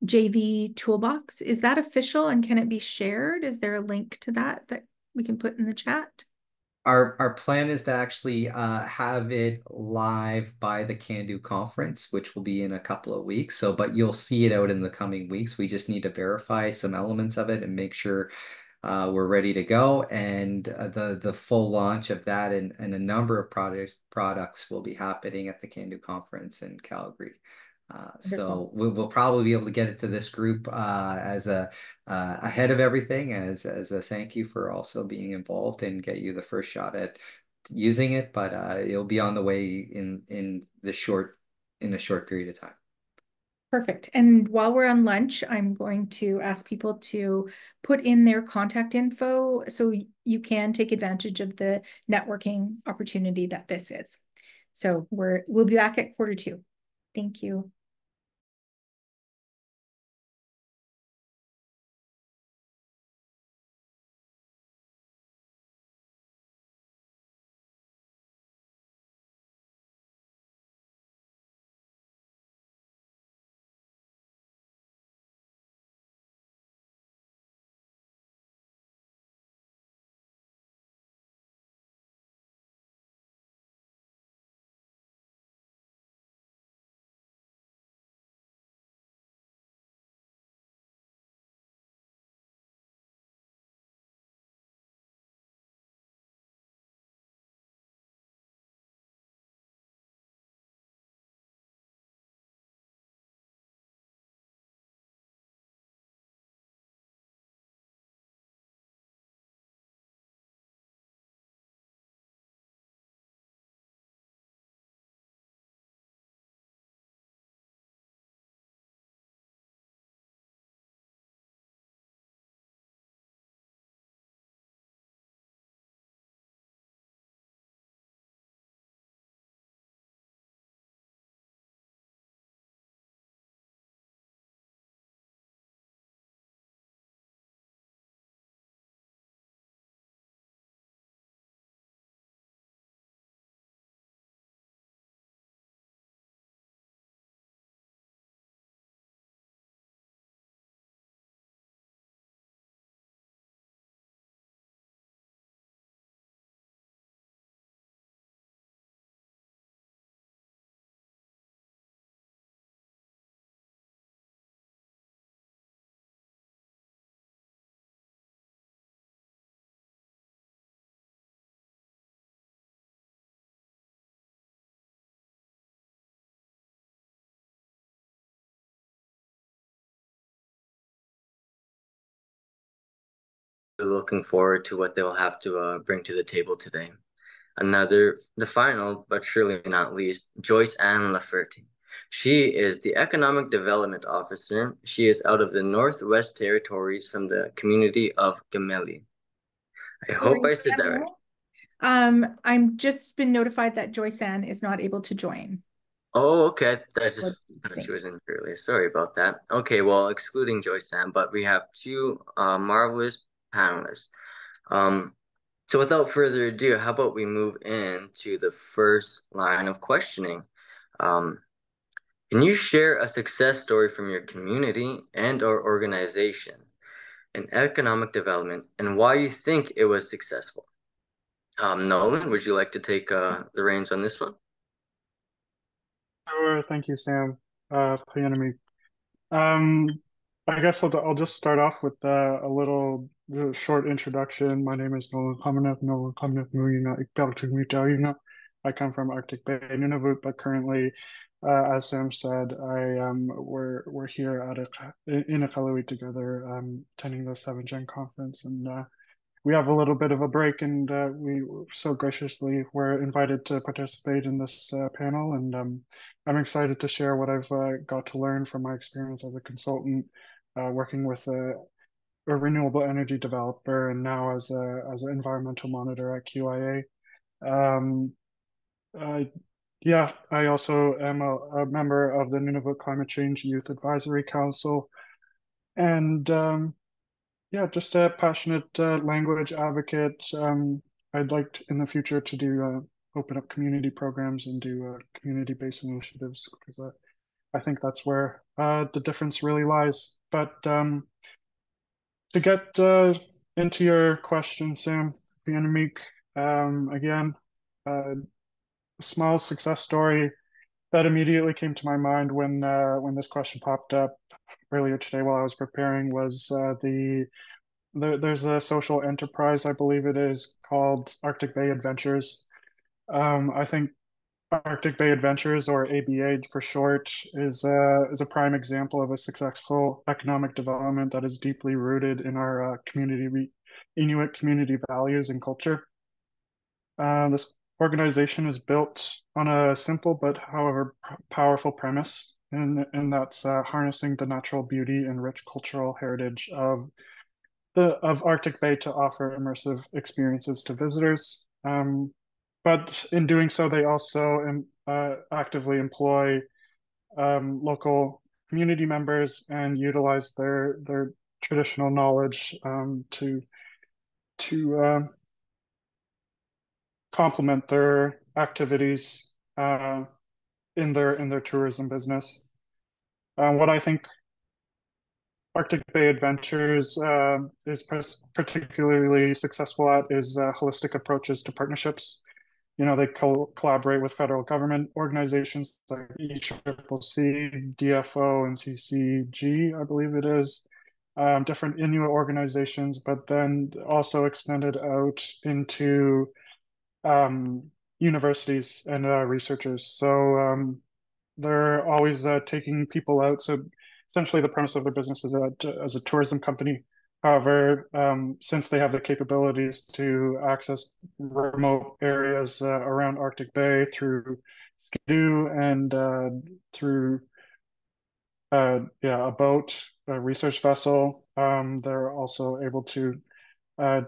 JV toolbox. Is that official, and can it be shared? Is there a link to that we can put in the chat? Our plan is to actually have it live by the Can Do conference, which will be in a couple of weeks. So, but you'll see it out in the coming weeks. We just need to verify some elements of it and make sure we're ready to go. And the full launch of that and a number of products will be happening at the Can Do conference in Calgary. So we'll probably be able to get it to this group as ahead of everything, as a thank you for also being involved, and get you the first shot at using it. But it'll be on the way in a short period of time. Perfect. And while we're on lunch, I'm going to ask people to put in their contact info so you can take advantage of the networking opportunity that this is. So we'll be back at 1:45. Thank you. looking forward to what they'll have to bring to the table today. The final, but surely not least, Joyce Ann Lafferty. She is the Economic Development Officer. She is out of the Northwest Territories from the community of Gemeli. I hope I said that right. I'm just been notified that Joyce Ann is not able to join. Oh, okay. I just thought she was in earlier. Sorry about that. Okay, well, excluding Joyce Ann, but we have two marvelous panelists. So without further ado, how about we move into the first line of questioning? Can you share a success story from your community and or organization in economic development and why you think it was successful? Nolan, would you like to take the reins on this one? Sure, thank you, Sam. Pianami. Um, I guess I'll just start off with a little short introduction. My name is Nolan Muyina Ikbel. I come from Arctic Bay, Nunavut, but currently, as Sam said, we're here in Iqaluit together, attending the 7th Gen conference, and we have a little bit of a break, and we so graciously were invited to participate in this panel. And I'm excited to share what I've got to learn from my experience as a consultant, working with a renewable energy developer, and now as an environmental monitor at QIA. Yeah, I also am a member of the Nunavut Climate Change Youth Advisory Council, and yeah, just a passionate language advocate. I'd like in the future to do open up community programs and do community-based initiatives, because I think that's where the difference really lies. But to get into your question, Sam, Pianamik, again, a small success story that immediately came to my mind when this question popped up earlier today while I was preparing was there's a social enterprise, I believe it is, called Arctic Bay Adventures. I think Arctic Bay Adventures, or ABA for short, is a prime example of a successful economic development that is deeply rooted in our Inuit community values and culture. This organization is built on a simple but, however, powerful premise, and that's harnessing the natural beauty and rich cultural heritage of Arctic Bay to offer immersive experiences to visitors. But in doing so, they also actively employ local community members and utilize their traditional knowledge to complement their activities in their tourism business. What I think Arctic Bay Adventures is particularly successful at is holistic approaches to partnerships. You know, they collaborate with federal government organizations like ECCC, DFO, and CCG, I believe it is, different Inuit organizations, but then also extended out into universities and researchers. So they're always taking people out. So essentially the premise of their business is as a tourism company. However, since they have the capabilities to access remote areas around Arctic Bay through Skidoo and through a boat, a research vessel, they're also able to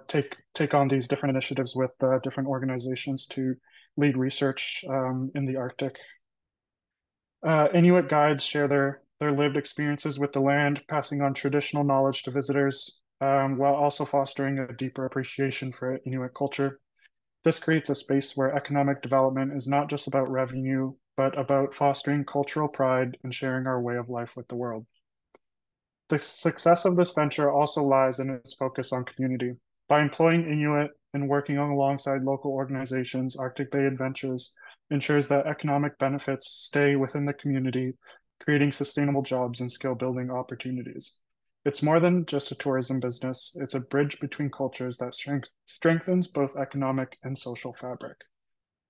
take on these different initiatives with different organizations to lead research in the Arctic. Inuit guides share their lived experiences with the land, passing on traditional knowledge to visitors, while also fostering a deeper appreciation for Inuit culture. This creates a space where economic development is not just about revenue, but about fostering cultural pride and sharing our way of life with the world. The success of this venture also lies in its focus on community. By employing Inuit and working alongside local organizations, Arctic Bay Adventures ensures that economic benefits stay within the community, creating sustainable jobs and skill building opportunities. It's more than just a tourism business, it's a bridge between cultures that strengthens both economic and social fabric.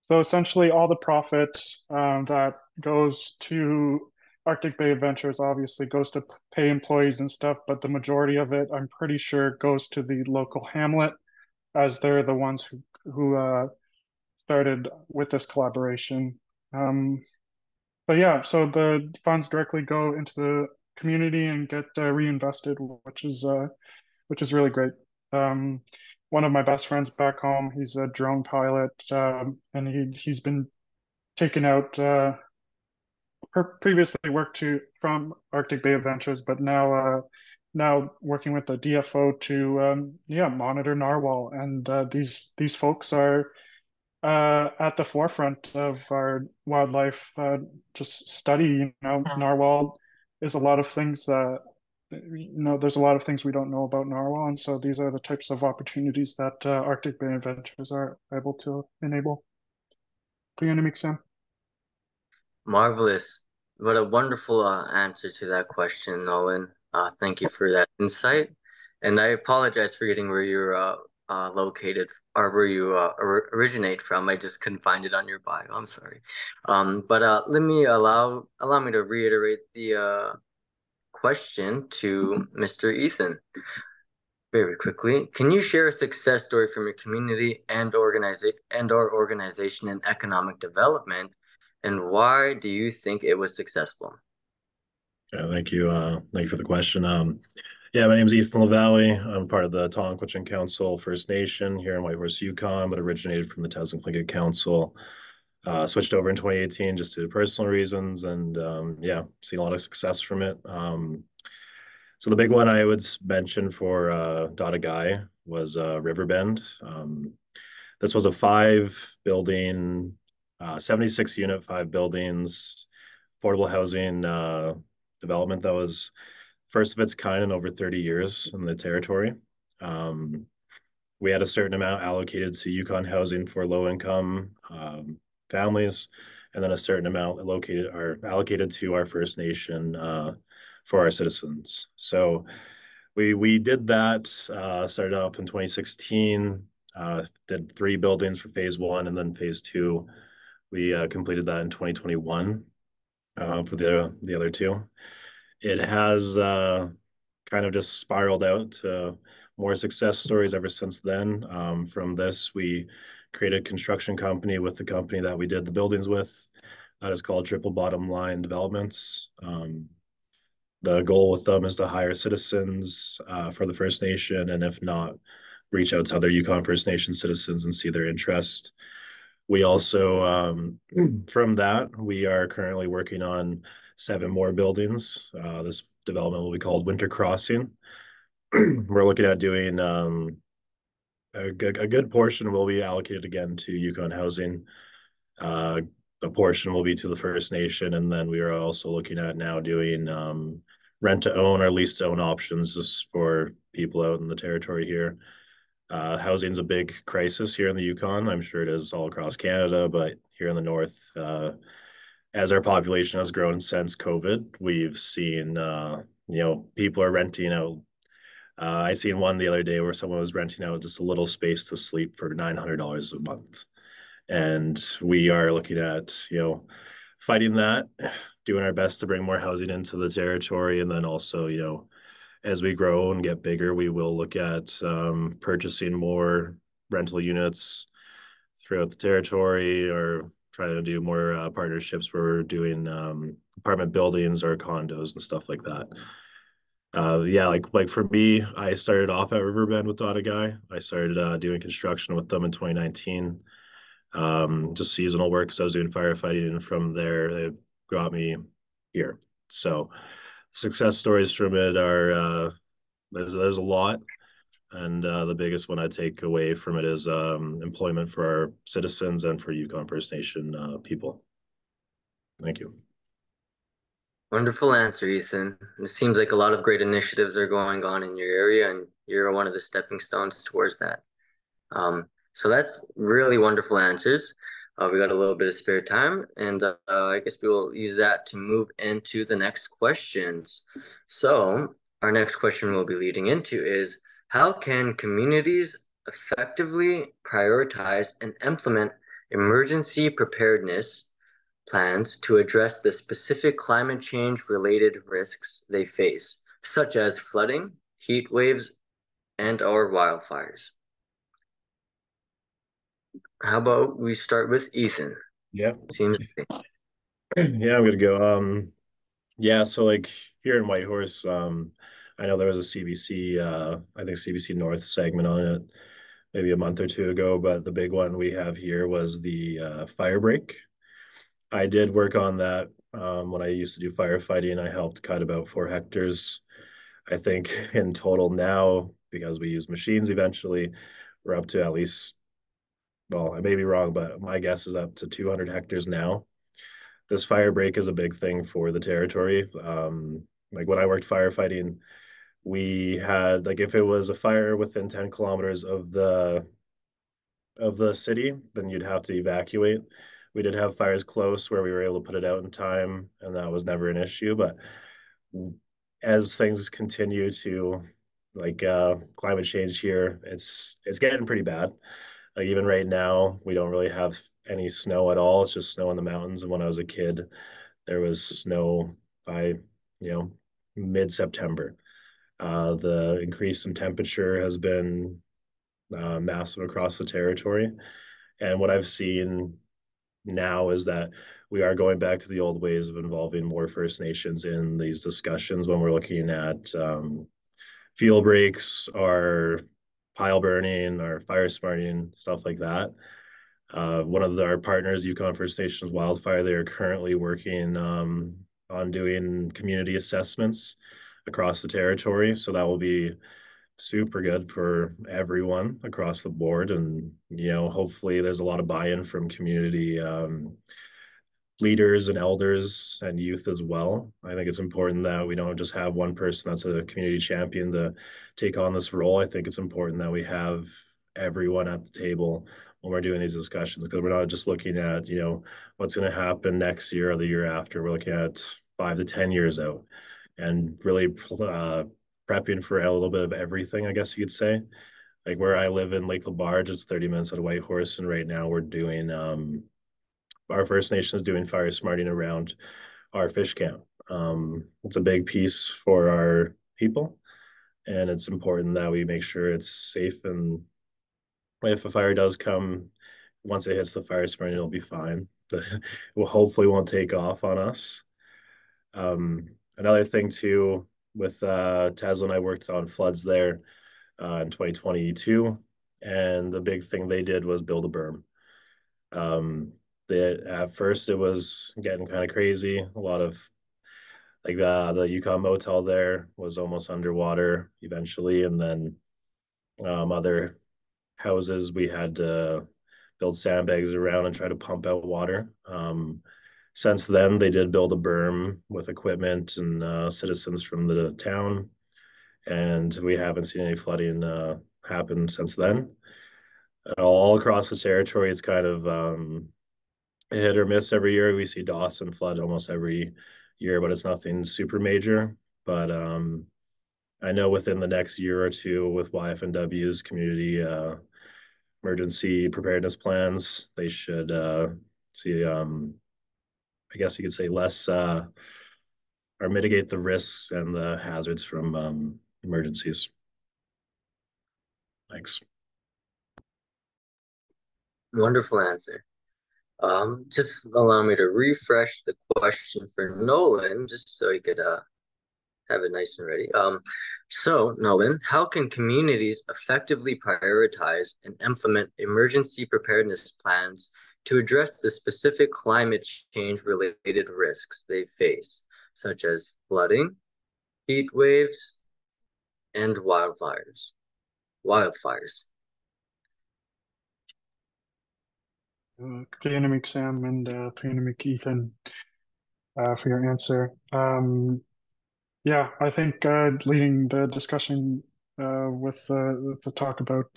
So essentially all the profit that goes to Arctic Bay Adventures obviously goes to pay employees and stuff, but the majority of it, I'm pretty sure, goes to the local hamlet, as they're the ones who started with this collaboration. But yeah, so the funds directly go into the community and get reinvested, which is really great. One of my best friends back home, he's a drone pilot, and he's been taken out. Previously worked from Arctic Bay Adventures, but now working with the DFO to monitor narwhal, and these folks are at the forefront of our wildlife just study. Narwhal is a lot of things. There's a lot of things we don't know about narwhal, and so these are the types of opportunities that Arctic Bay Adventures are able to enable. Sam. Marvelous. What a wonderful answer to that question, Nolan. Thank you for that insight. And I apologize for getting where you're located or where you originate from. I just couldn't find it on your bio. I'm sorry. But let me allow me to reiterate the question to Mr. Ethan very quickly. Can you share a success story from your community and or organization in economic development, and why do you think it was successful? Yeah, thank you. Thank you for the question. Yeah, my name is Ethan LaValle. I'm part of the Tonquitchin Council First Nation here in Whitehorse, Yukon, but originated from the Tasman Council. Switched over in 2018 just due to personal reasons, and yeah, seen a lot of success from it. So the big one I would mention for Dada Guy was Riverbend. This was a 5-building, 76 unit, 5 buildings, affordable housing development that was first of its kind in over 30 years in the territory. We had a certain amount allocated to Yukon housing for low income families, and then a certain amount allocated to our First Nation for our citizens. So we did that, started off in 2016, did 3 buildings for phase 1, and then phase 2. We completed that in 2021 for the other 2. It has kind of just spiraled out to more success stories ever since then. From this, we created a construction company with the company that we did the buildings with. That is called Triple Bottom Line Developments. The goal with them is to hire citizens for the First Nation, and if not, reach out to other Yukon First Nation citizens and see their interest. We also, from that, we are currently working on 7 more buildings. This development will be called Winter Crossing. We're looking at doing a good portion will be allocated again to Yukon housing. A portion will be to the First Nation, and then we are also looking at now doing rent to own or lease to own options just for people out in the territory here. Housing is a big crisis here in the Yukon. I'm sure it is all across Canada, but here in the north, as our population has grown since COVID, we've seen people are renting out. I seen one the other day where someone was renting out just a little space to sleep for $900 a month. And we are looking at, fighting that, doing our best to bring more housing into the territory. And then also, as we grow and get bigger, we will look at purchasing more rental units throughout the territory, or trying to do more partnerships where we're doing apartment buildings or condos and stuff like that. Yeah, like for me, I started off at Riverbend with Dada Guy. I started doing construction with them in 2019. Just seasonal work because I was doing firefighting, and from there they got me here. So success stories from it are there's a lot, and the biggest one I take away from it is employment for our citizens and for Yukon First Nation people. Thank you. Wonderful answer, Ethan. It seems like a lot of great initiatives are going on in your area, and you're one of the stepping stones towards that. So that's really wonderful answers. We got a little bit of spare time, and I guess we will use that to move into the next questions. So our next question we'll be leading into is, how can communities effectively prioritize and implement emergency preparedness plans to address the specific climate change-related risks they face, such as flooding, heat waves, and/or wildfires. How about we start with Ethan? Yeah. Seems Yeah, I'm gonna go. Yeah, so like here in Whitehorse, I know there was a CBC, I think CBC North segment on it maybe a month or two ago, but the big one we have here was the fire break. I did work on that when I used to do firefighting. I helped cut about 4 hectares. I think in total now, because we use machines eventually, we're up to at least, well, I may be wrong, but my guess is up to 200 hectares now. This fire break is a big thing for the territory. Like when I worked firefighting, we had like if it was a fire within 10 kilometers of the city, then you'd have to evacuate. We did have fires close where we were able to put it out in time, and that was never an issue. But as things continue to climate change here, it's getting pretty bad. Like even right now, we don't really have any snow at all. It's just snow in the mountains. And when I was a kid, there was snow by, mid-September. The increase in temperature has been massive across the territory. And what I've seen now is that we are going back to the old ways of involving more First Nations in these discussions when we're looking at fuel breaks or pile burning or fire smarting, stuff like that. One of our partners, Yukon First Nations Wildfire, they are currently working on doing community assessments across the territory. So that will be super good for everyone across the board. And, hopefully there's a lot of buy-in from community leaders and elders and youth as well. I think it's important that we don't just have one person that's a community champion to take on this role. I think it's important that we have everyone at the table when we're doing these discussions, because we're not just looking at, what's going to happen next year or the year after. We're looking at 5 to 10 years out and really prepping for a little bit of everything, I guess you could say. Like where I live in Lake Lebarge, it's 30 minutes out of Whitehorse, and right now we're doing our First Nation is doing fire smarting around our fish camp. It's a big piece for our people, and it's important that we make sure it's safe. And if a fire does come, once it hits the fire smarting, it'll be fine. It will hopefully won't take off on us. Another thing too, with Tesla and I worked on floods there in 2022, and the big thing they did was build a berm. At first it was getting kind of crazy. A lot of like the Yukon Motel there was almost underwater eventually, and then other houses we had to build sandbags around and try to pump out water. Since then, they did build a berm with equipment and citizens from the town, and we haven't seen any flooding happen since then. All across the territory, it's kind of hit or miss every year. We see Dawson flood almost every year, but it's nothing super major. But I know within the next year or two with YFNW's community emergency preparedness plans, they should see, I guess you could say less or mitigate the risks and the hazards from emergencies. Thanks. wonderful answer. Just allow me to refresh the question for Nolan, just so he could have it nice and ready. So Nolan, how can communities effectively prioritize and implement emergency preparedness plans to address the specific climate change related risks they face, such as flooding, heat waves, and wildfires? Goeienaamik Sam and goeienaamik Ethan for your answer. Yeah, I think leading the discussion with the talk about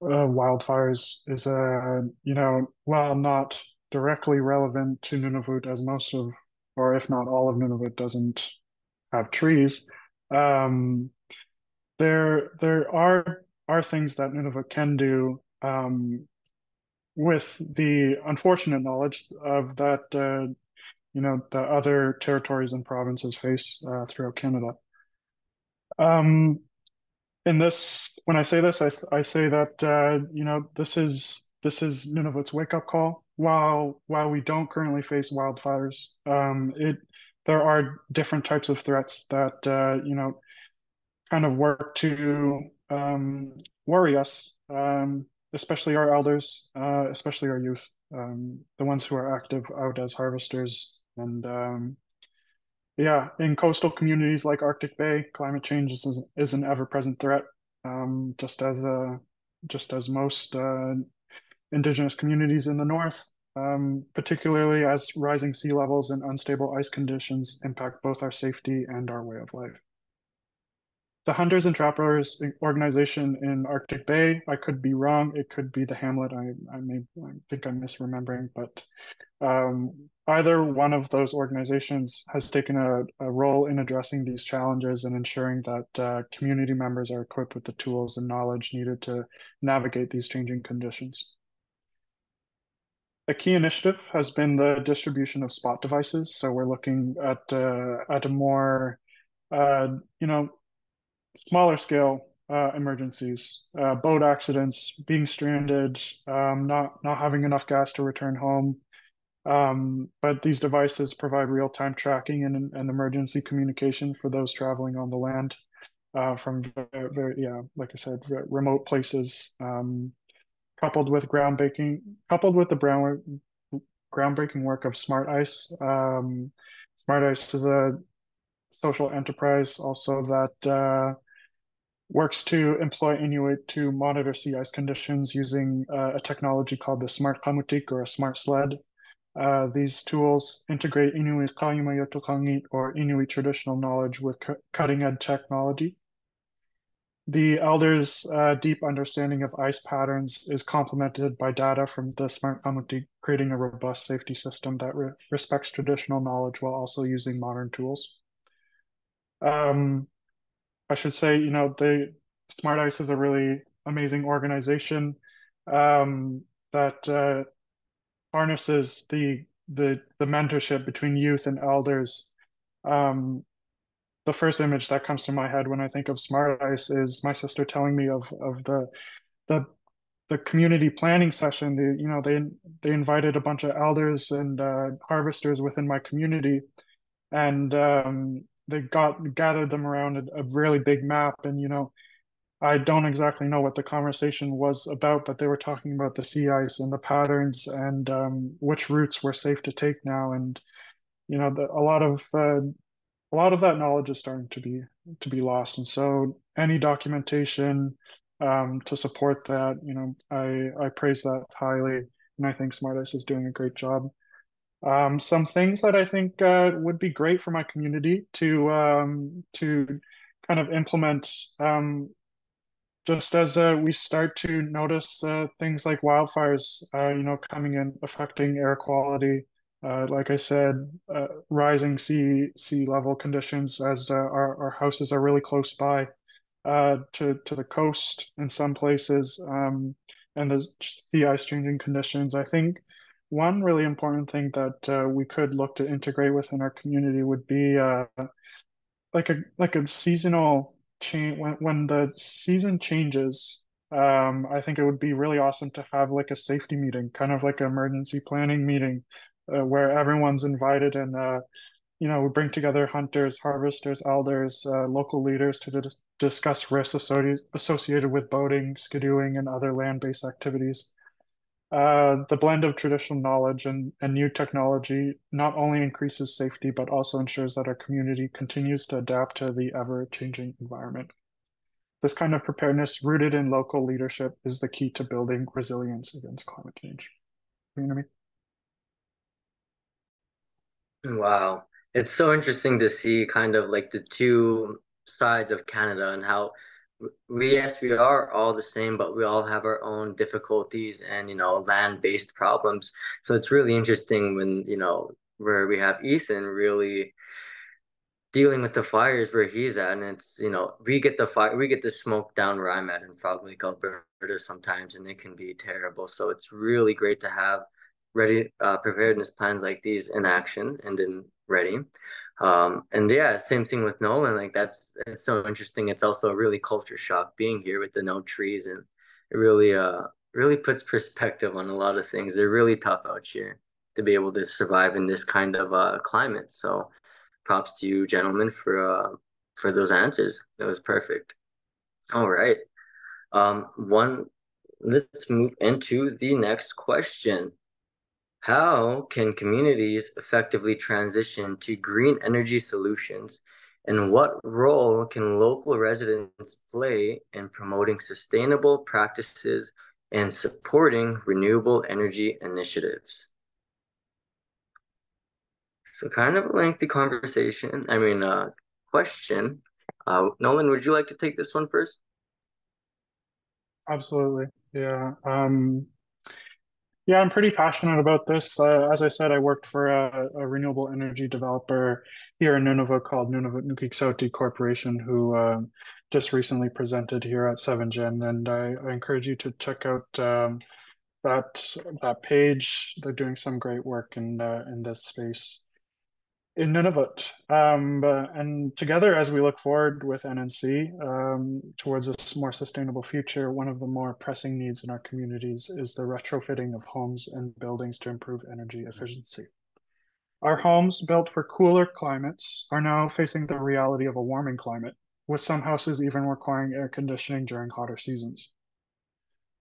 wildfires is while not directly relevant to Nunavut, as most of, or if not all of Nunavut doesn't have trees. There are things that Nunavut can do with the unfortunate knowledge of that, the other territories and provinces face throughout Canada. When I say this, I say that this is Nunavut's wake-up call. While we don't currently face wildfires, there are different types of threats that kind of work to worry us, especially our elders, especially our youth, the ones who are active out as harvesters. And yeah, in coastal communities like Arctic Bay, climate change is an ever-present threat, just as most indigenous communities in the north, particularly as rising sea levels and unstable ice conditions impact both our safety and our way of life. The Hunters and Trappers organization in Arctic Bay, I could be wrong. It could be the Hamlet. I think I'm misremembering, but either one of those organizations has taken a role in addressing these challenges and ensuring that community members are equipped with the tools and knowledge needed to navigate these changing conditions. A key initiative has been the distribution of spot devices. So we're looking at a more, smaller scale emergencies, boat accidents, being stranded, not having enough gas to return home. But these devices provide real-time tracking and emergency communication for those traveling on the land from like I said, remote places. Coupled with the groundbreaking work of Smart Ice. Smart Ice is a social enterprise also that works to employ Inuit to monitor sea ice conditions using a technology called the Smart Kamutik or a smart sled. These tools integrate Inuit Kayumayotokangit or Inuit traditional knowledge with cutting-edge technology. The elders' deep understanding of ice patterns is complemented by data from the Smart Kamutik, creating a robust safety system that respects traditional knowledge while also using modern tools. I should say, the Smart Ice is a really amazing organization that harnesses the mentorship between youth and elders. The first image that comes to my head when I think of Smart Ice is my sister telling me of the community planning session. They invited a bunch of elders and harvesters within my community, and they gathered them around a really big map. And I don't exactly know what the conversation was about, but they were talking about the sea ice and the patterns and which routes were safe to take now. And a lot of that knowledge is starting to be lost. And so any documentation to support that, I praise that highly, and I think Smart Ice is doing a great job. Some things that I think would be great for my community to kind of implement, just as we start to notice things like wildfires, coming in, affecting air quality. Like I said, rising sea level conditions as our houses are really close by to the coast in some places, and the sea ice changing conditions. I think one really important thing that we could look to integrate within our community would be like a seasonal change when the season changes. I think it would be really awesome to have like a safety meeting, kind of like an emergency planning meeting, where everyone's invited and we bring together hunters, harvesters, elders, local leaders to discuss risks associated with boating, skidooing, and other land-based activities. The blend of traditional knowledge and new technology not only increases safety, but also ensures that our community continues to adapt to the ever-changing environment. This kind of preparedness rooted in local leadership is the key to building resilience against climate change. You know what I mean? Wow. It's so interesting to see kind of like the two sides of Canada and how yes, we are all the same, but we all have our own difficulties and, land-based problems. So it's really interesting when, where we have Ethan really dealing with the fires where he's at, and it's, we get the smoke down where I'm at in Frog Lake, Alberta sometimes, and it can be terrible. So it's really great to have ready preparedness plans like these in action and in ready. And yeah, same thing with Nolan. Like it's so interesting. It's also a really culture shock being here with the no trees, and it really puts perspective on a lot of things. They're really tough out here to be able to survive in this kind of climate. So props to you, gentlemen, for those answers. That was perfect. All right. One. Let's move into the next question. How can communities effectively transition to green energy solutions, and what role can local residents play in promoting sustainable practices and supporting renewable energy initiatives? So kind of a lengthy conversation. Question. Nolan, would you like to take this one first? Absolutely. Yeah. Yeah, I'm pretty passionate about this. As I said, I worked for a renewable energy developer here in Nunavut called Nunavut Nukiksoti Corporation, who just recently presented here at 7Gen, and I encourage you to check out that page. They're doing some great work in this space in Nunavut. And together, as we look forward with NNC towards a more sustainable future, one of the more pressing needs in our communities is the retrofitting of homes and buildings to improve energy efficiency. Our homes built for cooler climates are now facing the reality of a warming climate, with some houses even requiring air conditioning during hotter seasons.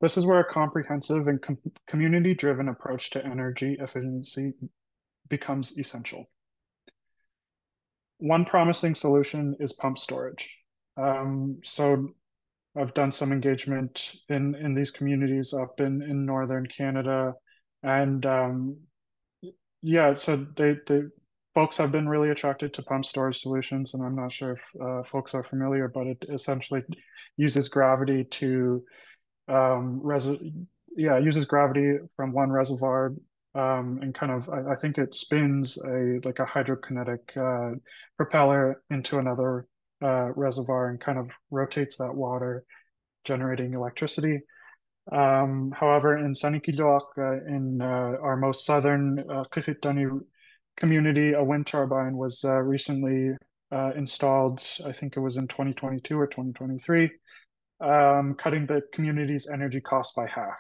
This is where a comprehensive and community-driven approach to energy efficiency becomes essential. One promising solution is pump storage. So I've done some engagement in these communities up in northern Canada, and yeah, so they folks have been really attracted to pump storage solutions, and I'm not sure if folks are familiar, but it essentially uses gravity to uses gravity from one reservoir, and kind of I think it spins a hydrokinetic propeller into another reservoir and kind of rotates that water, generating electricity. However, in Sanikidoak, in our most southern Qikitani community, a wind turbine was recently installed. I think it was in 2022 or 2023, cutting the community's energy costs by half.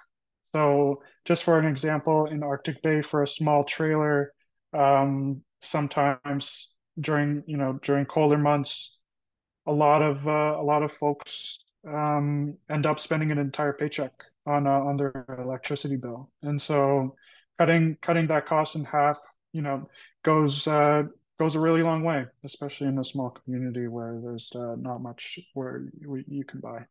So just for an example, in Arctic Bay for a small trailer, sometimes during colder months, a lot of folks end up spending an entire paycheck on their electricity bill, and so cutting that cost in half, goes goes a really long way, especially in a small community where there's not much where you can buy.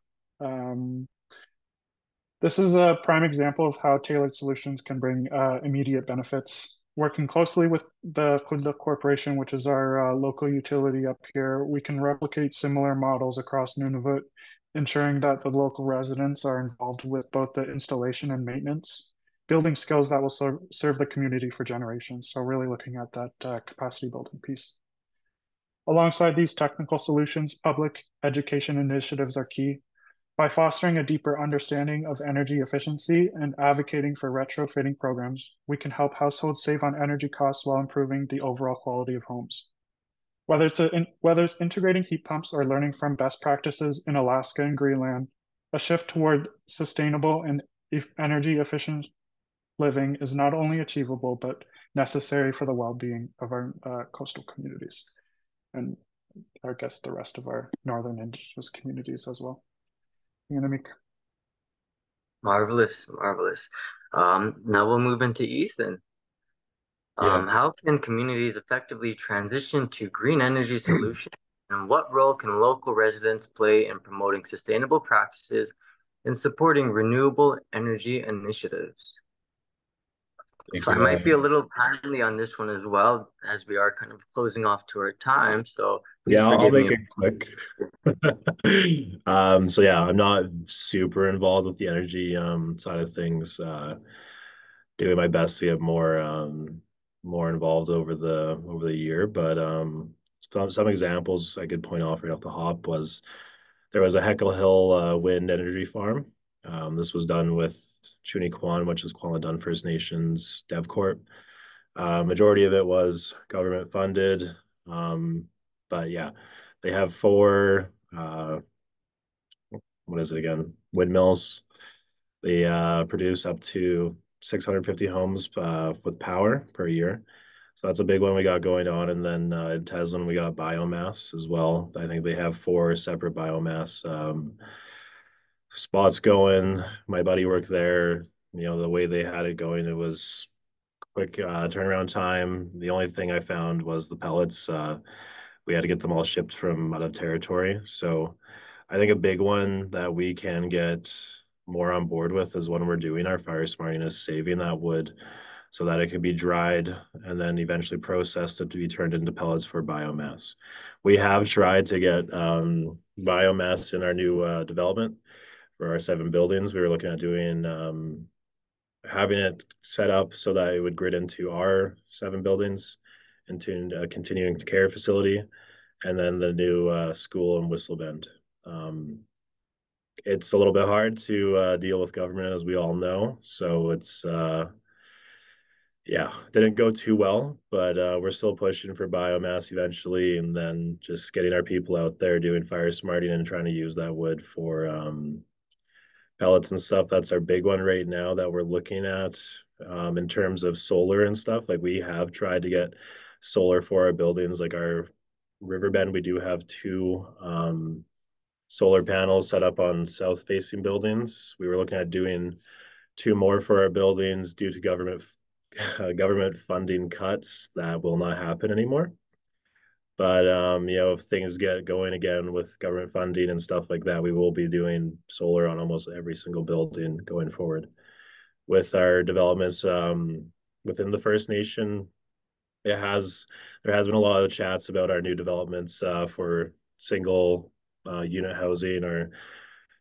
This is a prime example of how tailored solutions can bring immediate benefits. Working closely with the Khudla Corporation, which is our local utility up here, we can replicate similar models across Nunavut, ensuring that the local residents are involved with both the installation and maintenance, building skills that will serve the community for generations. So really looking at that capacity building piece. Alongside these technical solutions, public education initiatives are key. By fostering a deeper understanding of energy efficiency and advocating for retrofitting programs, we can help households save on energy costs while improving the overall quality of homes. Whether it's integrating heat pumps or learning from best practices in Alaska and Greenland, a shift toward sustainable and energy efficient living is not only achievable, but necessary for the well-being of our coastal communities, and I guess the rest of our northern indigenous communities as well. Marvelous, marvelous. Now we'll move into Ethan. How can communities effectively transition to green energy solutions, and what role can local residents play in promoting sustainable practices and supporting renewable energy initiatives? So I might be a little timely on this one as well, as we are kind of closing off to our time. So please I'll forgive make me. it quick. So yeah, I'm not super involved with the energy side of things. Doing my best to get more involved over the year, but some examples I could point off right off the hop was there was a Heckle Hill wind energy farm. This was done with Chuni Kwan, which is Kwale First Nations DevCorp. Majority of it was government funded. But yeah, they have 4, what is it again? Windmills. They produce up to 650 homes with power per year. So that's a big one we got going on. And then in Teslin, we got biomass as well. I think they have 4 separate biomass spots going. My buddy worked there. The way they had it going, it was quick turnaround time. The only thing I found was the pellets. We had to get them all shipped from out of territory. So I think a big one that we can get more on board with is when we're doing our fire smarting is saving that wood so that it can be dried and then eventually processed to be turned into pellets for biomass. We have tried to get biomass in our new development for our 7 buildings. We were looking at doing having it set up so that it would grid into our 7 buildings, into a continuing care facility, and then the new school in Whistle Bend. It's a little bit hard to deal with government, as we all know. So it's, yeah, didn't go too well, but we're still pushing for biomass eventually, and then just getting our people out there doing fire smarting and trying to use that wood for pellets and stuff. That's our big one right now that we're looking at in terms of solar and stuff. Like we have tried to get solar for our buildings, like our Riverbend. We do have 2 solar panels set up on south facing buildings. We were looking at doing 2 more for our buildings due to government funding cuts. That will not happen anymore. But if things get going again with government funding and stuff like that, we will be doing solar on almost every single building going forward. With our developments within the First Nation, there has been a lot of chats about our new developments for single unit housing or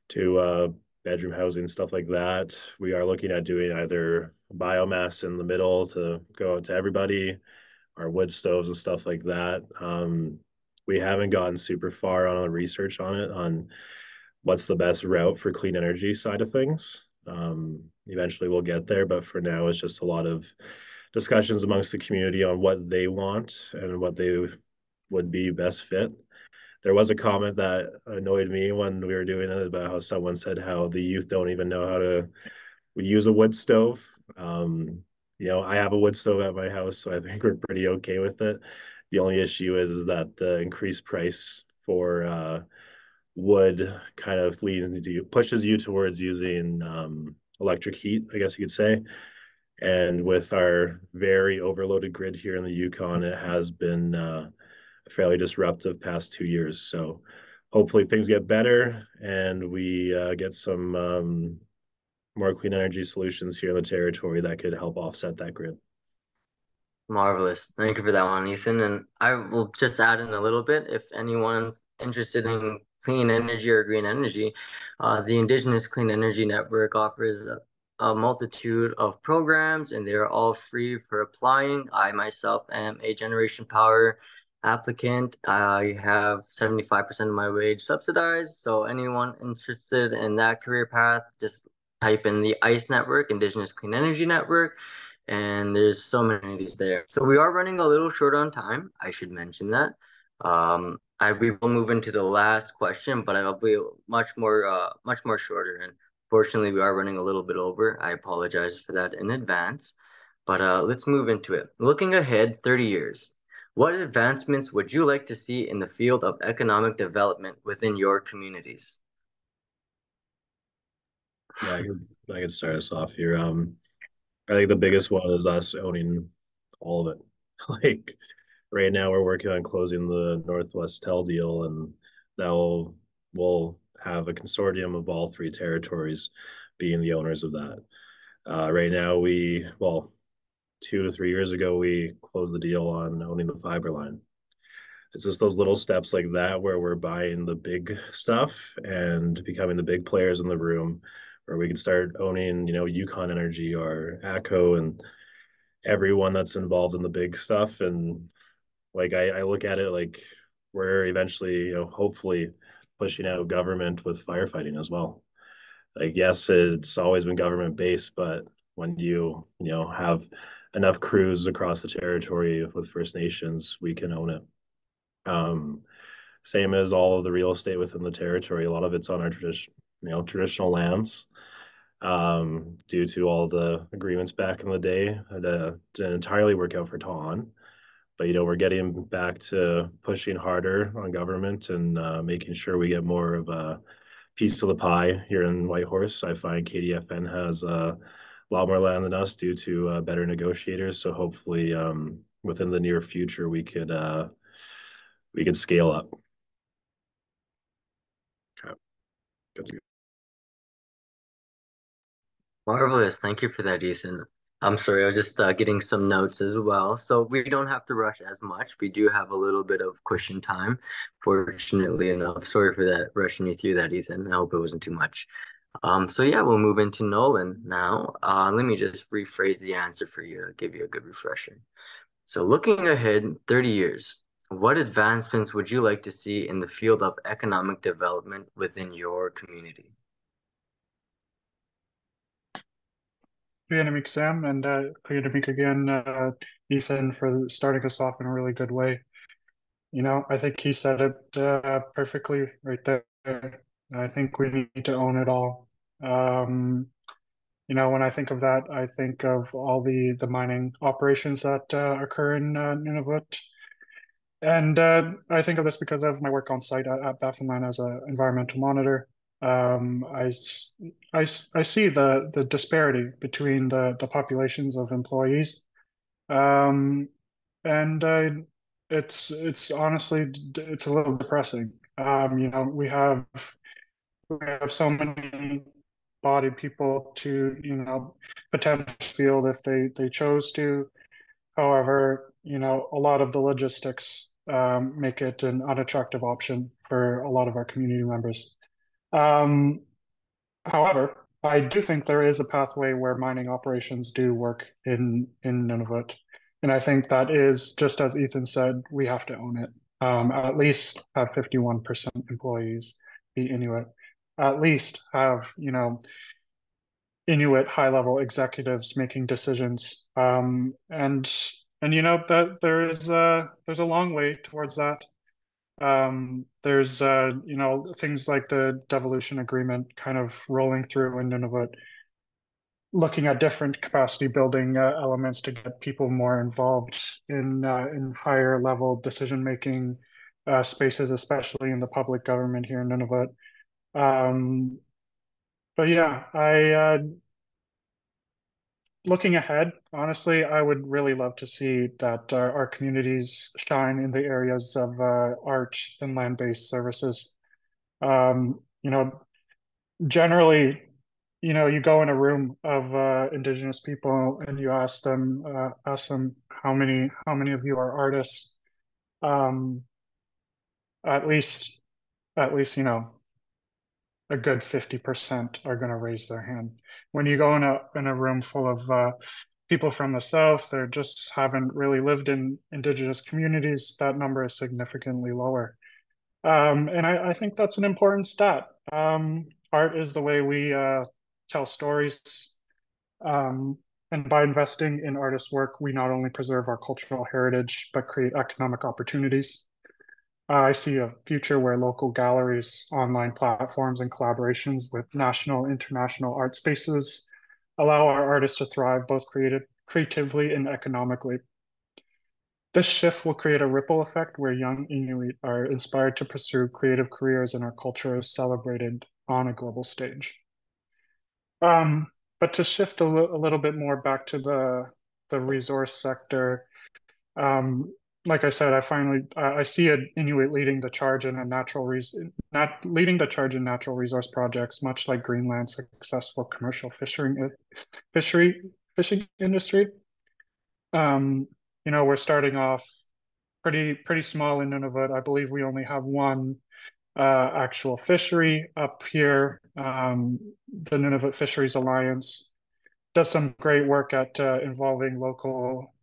2 bedroom housing, stuff like that. We are looking at doing either biomass in the middle to go out to everybody, our wood stoves and stuff like that. We haven't gotten super far on the research on it, on what's the best route for clean energy side of things. Eventually we'll get there, but for now it's just a lot of discussions amongst the community on what they want and what they would be best fit. There was a comment that annoyed me when we were doing it about how someone said how the youth don't even know how to use a wood stove. I have a wood stove at my house, so I think we're pretty okay with it. The only issue is that the increased price for wood kind of pushes you towards using electric heat, I guess you could say. And with our very overloaded grid here in the Yukon, it has been fairly disruptive past 2 years. So hopefully things get better and we get some more clean energy solutions here in the territory that could help offset that grid. Marvelous. Thank you for that one, Ethan. And I will just add in a little bit. If anyone's interested in clean energy or green energy, the Indigenous Clean Energy Network offers a multitude of programs, and they're all free for applying. I myself am a Generation Power applicant. I have 75% of my wage subsidized. So anyone interested in that career path, just type in the ICE network, Indigenous Clean Energy Network, and there's so many of these there. So we are running a little short on time. I should mention that. We will move into the last question, but I'll be much more shorter. And fortunately, we are running a little bit over. I apologize for that in advance. But let's move into it. Looking ahead 30 years, what advancements would you like to see in the field of economic development within your communities? Yeah, I could start us off here. I think the biggest one is us owning all of it. Like right now, we're working on closing the Northwest Tel deal, and we'll have a consortium of all 3 territories being the owners of that. Right now, 2 to 3 years ago, we closed the deal on owning the fiber line. It's just those little steps like that where we're buying the big stuff and becoming the big players in the room, where we can start owning, Yukon Energy or ACO and everyone that's involved in the big stuff. And Like I look at it like we're eventually, hopefully pushing out government with firefighting as well. Like, yes, it's always been government based, but when you have enough crews across the territory with First Nations, we can own it. Um, Same as all of the real estate within the territory. A lot of it's on our traditional lands. Due to all the agreements back in the day, it didn't entirely work out for Tahan. But we're getting back to pushing harder on government and making sure we get more of a piece of the pie here in Whitehorse. I find KDFN has a lot more land than us due to better negotiators. So hopefully, within the near future, we could scale up. Okay. Good. Marvelous. Thank you for that, Ethan. I'm sorry, I was just getting some notes as well. So we don't have to rush as much. We do have a little bit of cushion time, fortunately enough. Sorry for that, rushing you through that, Ethan. I hope it wasn't too much. So yeah, we'll move into Nolan now. Let me just rephrase the answer for you, give you a good refresher. So looking ahead 30 years, what advancements would you like to see in the field of economic development within your community? Goedenavond, Sam, and goedenavond again, Ethan, for starting us off in a really good way. I think he said it perfectly right there. I think we need to own it all. When I think of that, I think of all the mining operations that occur in Nunavut. And I think of this because of my work on site at Baffinland as an environmental monitor. I see the disparity between the populations of employees. Um, and it's honestly, it's a little depressing. We have so many bodied people to, potential field if they chose to. However, a lot of the logistics make it an unattractive option for a lot of our community members. Um, However, I do think there is a pathway where mining operations do work in Nunavut. And I think that is, just as Ethan said, we have to own it. At least have 51% employees be Inuit. At least have, Inuit high-level executives making decisions. And that there's a long way towards that. There's things like the devolution agreement kind of rolling through in Nunavut, looking at different capacity building elements to get people more involved in higher level decision making spaces, especially in the public government here in Nunavut. Um, but yeah, I looking ahead, honestly, I would really love to see that our communities shine in the areas of art and land-based services. Um, you know, Generally, you go in a room of Indigenous people and you ask them how many of you are artists. Um, at least, a good 50% are going to raise their hand. When you go in a room full of people from the South, they just haven't really lived in Indigenous communities, that number is significantly lower. And I think that's an important stat. Art is the way we tell stories. And by investing in artist work, we not only preserve our cultural heritage, but create economic opportunities. I see a future where local galleries, online platforms, and collaborations with national, international art spaces allow our artists to thrive both creatively and economically. This shift will create a ripple effect where young Inuit are inspired to pursue creative careers and our culture is celebrated on a global stage. But to shift a little bit more back to the resource sector, like I said, I see an Inuit leading the charge in leading the charge in natural resource projects, much like Greenland's successful commercial fishing industry. We're starting off pretty small in Nunavut. I believe we only have one actual fishery up here. The Nunavut Fisheries Alliance does some great work at involving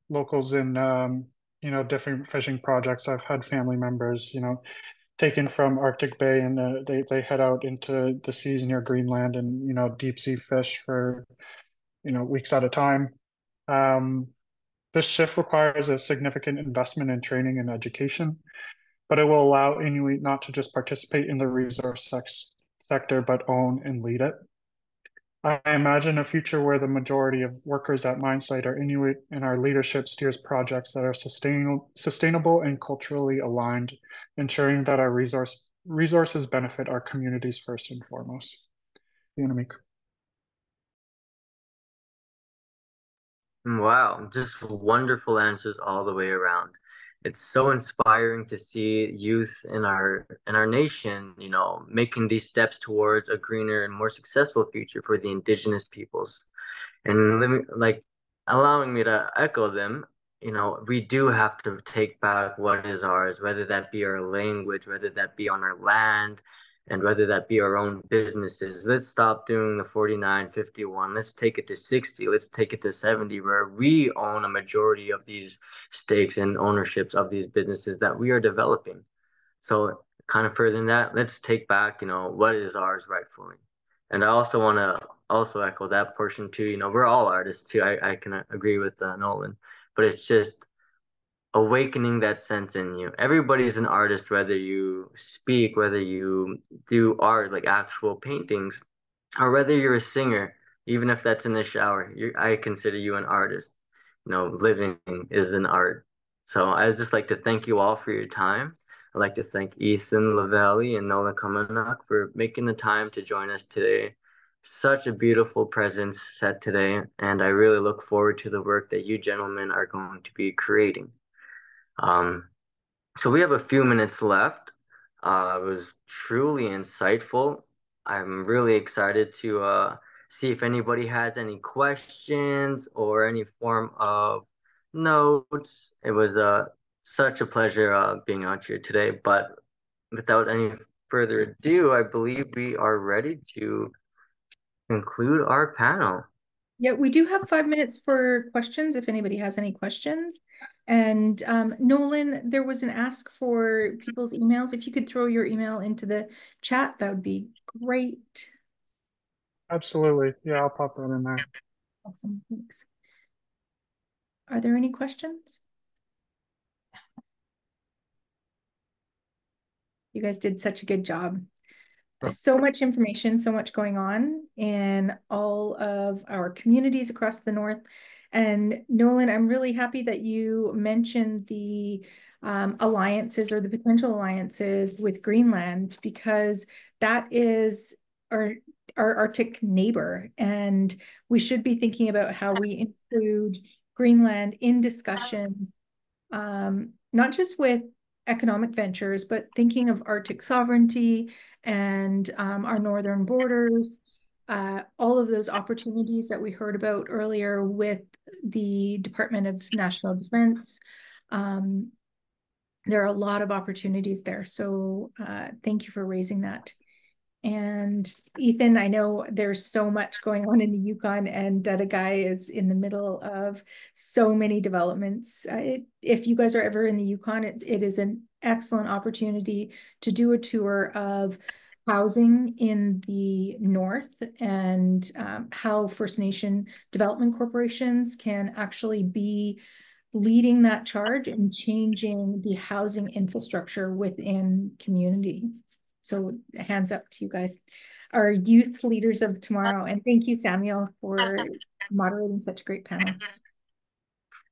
locals in different fishing projects. I've had family members, taken from Arctic Bay, and they head out into the seas near Greenland and deep sea fish for weeks at a time. This shift requires a significant investment in training and education, but it will allow Inuit not to just participate in the resource sector, but own and lead it. I imagine a future where the majority of workers at mine site are Inuit, and our leadership steers projects that are sustainable and culturally aligned, ensuring that our resources benefit our communities first and foremost. Yanamik. Wow, just wonderful answers all the way around. It's so inspiring to see youth in our nation, making these steps towards a greener and more successful future for the indigenous peoples. And allowing me to echo them, we do have to take back what is ours, whether that be our language, whether that be on our land, and whether that be our own businesses. Let's stop doing the 49-51. Let's take it to 60. Let's take it to 70, where we own a majority of these stakes and ownerships of these businesses that we are developing. So kind of further than that, let's take back, what is ours rightfully. And I also want to also echo that portion too. We're all artists too. I can agree with Nolan, but it's just awakening that sense in you. Everybody's an artist, whether you speak, whether you do art, like actual paintings, or whether you're a singer, even if that's in the shower. I consider you an artist. Living is an art. So I'd just like to thank you all for your time. I'd like to thank Ethan Lavalley and Nola Kamanak for making the time to join us today. Such a beautiful presence set today, and I really look forward to the work that you gentlemen are going to be creating. So we have a few minutes left. It was truly insightful. I'm really excited to see if anybody has any questions or any form of notes. It was such a pleasure being out here today. But without any further ado, I believe we are ready to conclude our panel. Yeah, we do have 5 minutes for questions if anybody has any questions. And Nolan, there was an ask for people's emails. If you could throw your email into the chat, that would be great. Absolutely. Yeah, I'll pop that in there. Awesome. Thanks. Are there any questions? You guys did such a good job. So much information, so much going on in all of our communities across the North. And Nolan, I'm really happy that you mentioned the alliances or the potential alliances with Greenland, because that is our Arctic neighbor. And we should be thinking about how we include Greenland in discussions, not just with economic ventures, but thinking of Arctic sovereignty and our northern borders, all of those opportunities that we heard about earlier with the Department of National Defense. There are a lot of opportunities there. So thank you for raising that. And Ethan, I know there's so much going on in the Yukon, and Dadagai is in the middle of so many developments. If you guys are ever in the Yukon, it is an excellent opportunity to do a tour of housing in the north and how First Nation development corporations can actually be leading that charge and changing the housing infrastructure within community. So hands up to you guys, our youth leaders of tomorrow. And thank you, Samuel, for moderating such a great panel.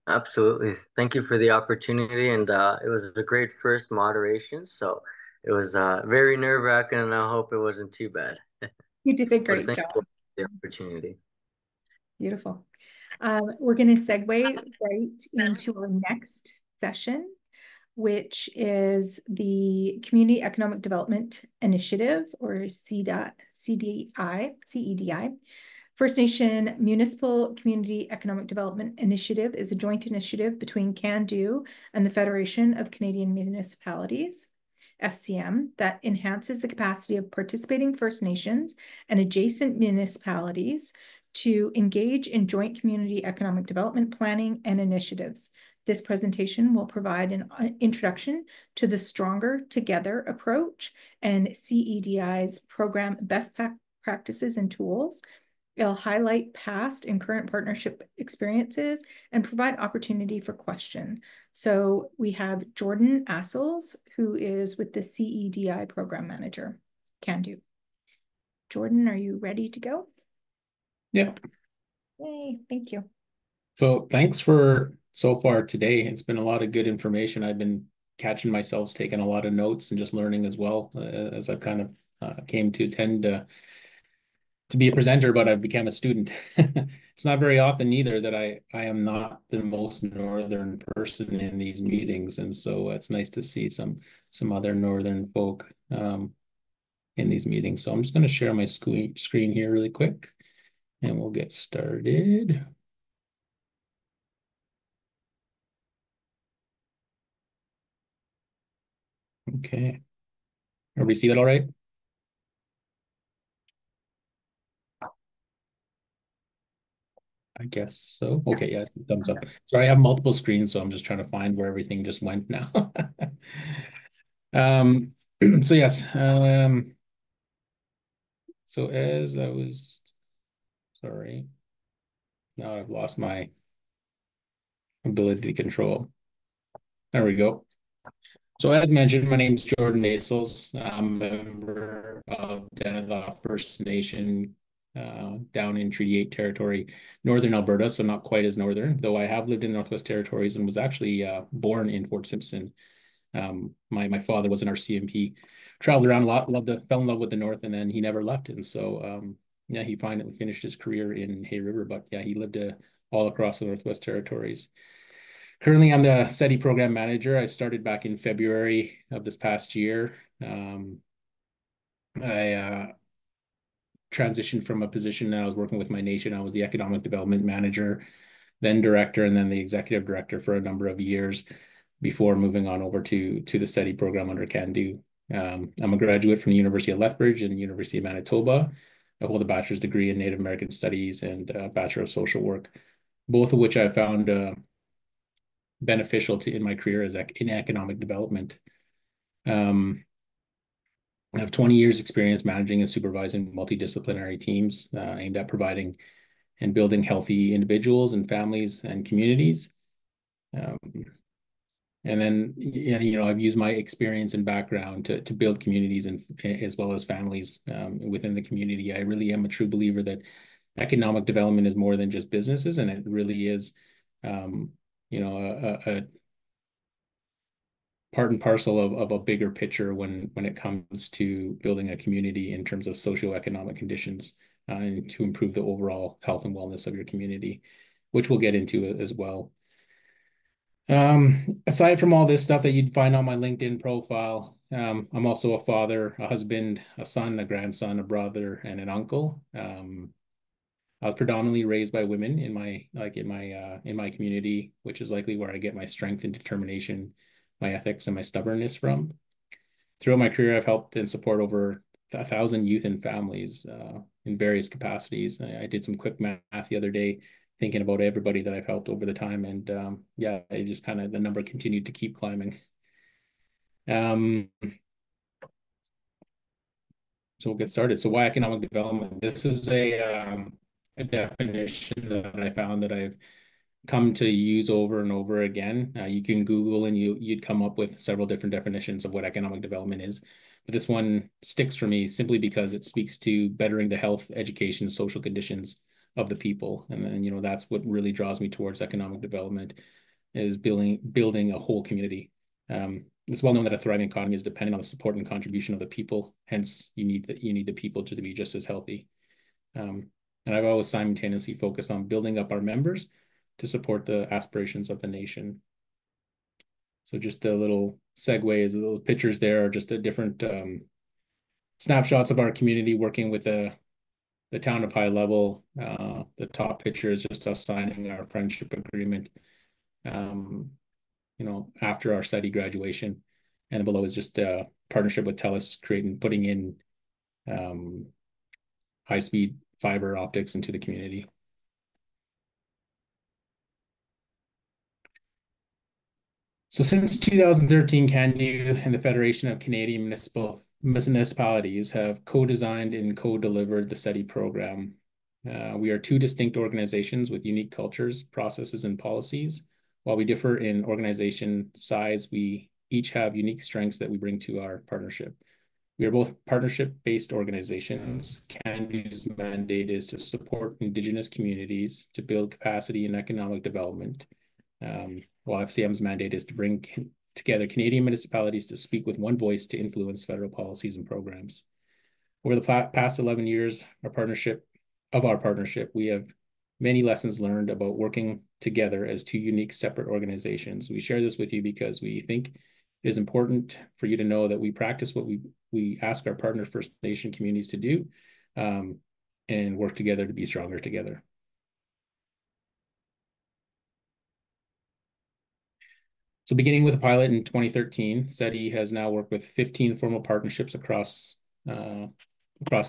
Absolutely. Thank you for the opportunity. And it was a great first moderation. So it was very nerve-wracking, and I hope it wasn't too bad. You did a great job. Thank you for the opportunity. Beautiful. We're going to segue right into our next session, which is the Community Economic Development Initiative, or CEDI. First Nation Municipal Community Economic Development Initiative is a joint initiative between CANDO and the Federation of Canadian Municipalities, FCM, that enhances the capacity of participating First Nations and adjacent municipalities to engage in joint community economic development planning and initiatives. This presentation will provide an introduction to the Stronger Together approach and CEDI's program best practices and tools. It'll highlight past and current partnership experiences and provide opportunity for question. So we have Jordan Assels, who is with the CEDI program manager. Can do. Jordan, are you ready to go? Yeah. Yay, thank you. So thanks for so far today. It's been a lot of good information. I've been catching myself taking a lot of notes and just learning as well as I've kind of came to tend to be a presenter, but I've become a student. It's not very often either that I am not the most northern person in these meetings, and so it's nice to see some other northern folk in these meetings. So I'm just going to share my screen here really quick, and we'll get started. Okay. Everybody see that all right? I guess so. Okay, yes, thumbs up. Sorry, I have multiple screens, so I'm just trying to find where everything just went now. So yes, so as I was, sorry, now I've lost my ability to control. There we go. So as mentioned, my name is Jordan Nasels. I'm a member of Canada First Nation down in Treaty 8 territory, Northern Alberta, so not quite as northern, though I have lived in the Northwest Territories and was actually born in Fort Simpson. My father was an RCMP, traveled around a lot, fell in love with the North, and then he never left. And so, yeah, he finally finished his career in Hay River, but yeah, he lived all across the Northwest Territories. Currently, I'm the SETI program manager. I started back in February of this past year. I transitioned from a position that I was working with my nation. I was the economic development manager, then director, and then the executive director for a number of years before moving on over to the SETI program under Can Do. I'm a graduate from the University of Lethbridge and the University of Manitoba. I hold a bachelor's degree in Native American Studies and a Bachelor of Social Work, both of which I found beneficial in my career as in economic development. I have 20 years experience managing and supervising multidisciplinary teams aimed at providing and building healthy individuals and families and communities. And then, you know, I've used my experience and background to build communities and as well as families within the community. I really am a true believer that economic development is more than just businesses, and it really is, you know, a part and parcel of a bigger picture when it comes to building a community in terms of socioeconomic conditions and to improve the overall health and wellness of your community, which we'll get into as well. Aside from all this stuff that you'd find on my LinkedIn profile, I'm also a father, a husband, a son, a grandson, a brother, and an uncle. I was predominantly raised by women in my community, which is likely where I get my strength and determination, my ethics, and my stubbornness from. Throughout my career, I've helped and support over 1,000 youth and families in various capacities. I did some quick math the other day, thinking about everybody that I've helped over the time, and yeah, it just kind of the number continued to keep climbing. So we'll get started. So why economic development? This is a definition that I found that I've come to use over and over again. You can Google and you'd come up with several different definitions of what economic development is. But this one sticks for me simply because it speaks to bettering the health, education, social conditions of the people. And then, you know, that's what really draws me towards economic development is building a whole community. It's well known that a thriving economy is dependent on the support and contribution of the people. Hence, you need the people to be just as healthy. And I've always simultaneously focused on building up our members to support the aspirations of the nation. So just a little segues, the little pictures there are just a different snapshots of our community working with the town of High Level. The top picture is just us signing our friendship agreement, you know, after our SETI graduation. And below is just a partnership with TELUS putting in high-speed fiber optics into the community. So since 2013, CANDU and the Federation of Canadian Municipalities have co-designed and co-delivered the SETI program. We are two distinct organizations with unique cultures, processes, and policies. While we differ in organization size, we each have unique strengths that we bring to our partnership. We are both partnership-based organizations. CANDU's mandate is to support Indigenous communities to build capacity and economic development, while FCM's mandate is to bring together Canadian municipalities to speak with one voice to influence federal policies and programs. Over the past 11 years, our partnership, we have many lessons learned about working together as two unique separate organizations. We share this with you because we think it is important for you to know that we practice what we ask our partner First Nation communities to do, and work together to be stronger together. So beginning with a pilot in 2013, SETI has now worked with 15 formal partnerships across the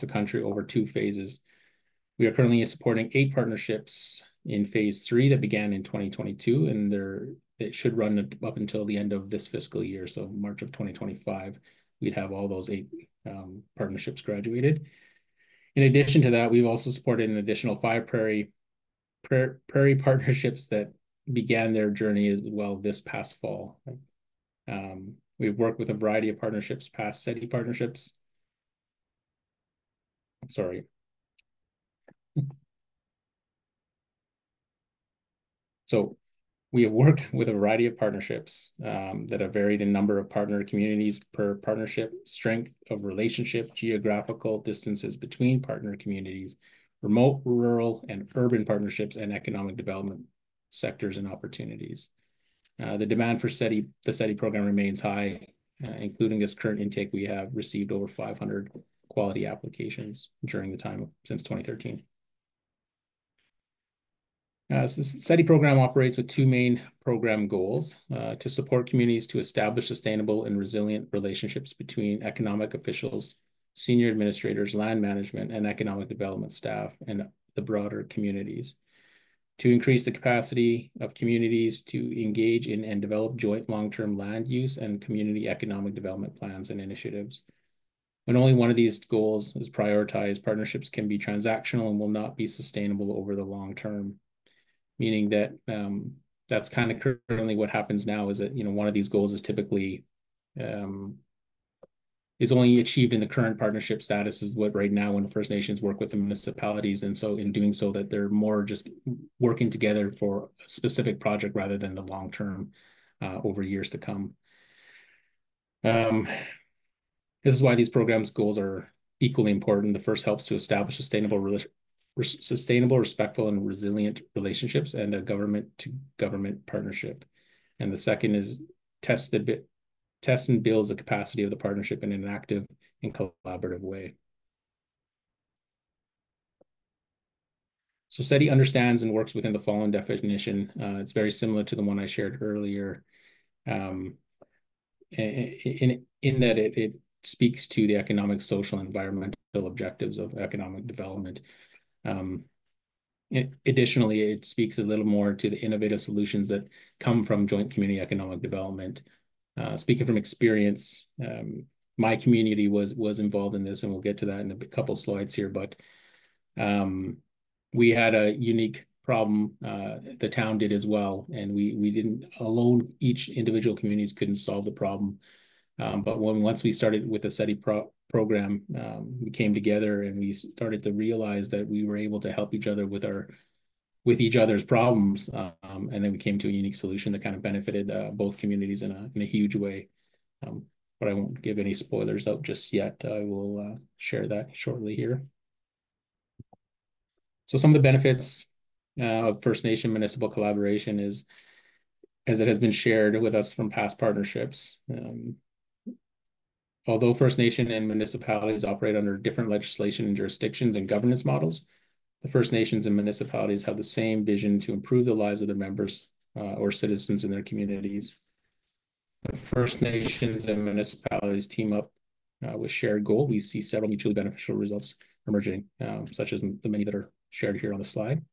country over 2 phases. We are currently supporting 8 partnerships in phase 3 that began in 2022, and it should run up until the end of this fiscal year. So March of 2025, we'd have all those 8 partnerships graduated. In addition to that, we've also supported an additional 5 prairie partnerships that began their journey as well this past fall. We've worked with a variety of partnerships, past SETI partnerships. Sorry. So we have worked with a variety of partnerships that have varied in number of partner communities per partnership, strength of relationship, geographical distances between partner communities, remote, rural, and urban partnerships, and economic development sectors and opportunities. The demand for the SETI program remains high, including this current intake. We have received over 500 quality applications during the time since 2013. So the SETI program operates with 2 main program goals: to support communities to establish sustainable and resilient relationships between economic officials, senior administrators, land management, and economic development staff, and the broader communities; to increase the capacity of communities to engage in and develop joint long-term land use and community economic development plans and initiatives. When only one of these goals is prioritized, partnerships can be transactional and will not be sustainable over the long term. Meaning that that's kind of currently what happens now, is that, one of these goals is typically is only achieved in the current partnership status, is what right now when First Nations work with the municipalities. And so in doing so, that they're more just working together for a specific project rather than the long term over years to come. This is why these programs' goals are equally important. The first helps to establish sustainable, respectful, and resilient relationships and a government-to-government partnership. And the second is test and builds the capacity of the partnership in an active and collaborative way. So SETI understands and works within the following definition. It's very similar to the one I shared earlier, in that it speaks to the economic, social, and environmental objectives of economic development. Additionally, it speaks a little more to the innovative solutions that come from joint community economic development. Speaking from experience, my community was involved in this, and we'll get to that in a couple slides here, but we had a unique problem. The town did as well, and we didn't alone, each individual communities couldn't solve the problem. But once we started with the SETI program, we came together and we started to realize that we were able to help each other with each other's problems, and then we came to a unique solution that kind of benefited both communities in a huge way. But I won't give any spoilers out just yet. I will share that shortly here. So some of the benefits of First Nation municipal collaboration is, as it has been shared with us from past partnerships, although First Nation and municipalities operate under different legislation and jurisdictions and governance models, the First Nations and municipalities have the same vision to improve the lives of their members or citizens in their communities. When First Nations and municipalities team up with shared goal, we see several mutually beneficial results emerging, such as the many that are shared here on the slide.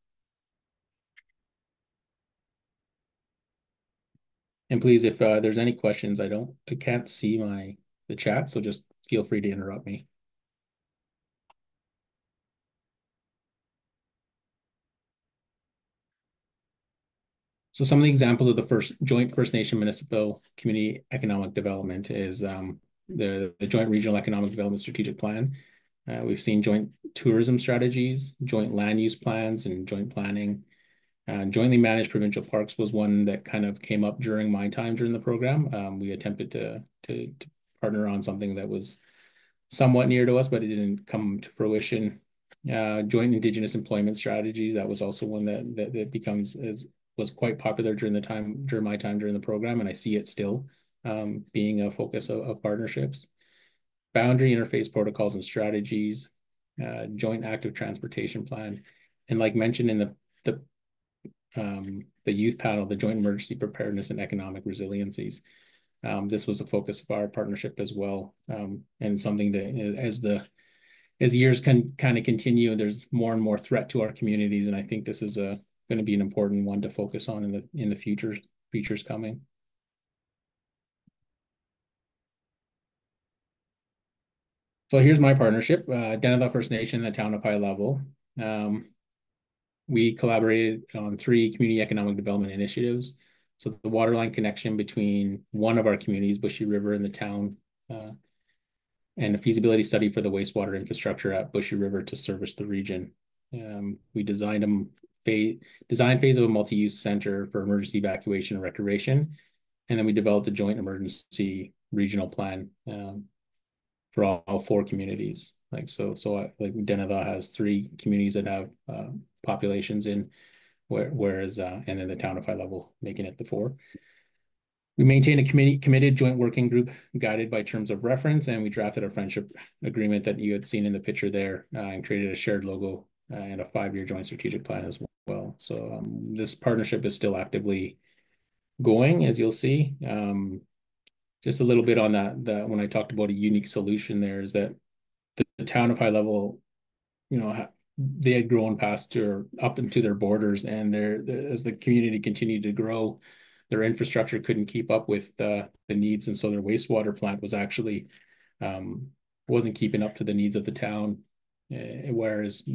And please, if there's any questions, I can't see the chat, so just feel free to interrupt me. So some of the examples of the joint First Nation municipal community economic development is the Joint Regional Economic Development Strategic Plan. We've seen joint tourism strategies, joint land use plans, and joint planning. Jointly managed provincial parks was one that kind of came up during my time during the program. We attempted to partner on something that was somewhat near to us, but it didn't come to fruition. Joint Indigenous employment strategies, that was also one that was quite popular during my time during the program, and I see it still being a focus of partnerships. Boundary interface protocols and strategies, joint active transportation plan, and like mentioned in the youth panel, the joint emergency preparedness and economic resiliencies. This was a focus of our partnership as well, and something that as years can kind of continue, there's more and more threat to our communities, and I think this is going to be an important one to focus on in the futures coming. So here's my partnership, Denethor First Nation, the town of High Level. We collaborated on 3 community economic development initiatives. So the waterline connection between one of our communities, Bushy River, and the town, and a feasibility study for the wastewater infrastructure at Bushy River to service the region. We designed design phase of a multi-use center for emergency evacuation and recreation. And then we developed a joint emergency regional plan for all 4 communities. Like Denethor has 3 communities that have populations in, whereas and then the town of High Level making it the 4. We maintain a committed joint working group guided by terms of reference, and we drafted a friendship agreement that you had seen in the picture there, and created a shared logo and a 5-year joint strategic plan as well. So this partnership is still actively going, as you'll see. Just a little bit on that when I talked about a unique solution there, is that the town of High Level, they had grown past or up into their borders, and as the community continued to grow, their infrastructure couldn't keep up with the needs, and so their wastewater plant was actually wasn't keeping up to the needs of the town. Whereas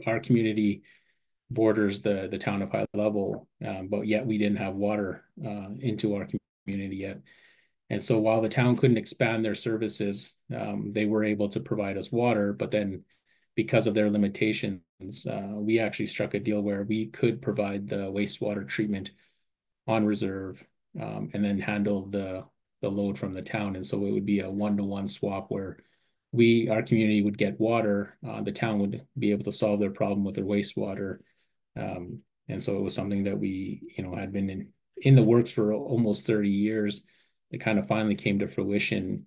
our community borders the town of High Level, but yet we didn't have water into our community yet. And so while the town couldn't expand their services, they were able to provide us water, but then because of their limitations, we actually struck a deal where we could provide the wastewater treatment on reserve, and then handle the load from the town. And so it would be a 1-to-1 swap where our community would get water, the town would be able to solve their problem with their wastewater. And so it was something that we, had been in the works for almost 30 years. It kind of finally came to fruition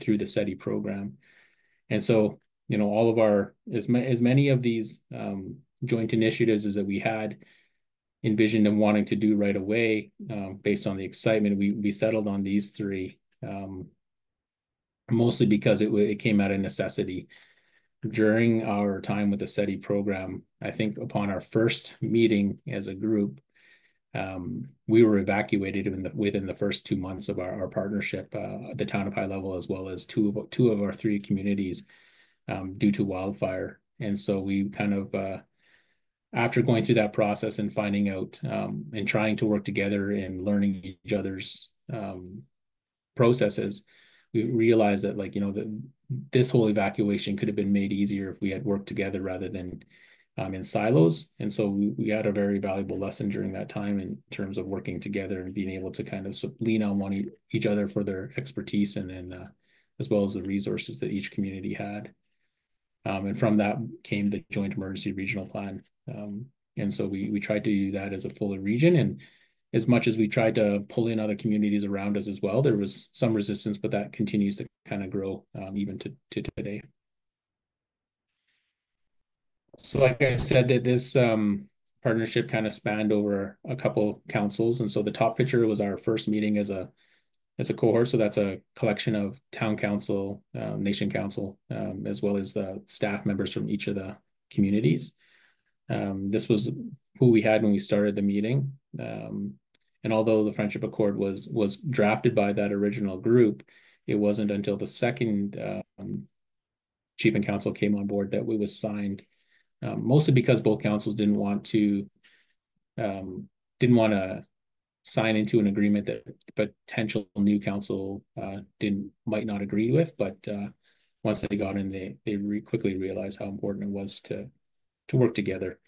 through the SETI program. And so, all of as many of these joint initiatives as that we had envisioned and wanting to do right away, based on the excitement, we settled on these 3, mostly because it came out of necessity. During our time with the SETI program, I think upon our first meeting as a group, we were evacuated within the first 2 months of our partnership, the town of High Level, as well as two of our 3 communities, due to wildfire. And so we kind of, after going through that process and finding out, and trying to work together and learning each other's processes, we realized that this whole evacuation could have been made easier if we had worked together rather than in silos. And so we had a very valuable lesson during that time in terms of working together and being able to kind of lean on each other for their expertise, and then as well as the resources that each community had. And from that came the joint emergency regional plan. And so we tried to do that as a fuller region, and as much as we tried to pull in other communities around us as well, there was some resistance, but that continues to kind of grow even to today. So like I said, that this partnership kind of spanned over a couple councils. And so the top picture was our first meeting as a cohort. So that's a collection of town council, nation council, as well as the staff members from each of the communities. This was who we had when we started the meeting. And And although the Friendship Accord was drafted by that original group, it wasn't until the second chief and council came on board that it was signed, mostly because both councils didn't want to sign into an agreement that potential new council might not agree with. But once they got in, they quickly realized how important it was to work together.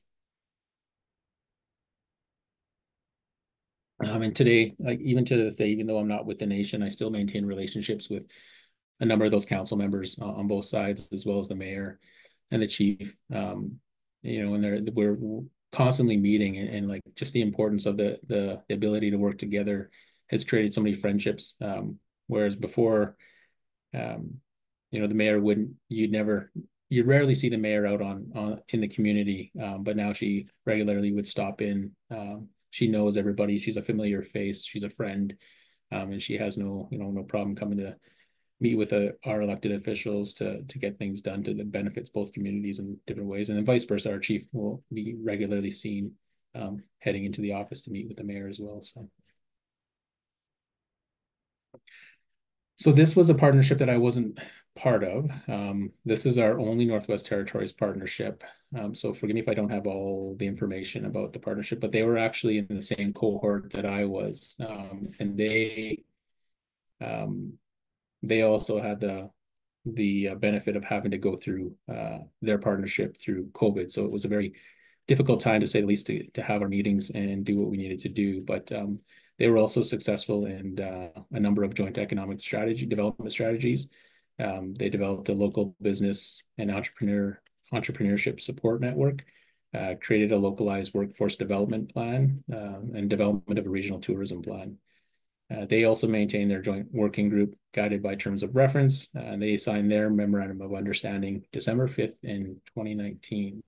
And today, like even to this day, even though I'm not with the nation, I still maintain relationships with a number of those council members on both sides, as well as the mayor and the chief. You know, and we're constantly meeting, and like just the importance of the ability to work together has created so many friendships. Whereas before, you know, the mayor you'd rarely see the mayor out in the community, but now she regularly would stop in. She knows everybody. She's a familiar face. She's a friend, and she has no problem coming to meet with our elected officials to get things done to that benefits both communities in different ways. And then vice versa, our chief will be regularly seen heading into the office to meet with the mayor as well. So this was a partnership that I wasn't part of. This is our only Northwest Territories partnership. So forgive me if I don't have all the information about the partnership, but they were actually in the same cohort that I was. And they also had the benefit of having to go through their partnership through COVID. So it was a very difficult time, to say the least, to have our meetings and do what we needed to do. But they were also successful in a number of joint economic development strategies. They developed a local business and entrepreneurship support network, created a localized workforce development plan, and development of a regional tourism plan. They also maintain their joint working group guided by terms of reference, and they signed their memorandum of understanding December 5th in 2019.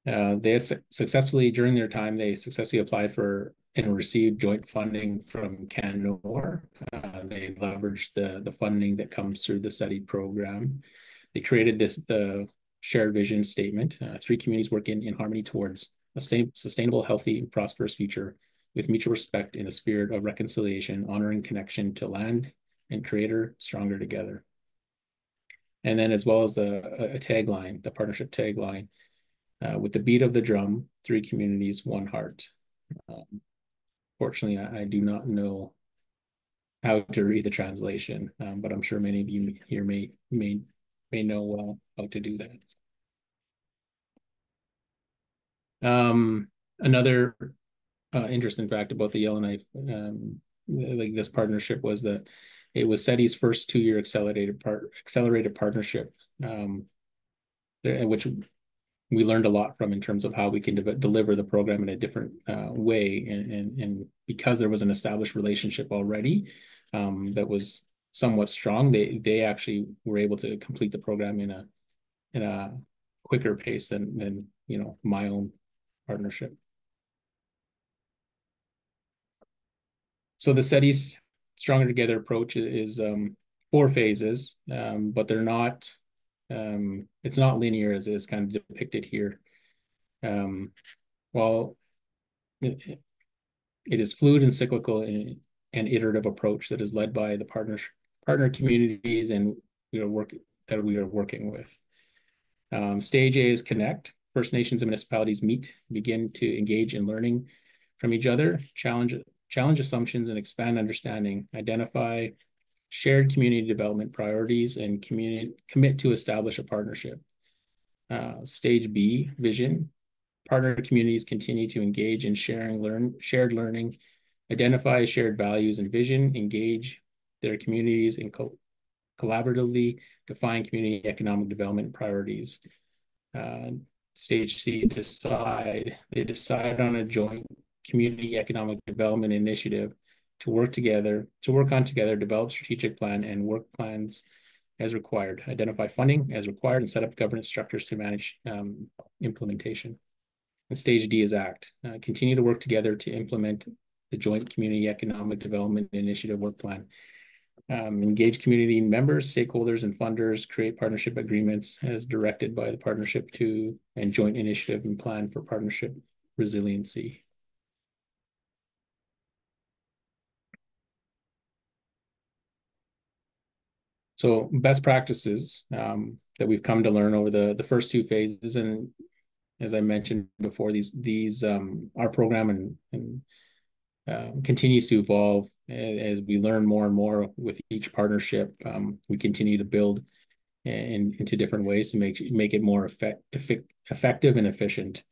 During their time, they successfully applied for and received joint funding from Canor. They leveraged the funding that comes through the SETI program. They created the shared vision statement. 3 communities work in harmony towards a sustainable, healthy, prosperous future with mutual respect in a spirit of reconciliation, honoring connection to land and creator, stronger together. And then as well as a tagline, the partnership tagline, with the beat of the drum, 3 communities, 1 heart. Fortunately, I do not know how to read the translation, but I'm sure many of you here may know how to do that. Another interesting fact about the Yellowknife, like this partnership, was that it was SETI's first 2-year accelerated partnership, which we learned a lot from in terms of how we can deliver the program in a different way. And because there was an established relationship already that was somewhat strong, they actually were able to complete the program in a quicker pace than my own partnership. So the SETI's Stronger Together approach is 4 phases, but they're not. It's not linear as is kind of depicted here. While it is fluid and cyclical and iterative approach that is led by the partner communities and we are working with. Stage A is connect. First Nations and municipalities meet, begin to engage in learning from each other, challenge assumptions and expand understanding, identify shared community development priorities, and commit to establish a partnership. Stage B, vision. Partner communities continue to engage in shared learning, identify shared values and vision, engage their communities and collaboratively define community economic development priorities. Stage C, decide. They decide on a joint community economic development initiative to work on together, develop strategic plan and work plans as required, identify funding as required, and set up governance structures to manage implementation. And stage D is act. Continue to work together to implement the joint community economic development initiative work plan. engage community members, stakeholders, and funders, create partnership agreements as directed by the partnership to and joint initiative and plan for partnership resiliency. So best practices that we've come to learn over the first two phases, and as I mentioned before, these our program and continues to evolve as we learn more and more with each partnership. We continue to build into different ways to make it more effective and efficient.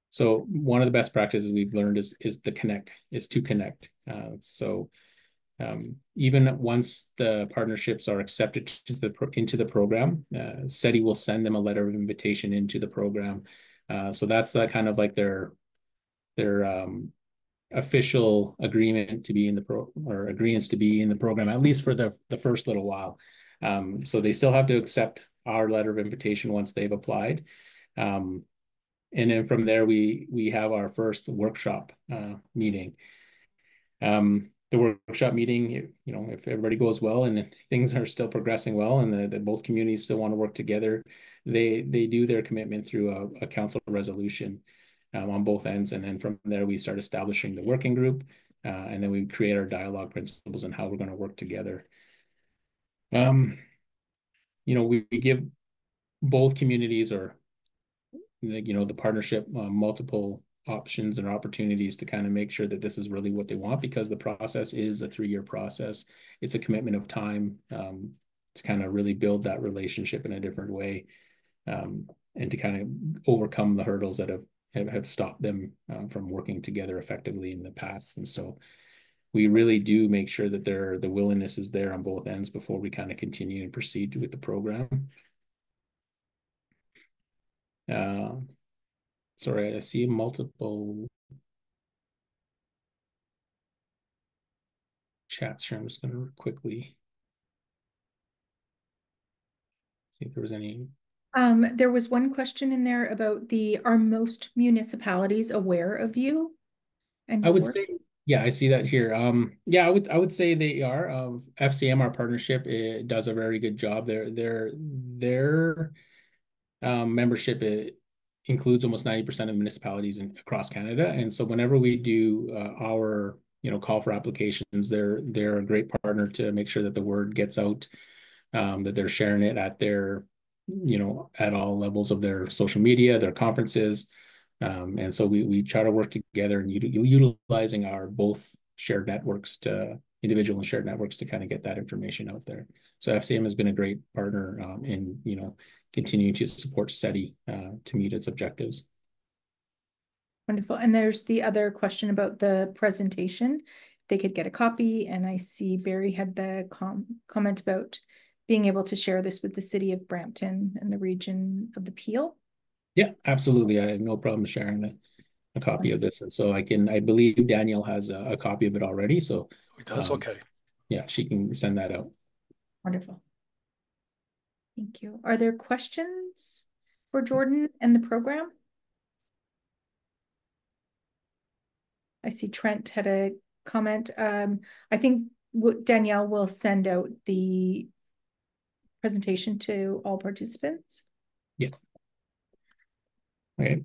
So one of the best practices we've learned is to connect. So even once the partnerships are accepted into the program, SETI will send them a letter of invitation into the program. So that's kind of like their official agreement to be in the agreements to be in the program, at least for the first little while. So they still have to accept our letter of invitation once they've applied. And then from there, we have our first workshop meeting. The workshop meeting, if everybody goes well and things are still progressing well and that both communities still want to work together, they do their commitment through a council resolution on both ends. And then from there, we start establishing the working group, and then we create our dialogue principles and how we're going to work together. We give both communities or the partnership multiple options and opportunities to kind of make sure that this is really what they want, because the process is a 3-year process. It's a commitment of time to kind of really build that relationship in a different way, and to kind of overcome the hurdles that have stopped them from working together effectively in the past. And so we really do make sure that the willingness is there on both ends before we kind of continue and proceed with the program. Sorry, I see multiple chats here. I'm just going to quickly see if there was any. There was one question in there about are most municipalities aware of you and I your would work? say, yeah, I see that here. Yeah, I would say they are. FCM, our partnership, it does a very good job. Their membership, it includes almost 90% of municipalities across Canada. And so whenever we do our call for applications, they're a great partner to make sure that the word gets out, that they're sharing it at at all levels of their social media, their conferences. And so we try to work together and utilizing our both shared networks individual and shared networks to kind of get that information out there. So FCM has been a great partner in continuing to support SETI to meet its objectives. Wonderful. And there's the other question about the presentation. If they could get a copy, and I see Barry had the comment about being able to share this with the city of Brampton and the region of the Peel. Yeah, absolutely. I have no problem sharing a copy of this. And so I believe Danielle has a copy of it already. So it does. Okay. Yeah, she can send that out. Wonderful. Thank you. Are there questions for Jordan and the program? I see Trent had a comment. I think Danielle will send out the presentation to all participants. Yeah. Okay.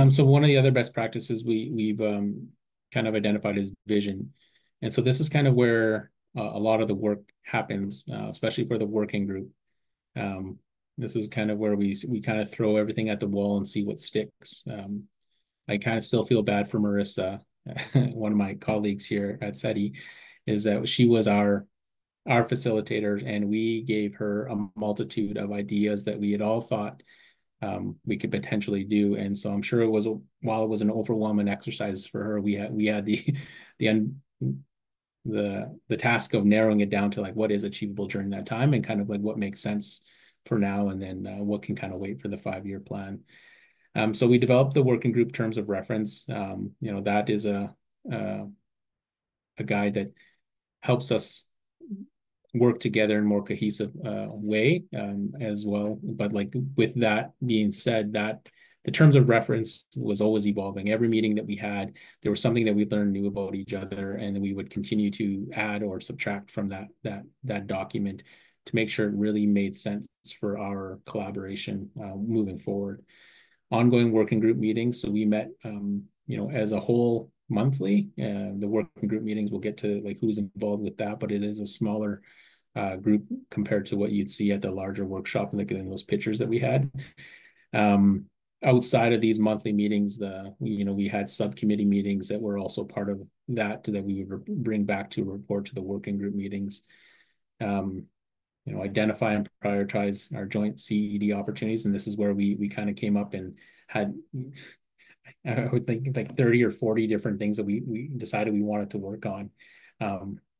So one of the other best practices we've kind of identified is vision. And so this is kind of where a lot of the work happens, especially for the working group. This is kind of where we kind of throw everything at the wall and see what sticks. I kind of still feel bad for Marissa, one of my colleagues here at SETI, is that she was our facilitator, and we gave her a multitude of ideas that we had all thought we could potentially do. And so I'm sure while it was an overwhelming exercise for her, we had the task of narrowing it down to like what is achievable during that time and kind of like what makes sense for now, and then what can kind of wait for the 5-year plan. So we developed the working group terms of reference. That is a guide that helps us work together in a more cohesive way as well. But like with that being said, that the terms of reference was always evolving. Every meeting that we had, there was something that we learned new about each other, and then we would continue to add or subtract from that document to make sure it really made sense for our collaboration moving forward. Ongoing working group meetings. So we met, as a whole monthly. The working group meetings, we'll get to like who's involved with that, but it is a smaller group compared to what you'd see at the larger workshop, like in those pictures that we had. Outside of these monthly meetings, we had subcommittee meetings that were also part of that we would bring back to report to the working group meetings. Identify and prioritize our joint CED opportunities, and this is where we kind of came up and had, I would think, like 30 or 40 different things that we decided we wanted to work on,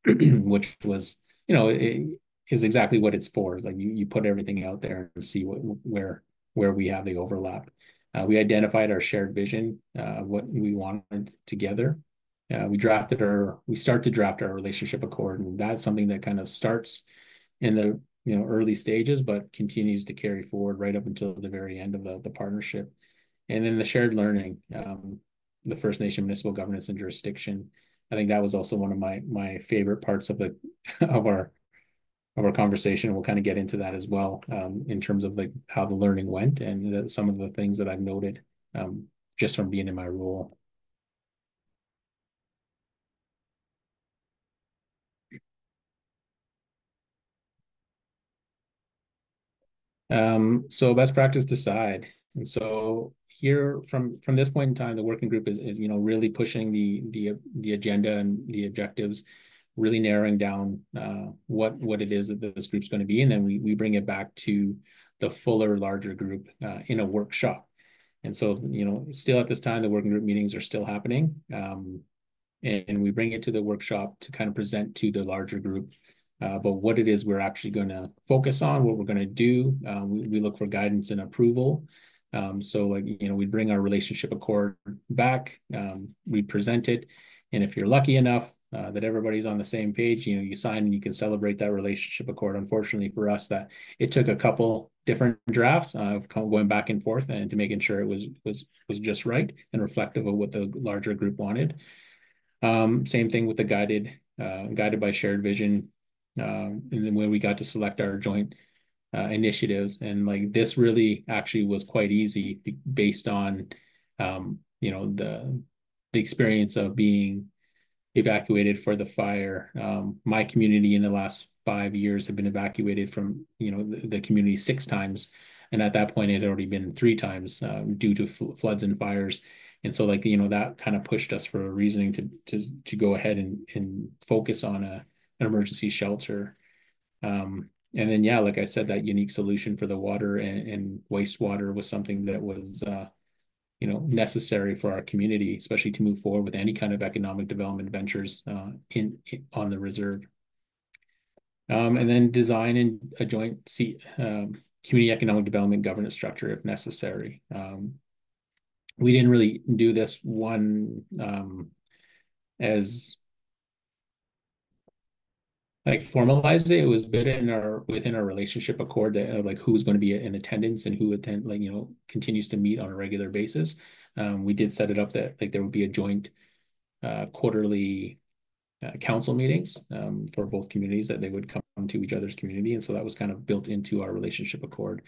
which was, it is exactly what it's for. Is like you put everything out there and see where we have the overlap. We identified our shared vision, what we wanted together. We start to draft our relationship accord, and that's something that kind of starts in the early stages, but continues to carry forward right up until the very end of the partnership. And then the shared learning, the First Nation municipal governance and jurisdiction. I think that was also one of my favorite parts of our conversation. We'll kind of get into that as well, in terms of like how the learning went and some of the things that I've noted just from being in my role. So best practice decide. And so here from this point in time, the working group is really pushing the agenda and the objectives, really narrowing down what it is that this group's going to be, and then we bring it back to the fuller, larger group in a workshop. And so still at this time, the working group meetings are still happening, and we bring it to the workshop to kind of present to the larger group. But what it is we're actually going to focus on, what we're going to do. We look for guidance and approval. So like, we bring our relationship accord back, we present it. And if you're lucky enough that everybody's on the same page, you sign and you can celebrate that relationship accord. Unfortunately for us, that it took a couple different drafts of going back and forth and to making sure it was just right and reflective of what the larger group wanted. Same thing with the guided by shared vision. And then when we got to select our joint initiatives, and like this really actually was quite easy based on the experience of being evacuated for the fire. My community in the last 5 years have been evacuated from the community 6 times, and at that point it had already been 3 times due to floods and fires. And so like that kind of pushed us for a reasoning to go ahead and focus on an emergency shelter. And then, yeah, like I said, that unique solution for the water and wastewater was something that was, necessary for our community, especially to move forward with any kind of economic development ventures on the reserve. And then design a joint community economic development governance structure if necessary. We didn't really do this one as like formalized it. It was within our relationship accord that like who's going to be in attendance and who continues to meet on a regular basis. We did set it up that like there would be a joint quarterly council meetings for both communities, that they would come to each other's community, and so that was kind of built into our relationship accord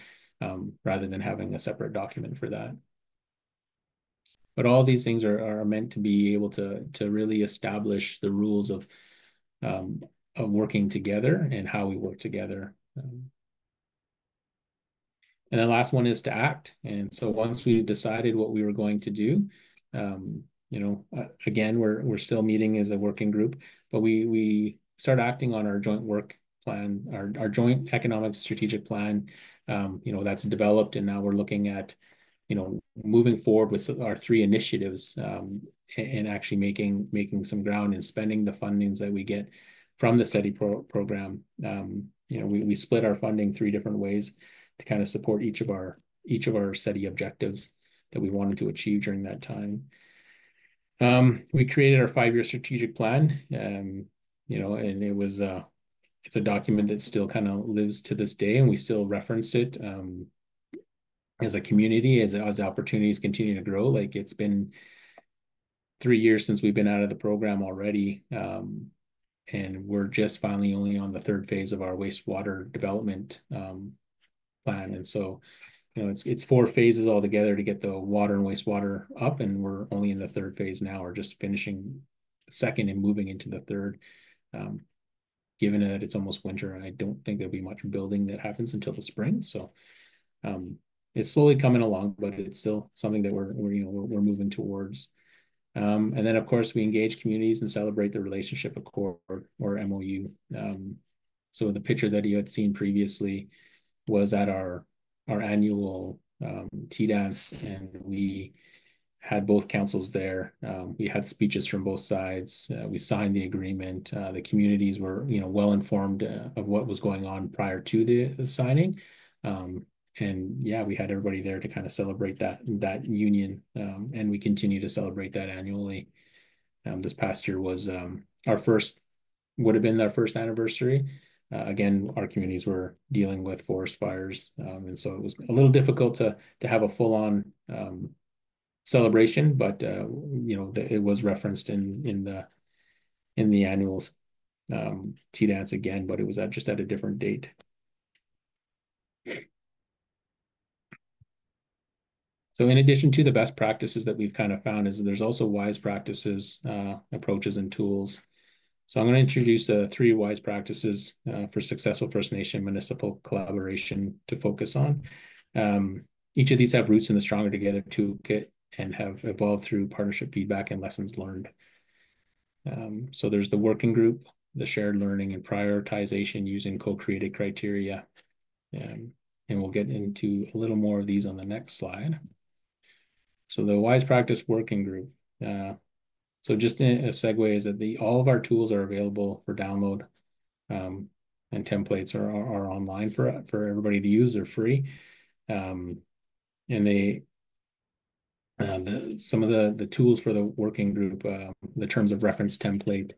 rather than having a separate document for that. But all these things are meant to be able to really establish the rules of working together and how we work together. And the last one is to act. And so once we've decided what we were going to do, again, we're still meeting as a working group, but we start acting on our joint work plan, our joint economic strategic plan. That's developed, and now we're looking at moving forward with our 3 initiatives and actually making some ground and spending the fundings that we get from the SETI program. We split our funding 3 different ways to kind of support each of our SETI objectives that we wanted to achieve during that time. We created our 5-year strategic plan, and it's a document that still kind of lives to this day, and we still reference it as a community, as opportunities continue to grow. Like, it's been 3 years since we've been out of the program already. And we're just finally only on the third phase of our wastewater development plan. And so, it's 4 phases altogether to get the water and wastewater up, and we're only in the third phase now. We're just finishing the second and moving into the third. Given that it's almost winter, I don't think there'll be much building that happens until the spring. So it's slowly coming along, but it's still something that we're moving towards. And then, of course, we engage communities and celebrate the relationship accord, or MOU. So the picture that you had seen previously was at our annual tea dance, and we had both councils there. We had speeches from both sides. We signed the agreement. The communities were, well informed of what was going on prior to the signing. And yeah, we had everybody there to kind of celebrate that union, and we continue to celebrate that annually. This past year was would have been our first anniversary. Again, our communities were dealing with forest fires, and so it was a little difficult to have a full-on celebration, but it was referenced in the annuals tea dance again, but it was just at a different date. So in addition to the best practices that we've kind of found, is there's also wise practices, approaches, and tools. So I'm going to introduce 3 wise practices for successful First Nation municipal collaboration to focus on. Each of these have roots in the Stronger Together toolkit and have evolved through partnership feedback and lessons learned. So there's the working group, the shared learning, and prioritization using co-created criteria. And we'll get into a little more of these on the next slide. So the wise practice working group. So just a segue is that all of our tools are available for download, and templates are online for everybody to use. They're free, and some of the tools for the working group, the terms of reference template,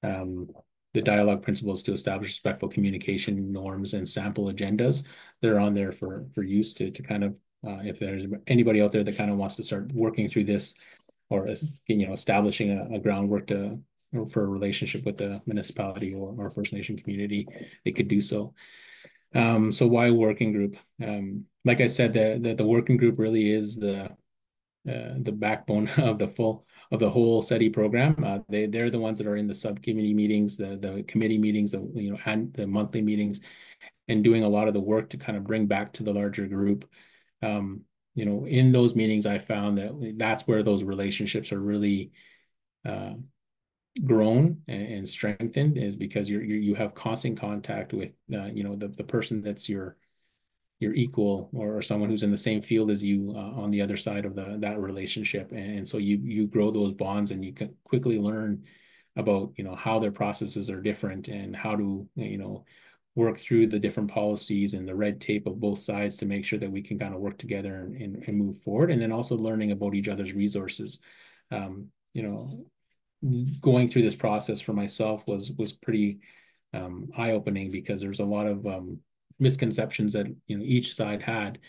the dialogue principles to establish respectful communication norms, and sample agendas. They're on there for use to kind of, if there's anybody out there that kind of wants to start working through this, or establishing a groundwork for a relationship with the municipality or First Nation community, they could do so. So why working group? Like I said, the working group really is the backbone of the whole SETI program. They're the ones that are in the subcommittee meetings, the committee meetings, and the monthly meetings, and doing a lot of the work to kind of bring back to the larger group. In those meetings, I found that that's where those relationships are really grown and strengthened, is because you have constant contact with the person that's your equal, or someone who's in the same field as you on the other side of that relationship, and so you grow those bonds, and you can quickly learn about how their processes are different, and how to work through the different policies and the red tape of both sides to make sure that we can kind of work together and move forward. And then also learning about each other's resources. Going through this process for myself was pretty eye-opening, because there's a lot of misconceptions that each side had,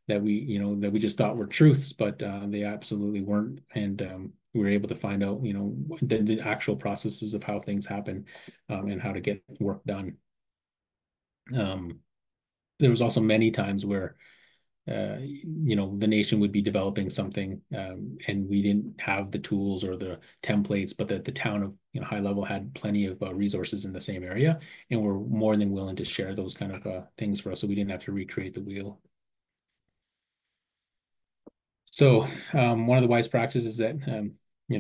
that we just thought were truths, but they absolutely weren't. And we were able to find out the actual processes of how things happen, and how to get work done. There was also many times where the nation would be developing something, and we didn't have the tools or the templates, but that the town of high level had plenty of resources in the same area, and were more than willing to share those kind of things for us, so we didn't have to recreate the wheel. So one of the wise practices is that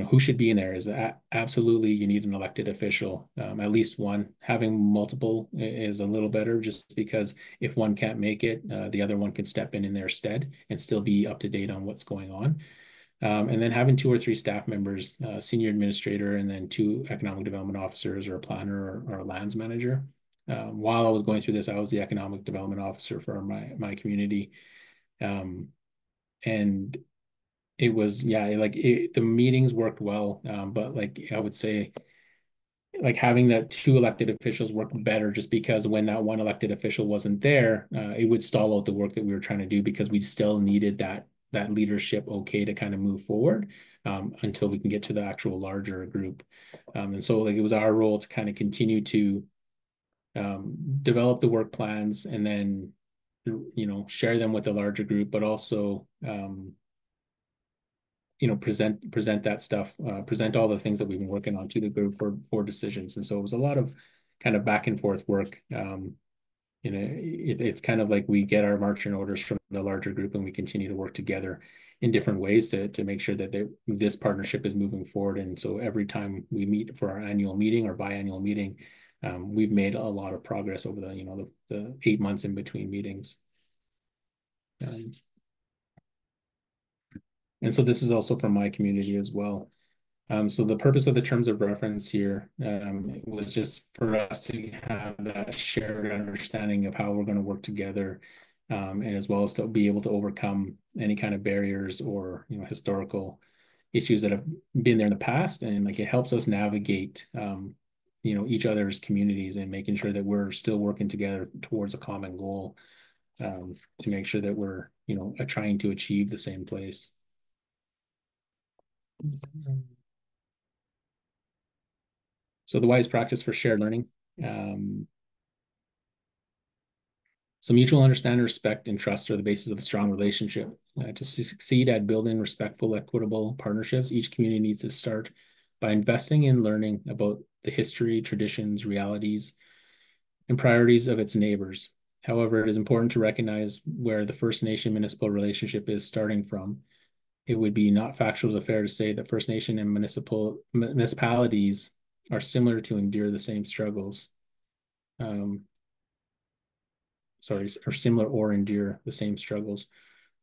who should be in there is absolutely, you need an elected official, at least one. Having multiple is a little better, just because if one can't make it, the other one can step in their stead and still be up to date on what's going on. And then having 2 or 3 staff members, senior administrator, and then 2 economic development officers, or a planner, or a lands manager. While I was going through this, I was the economic development officer for my community. And it was, the meetings worked well, but like I would say, like having the two elected officials work better, just because when that one elected official wasn't there, it would stall out the work that we were trying to do, because we still needed that leadership okay to kind of move forward until we can get to the actual larger group. And so like it was our role to kind of continue to develop the work plans and then share them with the larger group, but also present that stuff, present all the things that we've been working on to the group for decisions. And so it was a lot of kind of back and forth work. It's kind of like we get our marching orders from the larger group, and we continue to work together in different ways to make sure that this partnership is moving forward. And so every time we meet for our annual meeting or biannual meeting, we've made a lot of progress over the 8 months in between meetings. And so this is also from my community as well. So the purpose of the terms of reference here was just for us to have that shared understanding of how we're going to work together, and as well as to be able to overcome any kind of barriers or historical issues that have been there in the past. And like it helps us navigate each other's communities and making sure that we're still working together towards a common goal, to make sure that we're trying to achieve the same place. So the wise practice for shared learning. So mutual understanding, respect, and trust are the basis of a strong relationship. To succeed at building respectful, equitable partnerships, each community needs to start by investing in learning about the history, traditions, realities, and priorities of its neighbors. However, it is important to recognize where the First Nation municipal relationship is starting from. It would be not factually fair to say that First Nation and municipalities are similar to endure the same struggles. Or similar or endure the same struggles.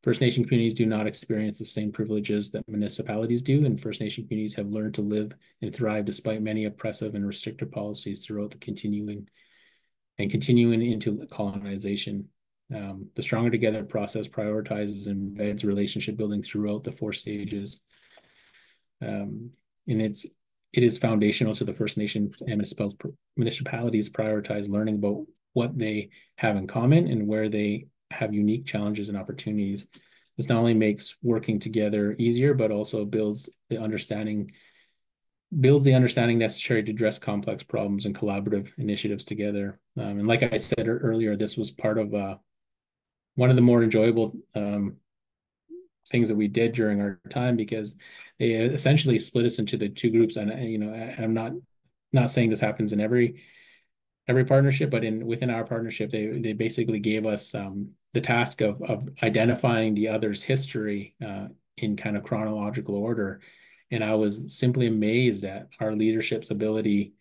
First Nation communities do not experience the same privileges that municipalities do, and First Nation communities have learned to live and thrive despite many oppressive and restrictive policies throughout the continuing into colonization. The Stronger Together process prioritizes and embeds relationship building throughout the 4 stages. And it is foundational to the First Nations and municipalities prioritize learning about what they have in common and where they have unique challenges and opportunities. This not only makes working together easier, but also builds the understanding necessary to address complex problems and collaborative initiatives together. And like I said earlier, this was part of one of the more enjoyable things that we did during our time, because they essentially split us into the 2 groups. And I'm not saying this happens in every partnership, but within our partnership, they basically gave us the task of identifying the other's history in kind of chronological order. And I was simply amazed at our leadership's ability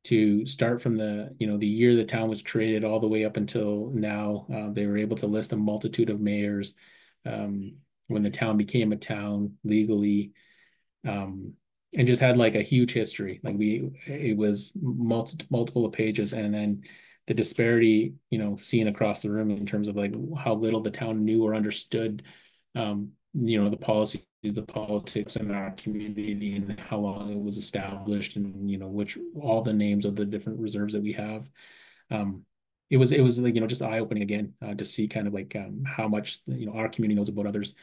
to start from the year the town was created all the way up until now. They were able to list a multitude of mayors when the town became a town legally, and just had like a huge history. Like it was multiple pages, and then the disparity, seen across the room in terms of like how little the town knew or understood, the policies, the politics in our community, and how long it was established, and which all the names of the different reserves that we have. It was like just eye-opening again to see kind of like how much our community knows about others,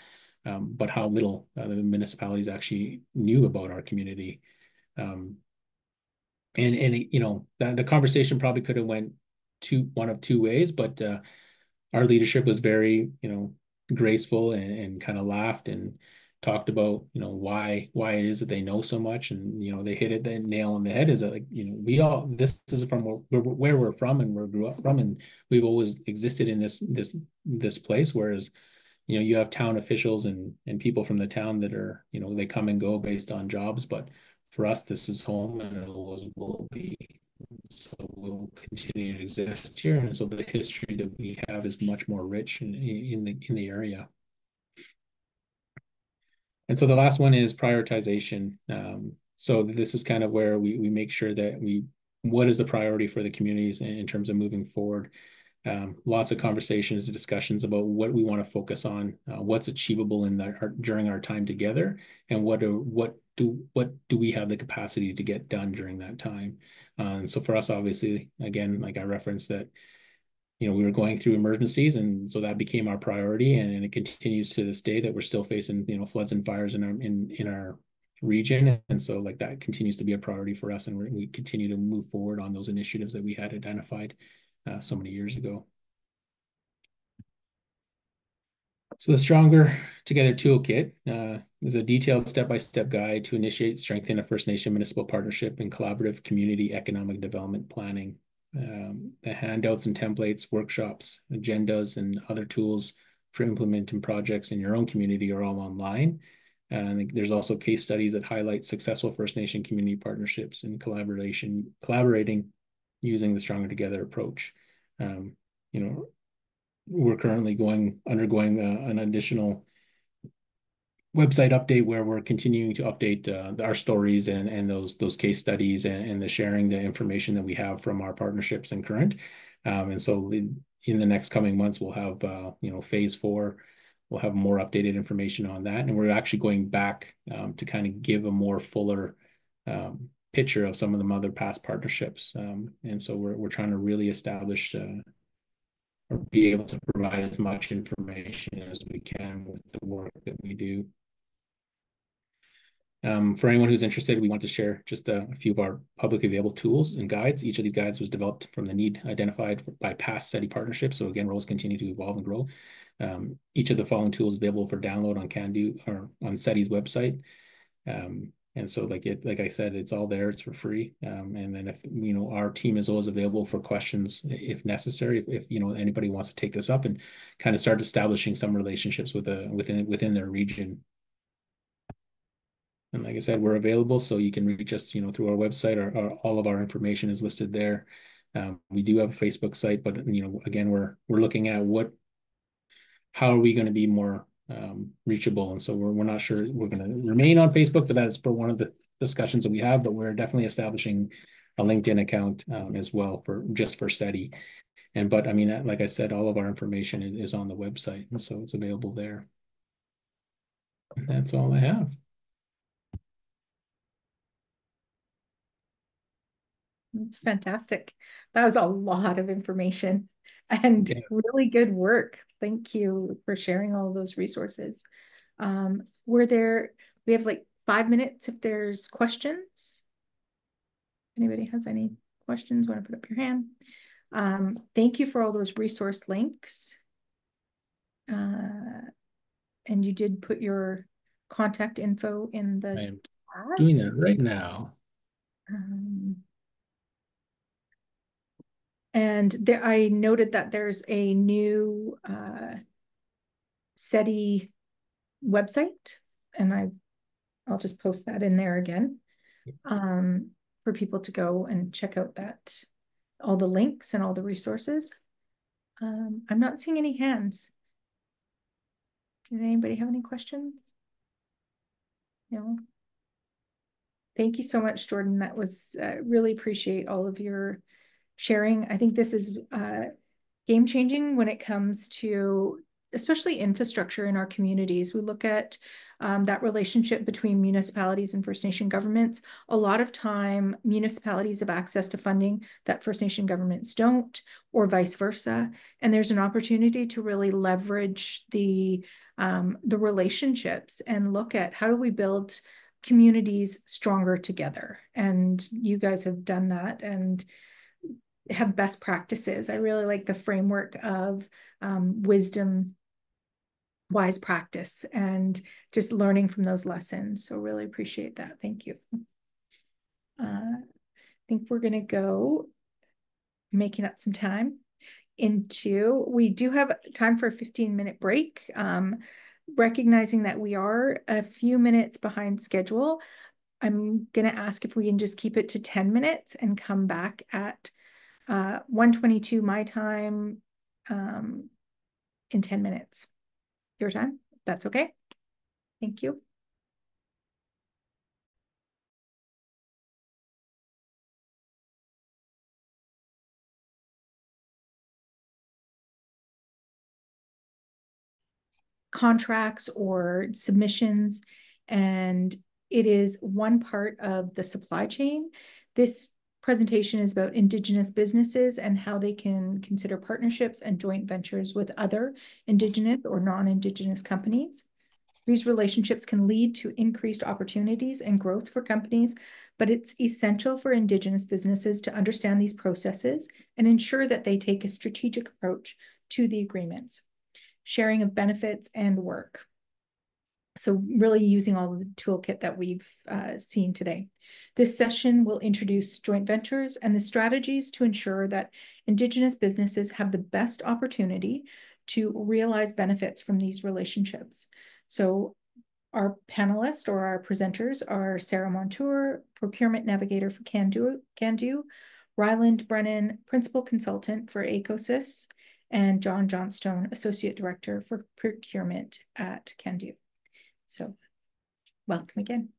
but how little the municipalities actually knew about our community. And the conversation probably could have went one of 2 ways, but our leadership was very graceful and kind of laughed and talked about why it is that they know so much. And they hit the nail on the head, is that like this is from where we're from and where we grew up from, and we've always existed in this place, whereas you have town officials and people from the town that are they come and go based on jobs, but for us this is home, and it always will be. So we'll continue to exist here, and so the history that we have is much more rich in the area. And so the last one is prioritization. So this is kind of where we make sure that what is the priority for the communities in terms of moving forward. Lots of conversations and discussions about what we want to focus on, what's achievable during our time together, and what what do we have the capacity to get done during that time? And so for us, obviously, again, like I referenced that, we were going through emergencies, and so that became our priority, and it continues to this day that we're still facing, floods and fires in our region, and so like that continues to be a priority for us, and we continue to move forward on those initiatives that we had identified so many years ago. So the Stronger Together Toolkit is a detailed step-by-step guide to initiate, strengthen a First Nation municipal partnership and collaborative community economic development planning. The handouts and templates, workshops, agendas, and other tools for implementing projects in your own community are all online. And there's also case studies that highlight successful First Nation community partnerships and collaborating using the Stronger Together approach. We're currently undergoing an additional website update where we're continuing to update our stories and those case studies and the sharing the information that we have from our partnerships and current. And so in the next coming months, we'll have phase 4. We'll have more updated information on that, and we're actually going back to kind of give a more fuller picture of some of the other past partnerships. And so we're trying to really establish or be able to provide as much information as we can with the work that we do. For anyone who's interested, we want to share just a few of our publicly available tools and guides. Each of these guides was developed from the need identified by past SETI partnerships. So again, roles continue to evolve and grow. Each of the following tools is available for download on Can-Do or on SETI's website. And so like I said, it's all there, it's for free. And then if, our team is always available for questions if necessary, if anybody wants to take this up and kind of start establishing some relationships within their region. And like I said, we're available, so you can reach us, through our website. All of our information is listed there. We do have a Facebook site, but again, we're looking at how are we going to be more reachable, and so we're not sure we're going to remain on Facebook, but that's for one of the discussions that we have. But we're definitely establishing a LinkedIn account as well for SETI. But I mean, like I said, all of our information is on the website, and so it's available there. And that's all I have. It's fantastic. That was a lot of information and really good work. Thank you for sharing all those resources. We have like 5 minutes if there's questions. Anybody has any questions, want to put up your hand? Thank you for all those resource links. And you did put your contact info in the I am chat. doing that right now. And there, I noted that there's a new SETI website, and I'll just post that in there again for people to go and check out all the links and all the resources. I'm not seeing any hands. Did anybody have any questions? No. Thank you so much, Jordan. That was really appreciate all of your sharing. I think this is game changing when it comes to especially infrastructure in our communities. We look at that relationship between municipalities and First Nation governments. A lot of time, municipalities have access to funding that First Nation governments don't, or vice versa. And there's an opportunity to really leverage the relationships and look at how do we build communities stronger together. And you guys have done that and have best practices. I really like the framework of wisdom, wise practice, and just learning from those lessons. So really appreciate that. Thank you. I think we're going to go making up some time we do have time for a 15-minute break. Recognizing that we are a few minutes behind schedule, I'm going to ask if we can just keep it to 10 minutes and come back at 1:22 my time in 10 minutes. Your time? That's okay. Thank you. Contracts or submissions, and it is one part of the supply chain. This presentation is about Indigenous businesses and how they can consider partnerships and joint ventures with other Indigenous or non-Indigenous companies. These relationships can lead to increased opportunities and growth for companies, but it's essential for Indigenous businesses to understand these processes and ensure that they take a strategic approach to the agreements, sharing of benefits and work. So really using all of the toolkit that we've seen today. This session will introduce joint ventures and the strategies to ensure that Indigenous businesses have the best opportunity to realize benefits from these relationships. So our panelists or our presenters are Sarah Montour, Procurement Navigator for Candu, Ryland Brennan, Principal Consultant for Ecosys, and John Johnstone, Associate Director for Procurement at Candu. So welcome again.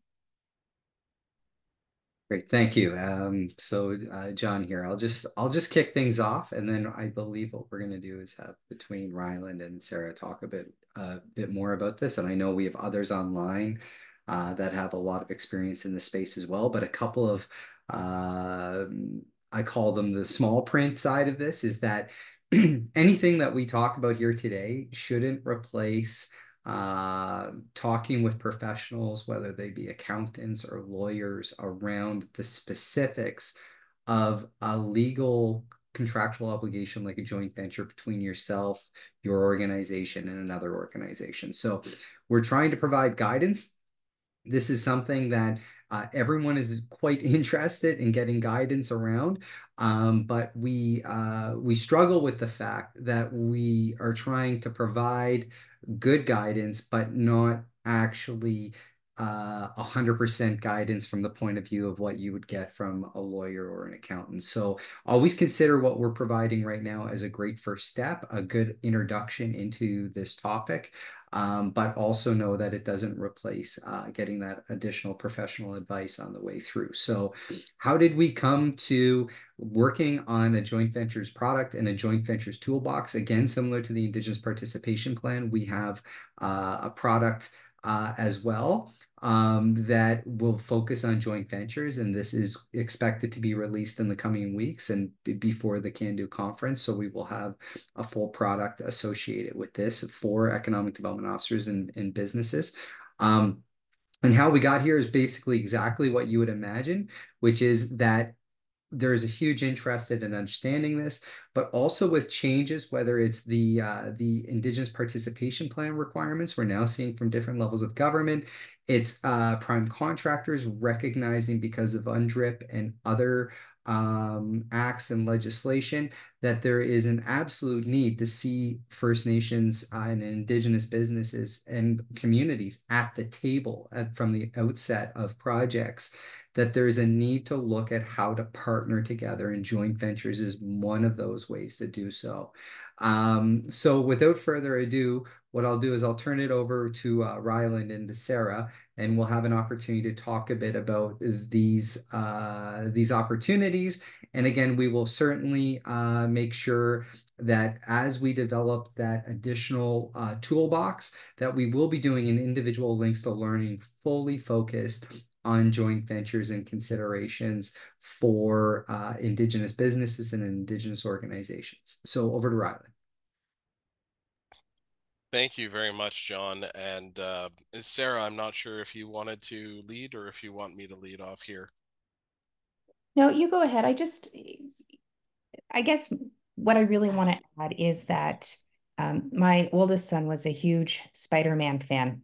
Great, thank you. John here. I'll just kick things off, and then I believe what we're going to do is have between Ryland and Sarah talk a bit more about this. And I know we have others online that have a lot of experience in the space as well. But a couple of I call them the small print side of this is that anything that we talk about here today shouldn't replace talking with professionals, whether they be accountants or lawyers, around the specifics of a legal contractual obligation like a joint venture between yourself, your organization, and another organization. So we're trying to provide guidance. This is something that everyone is quite interested in getting guidance around, but we struggle with the fact that we are trying to provide good guidance, but not actually 100% guidance from the point of view of what you would get from a lawyer or an accountant. So always consider what we're providing right now as a great first step, a good introduction into this topic. But also know that it doesn't replace getting that additional professional advice on the way through. So how did we come to working on a joint ventures product and a joint ventures toolbox? Again, similar to the Indigenous Participation Plan, we have a product as well that will focus on joint ventures, and this is expected to be released in the coming weeks and before the Candu conference. So we will have a full product associated with this for economic development officers and businesses. And how we got here is basically exactly what you would imagine, which is that there's a huge interest in understanding this, but also with changes, whether it's the Indigenous Participation Plan requirements we're now seeing from different levels of government. It's prime contractors recognizing, because of UNDRIP and other acts and legislation, that there is an absolute need to see First Nations and Indigenous businesses and communities at the table from the outset of projects, that there's a need to look at how to partner together, and joint ventures is one of those ways to do so. So without further ado, what I'll do is I'll turn it over to Ryland and to Sarah, and we'll have an opportunity to talk a bit about these opportunities. And again, we will certainly make sure that as we develop that additional toolbox, that we will be doing an individual links to learning fully focused on joint ventures and considerations for Indigenous businesses and Indigenous organizations. So over to Ryland. Thank you very much, John. And Sarah, I'm not sure if you wanted to lead or if you want me to lead off here. No, you go ahead. I guess what I really want to add is that my oldest son was a huge Spider-Man fan.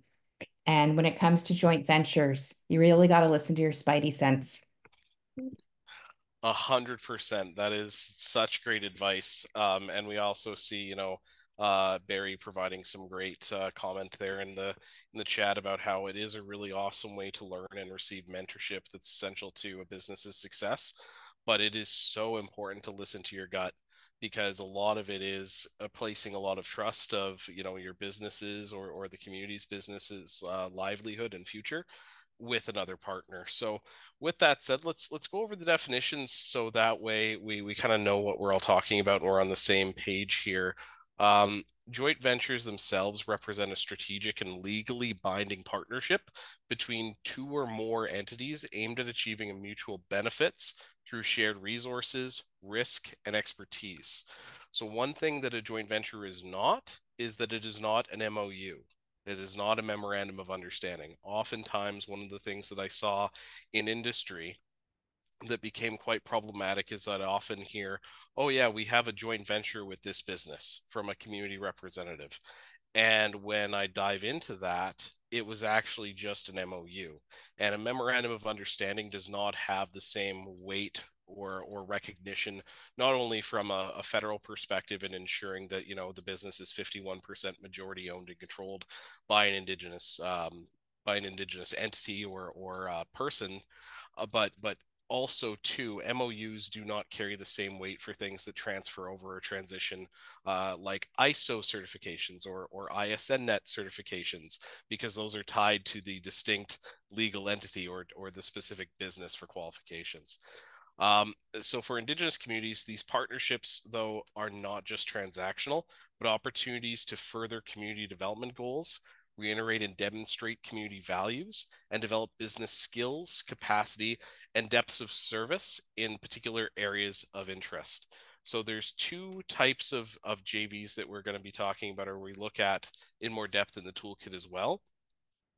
And when it comes to joint ventures, you really got to listen to your spidey sense. 100%. That is such great advice. And we also see, Barry providing some great comment there in the chat about how it is a really awesome way to learn and receive mentorship that's essential to a business's success. But it is so important to listen to your gut, because a lot of it is placing a lot of trust of your businesses or the community's businesses livelihood and future with another partner. So with that said, let's go over the definitions, so that way we kind of know what we're all talking about and we're on the same page here. Joint ventures themselves represent a strategic and legally binding partnership between two or more entities aimed at achieving mutual benefits through shared resources, risk, and expertise. So one thing that a joint venture is not is that it is not an MOU. It is not a memorandum of understanding. Oftentimes, one of the things that I saw in industry that became quite problematic is that I often hear, oh yeah, we have a joint venture with this business from a community representative. And when I dive into that, it was actually just an MOU. And a memorandum of understanding does not have the same weight or recognition, not only from a federal perspective in ensuring that, the business is 51% majority owned and controlled by an indigenous entity or person, but also too, MOUs do not carry the same weight for things that transfer over or transition, like ISO certifications or ISNnet certifications, because those are tied to the distinct legal entity or the specific business for qualifications. So for Indigenous communities, these partnerships, though, are not just transactional, but opportunities to further community development goals, reiterate and demonstrate community values, and develop business skills, capacity, and depths of service in particular areas of interest. So there's two types of JVs that we're going to be talking about, or we look at in more depth in the toolkit as well.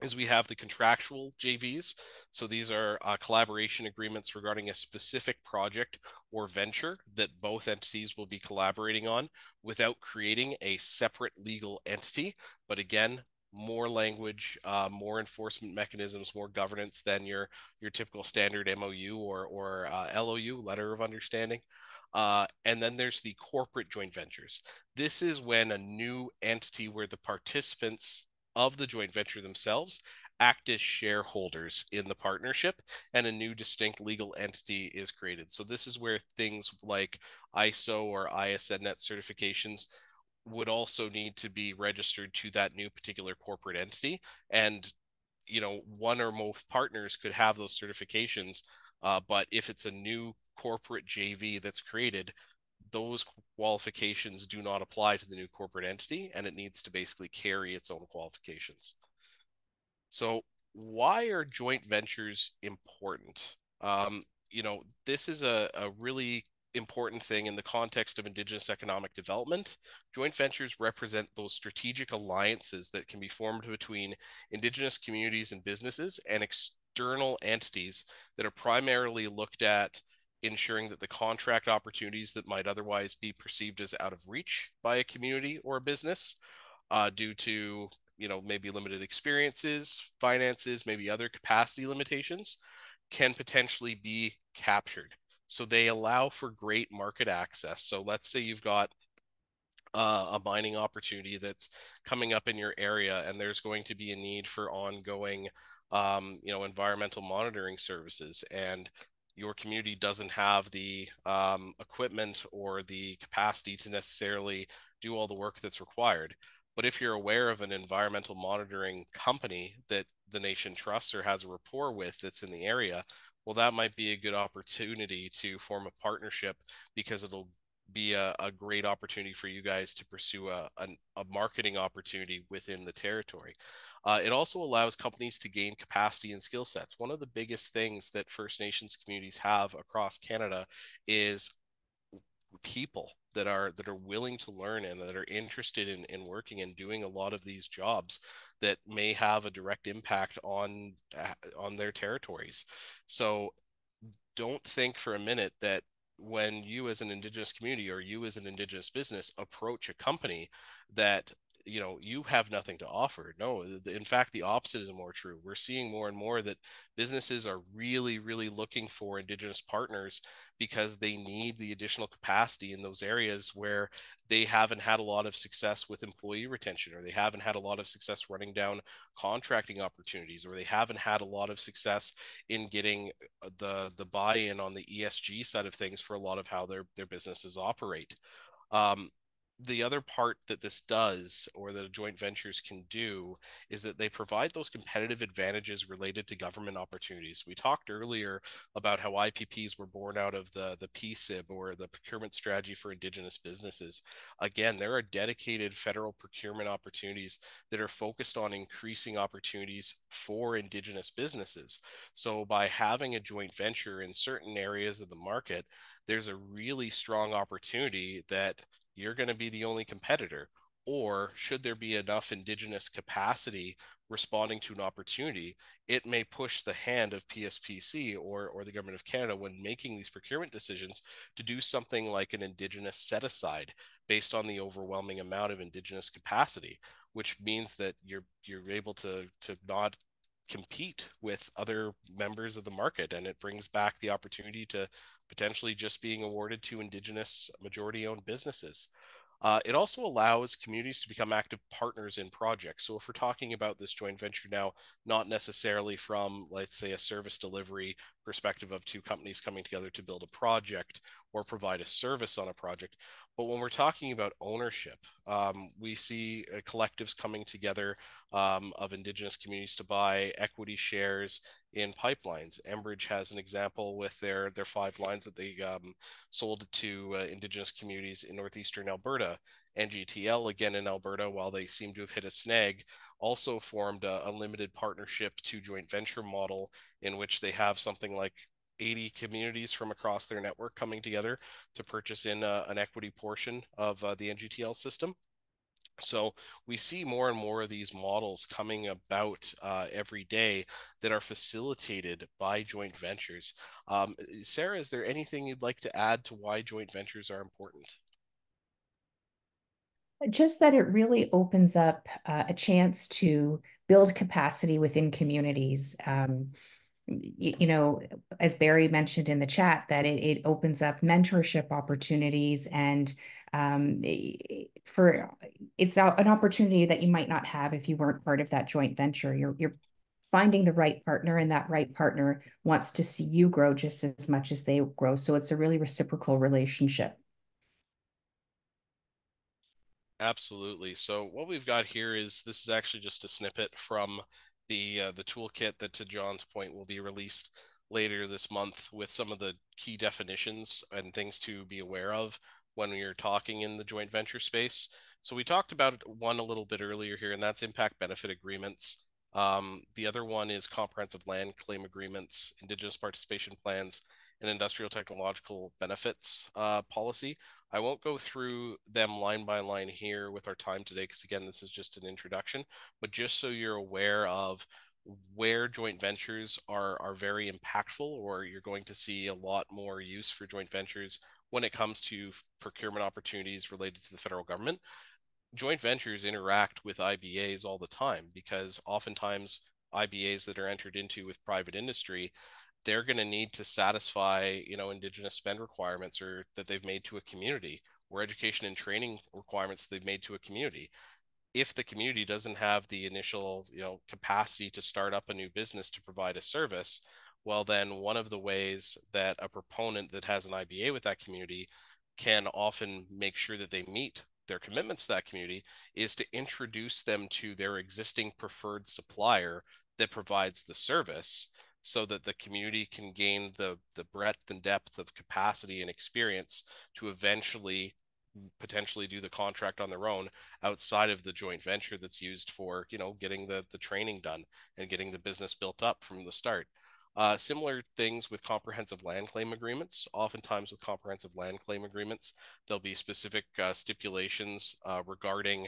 Is we have the contractual JVs. So these are collaboration agreements regarding a specific project or venture that both entities will be collaborating on without creating a separate legal entity. But again, more language, more enforcement mechanisms, more governance than your typical standard MOU or LOU, letter of understanding. And then there's the corporate joint ventures. This is when a new entity where the participants of the joint venture themselves act as shareholders in the partnership and a new distinct legal entity is created. So this is where things like ISO or ISNnet certifications would also need to be registered to that new particular corporate entity. And, one or both partners could have those certifications, but if it's a new corporate JV that's created, those qualifications do not apply to the new corporate entity, and it needs to basically carry its own qualifications. So why are joint ventures important? This is a really important thing in the context of Indigenous economic development. Joint ventures represent those strategic alliances that can be formed between Indigenous communities and businesses and external entities that are primarily looked at ensuring that the contract opportunities that might otherwise be perceived as out of reach by a community or a business, due to maybe limited experiences, finances, maybe other capacity limitations, can potentially be captured. So they allow for great market access. So let's say you've got a mining opportunity that's coming up in your area, and there's going to be a need for ongoing, environmental monitoring services, and your community doesn't have the equipment or the capacity to necessarily do all the work that's required. But if you're aware of an environmental monitoring company that the nation trusts or has a rapport with that's in the area, well, that might be a good opportunity to form a partnership, because it'll be a great opportunity for you guys to pursue a marketing opportunity within the territory. It also allows companies to gain capacity and skill sets. One of the biggest things that First Nations communities have across Canada is people that are willing to learn and that are interested in working and doing a lot of these jobs that may have a direct impact on their territories. So don't think for a minute that when you as an Indigenous community or you as an Indigenous business approach a company that you have nothing to offer. No, in fact, the opposite is more true. We're seeing more and more that businesses are really, really looking for Indigenous partners because they need the additional capacity in those areas where they haven't had a lot of success with employee retention, or they haven't had a lot of success running down contracting opportunities, or they haven't had a lot of success in getting the buy-in on the ESG side of things for a lot of how their businesses operate. the other part that this does, or that joint ventures can do, is that they provide those competitive advantages related to government opportunities. We talked earlier about how IPPs were born out of the PSIB, or the Procurement Strategy for Indigenous Businesses. Again, there are dedicated federal procurement opportunities that are focused on increasing opportunities for Indigenous businesses. So by having a joint venture in certain areas of the market, there's a really strong opportunity that you're going to be the only competitor. Or should there be enough Indigenous capacity responding to an opportunity, it may push the hand of PSPC or the Government of Canada when making these procurement decisions to do something like an Indigenous set aside based on the overwhelming amount of Indigenous capacity, which means that you're able to not compete with other members of the market, and it brings back the opportunity to potentially just being awarded to Indigenous majority-owned businesses. It also allows communities to become active partners in projects. So if we're talking about this joint venture now, not necessarily from, let's say, a service delivery perspective of two companies coming together to build a project or provide a service on a project, but when we're talking about ownership, we see collectives coming together of Indigenous communities to buy equity shares in pipelines. Enbridge has an example with their 5 lines that they sold to Indigenous communities in northeastern Alberta. NGTL, again in Alberta, while they seem to have hit a snag, also formed a limited partnership to joint venture model in which they have something like 80 communities from across their network coming together to purchase in an equity portion of the NGTL system. So we see more and more of these models coming about every day that are facilitated by joint ventures. Sarah, is there anything you'd like to add to why joint ventures are important? Just that it really opens up a chance to build capacity within communities. You know, as Barry mentioned in the chat, that it opens up mentorship opportunities, and it's an opportunity that you might not have if you weren't part of that joint venture. You're finding the right partner, and that right partner wants to see you grow just as much as they grow. So it's a really reciprocal relationship. Absolutely. So what we've got here is, this is actually just a snippet from the toolkit that, to John's point, will be released later this month with some of the key definitions and things to be aware of when you're talking in the joint venture space. So we talked about one a little bit earlier here, and that's impact benefit agreements. The other one is comprehensive land claim agreements, Indigenous participation plans, and industrial technological benefits policy. I won't go through them line by line here with our time today, because again, this is just an introduction, but just so you're aware of where joint ventures are very impactful, or you're going to see a lot more use for joint ventures when it comes to procurement opportunities related to the federal government. Joint ventures interact with IBAs all the time, because oftentimes IBAs that are entered into with private industry, they're going to need to satisfy, Indigenous spend requirements or that they've made to a community, or education and training requirements they've made to a community. If the community doesn't have the initial, capacity to start up a new business to provide a service, well, then one of the ways that a proponent that has an IBA with that community can often make sure that they meet their commitments to that community is to introduce them to their existing preferred supplier that provides the service, so that the community can gain the breadth and depth of capacity and experience to eventually potentially do the contract on their own outside of the joint venture that's used for, getting the training done and getting the business built up from the start. Similar things with comprehensive land claim agreements. Oftentimes with comprehensive land claim agreements, there'll be specific stipulations regarding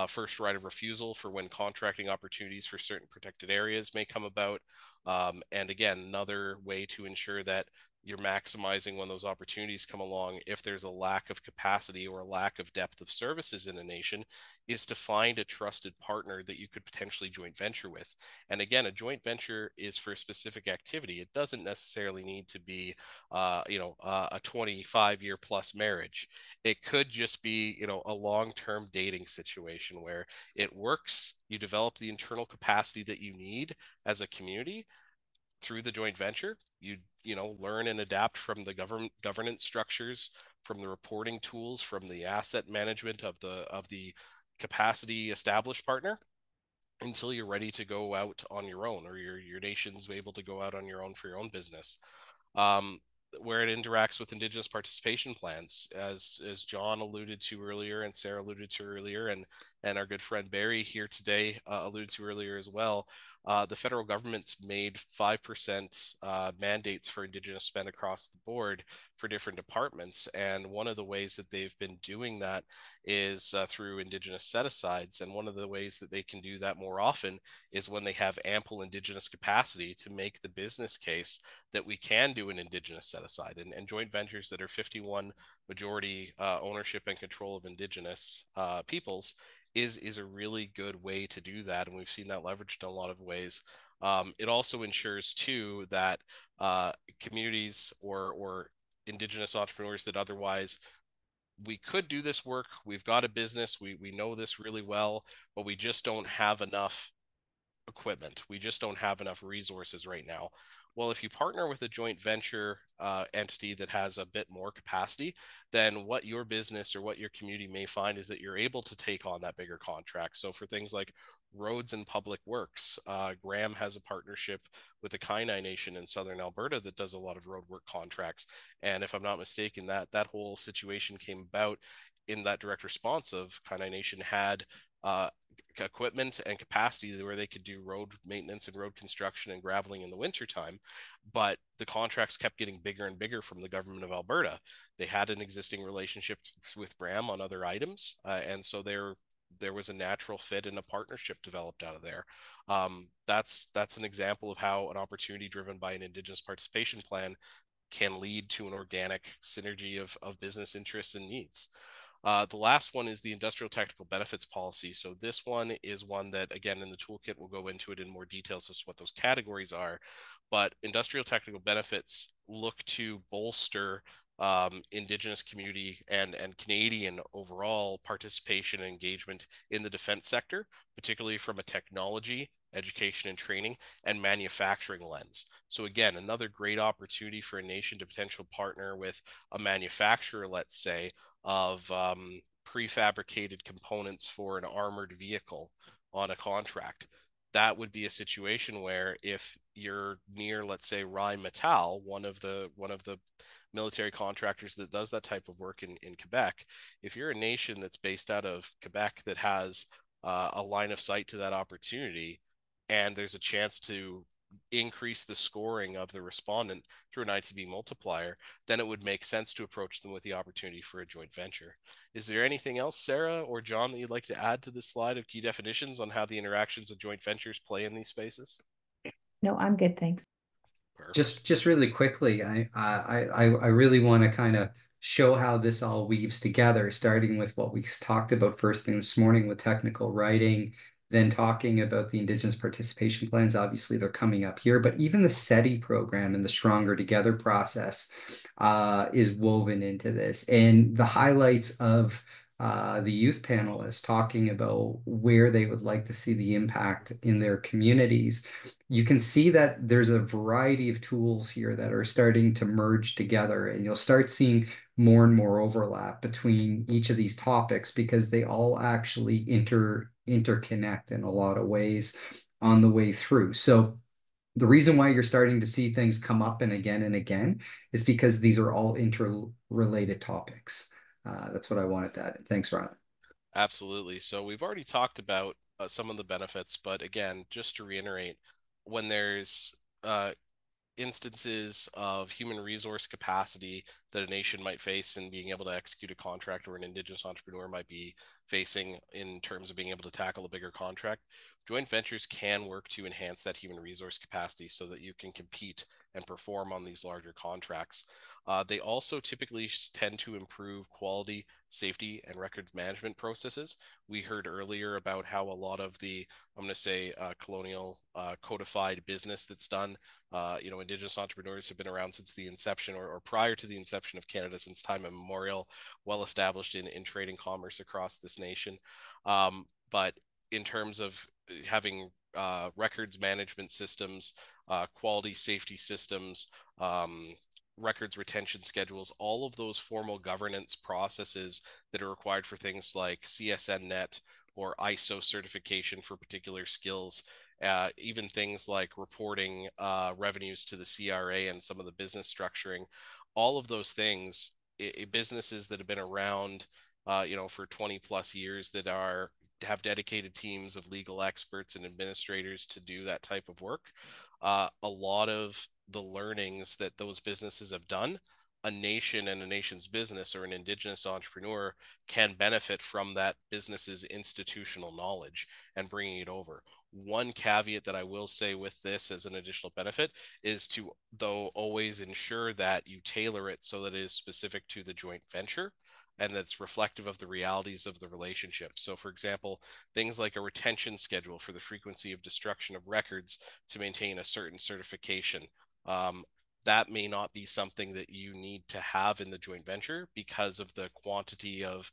first right of refusal for when contracting opportunities for certain protected areas may come about. And again, another way to ensure that you're maximizing when those opportunities come along, if there's a lack of capacity or a lack of depth of services in a nation, is to find a trusted partner that you could potentially joint venture with. And again, a joint venture is for a specific activity. It doesn't necessarily need to be, a 25-year plus marriage. It could just be, a long-term dating situation where it works. You develop the internal capacity that you need as a community through the joint venture. You learn and adapt from the governance structures from the reporting tools, from the asset management of the capacity established partner, until you're ready to go out on your own, or your nation's able to go out on your own for your own business. Where it interacts with Indigenous participation plans, as John alluded to earlier, and Sarah alluded to earlier, and our good friend Barry here today alluded to earlier as well. The federal government's made 5% mandates for Indigenous spend across the board for different departments, and one of the ways that they've been doing that is through Indigenous set-asides, and one of the ways that they can do that more often is when they have ample Indigenous capacity to make the business case that we can do an Indigenous set-aside, and joint ventures that are 51 majority ownership and control of Indigenous peoples is a really good way to do that, and we've seen that leveraged in a lot of ways. It also ensures too that communities or Indigenous entrepreneurs that otherwise we could do this work, we've got a business, we know this really well, but we just don't have enough equipment. We just don't have enough resources right now. Well, if you partner with a joint venture entity that has a bit more capacity, then what your business or what your community may find is that you're able to take on that bigger contract. So for things like roads and public works, Graham has a partnership with the Kainai Nation in southern Alberta that does a lot of road work contracts. And if I'm not mistaken, that whole situation came about in that direct response of Kainai Nation had equipment and capacity where they could do road maintenance and road construction and graveling in the wintertime, but the contracts kept getting bigger and bigger from the government of Alberta. They had an existing relationship with Bram on other items, and so there was a natural fit and a partnership developed out of there. That's an example of how an opportunity driven by an Indigenous participation plan can lead to an organic synergy of business interests and needs. The last one is the industrial technical benefits policy. So this one is one that, again, in the toolkit, we'll go into it in more details as to what those categories are. But industrial technical benefits look to bolster Indigenous community and Canadian overall participation and engagement in the defense sector, particularly from a technology, education and training, and manufacturing lens. So again, another great opportunity for a nation to potential partner with a manufacturer, let's say, of prefabricated components for an armored vehicle on a contract. That would be a situation where if you're near, let's say, Rheinmetall, one of the military contractors that does that type of work in Quebec, if you're a nation that's based out of Quebec that has a line of sight to that opportunity, and there's a chance to increase the scoring of the respondent through an ITB multiplier, then it would make sense to approach them with the opportunity for a joint venture. Is there anything else, Sarah or John, that you'd like to add to this slide of key definitions on how the interactions of joint ventures play in these spaces? No, I'm good, thanks. Perfect. Just really quickly, I really want to kind of show how this all weaves together, starting with what we talked about first thing this morning with technical writing, then talking about the Indigenous participation plans. Obviously, they're coming up here, but even the SETI program and the Stronger Together process is woven into this. And the highlights of the youth panelists talking about where they would like to see the impact in their communities. You can see that there's a variety of tools here that are starting to merge together, and you'll start seeing more and more overlap between each of these topics because they all actually interconnect in a lot of ways on the way through. So the reason why you're starting to see things come up and again is because these are all interrelated topics. That's what I wanted to add. Thanks, Ron. Absolutely. So we've already talked about some of the benefits, but again, just to reiterate, when there's instances of human resource capacity that a nation might face in being able to execute a contract, or an Indigenous entrepreneur might be facing in terms of being able to tackle a bigger contract, joint ventures can work to enhance that human resource capacity so that you can compete and perform on these larger contracts. They also typically tend to improve quality, safety, and records management processes. We heard earlier about how a lot of the, I'm going to say, colonial codified business that's done, Indigenous entrepreneurs have been around since the inception or prior to the inception of Canada, since time immemorial, well established in trade and commerce across this nation. But in terms of having records management systems, quality safety systems, records retention schedules, all of those formal governance processes that are required for things like CSNet or ISO certification for particular skills, even things like reporting revenues to the CRA and some of the business structuring, all of those things, businesses that have been around, for 20 plus years that have dedicated teams of legal experts and administrators to do that type of work. A lot of the learnings that those businesses have done, a nation and a nation's business or an Indigenous entrepreneur can benefit from that business's institutional knowledge and bringing it over. One caveat that I will say with this as an additional benefit is to, though, always ensure that you tailor it so that it is specific to the joint venture and that's reflective of the realities of the relationship. So, for example, things like a retention schedule for the frequency of destruction of records to maintain a certain certification. That may not be something that you need to have in the joint venture because of the quantity of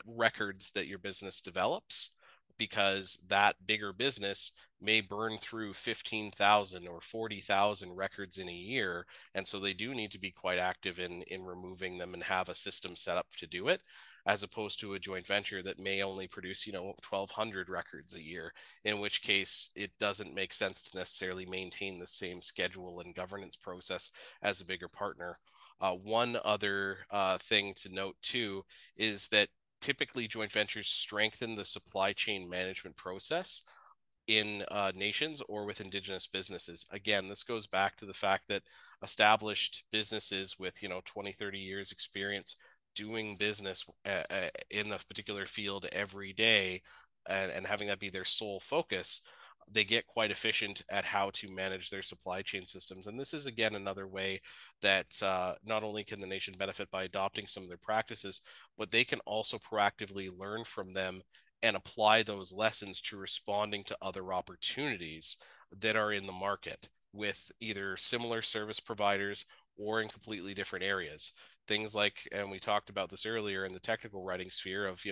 records that your business develops, because that bigger business may burn through 15,000 or 40,000 records in a year. And so they do need to be quite active in removing them and have a system set up to do it, as opposed to a joint venture that may only produce, 1,200 records a year, in which case it doesn't make sense to necessarily maintain the same schedule and governance process as a bigger partner. One other thing to note too is that typically joint ventures strengthen the supply chain management process in nations or with Indigenous businesses. Again, this goes back to the fact that established businesses with 20, 30 years experience doing business in a particular field every day, and having that be their sole focus, they get quite efficient at how to manage their supply chain systems. And this is, again, another way that not only can the nation benefit by adopting some of their practices, but they can also proactively learn from them and apply those lessons to responding to other opportunities that are in the market with either similar service providers or in completely different areas. Things like, and we talked about this earlier in the technical writing sphere of,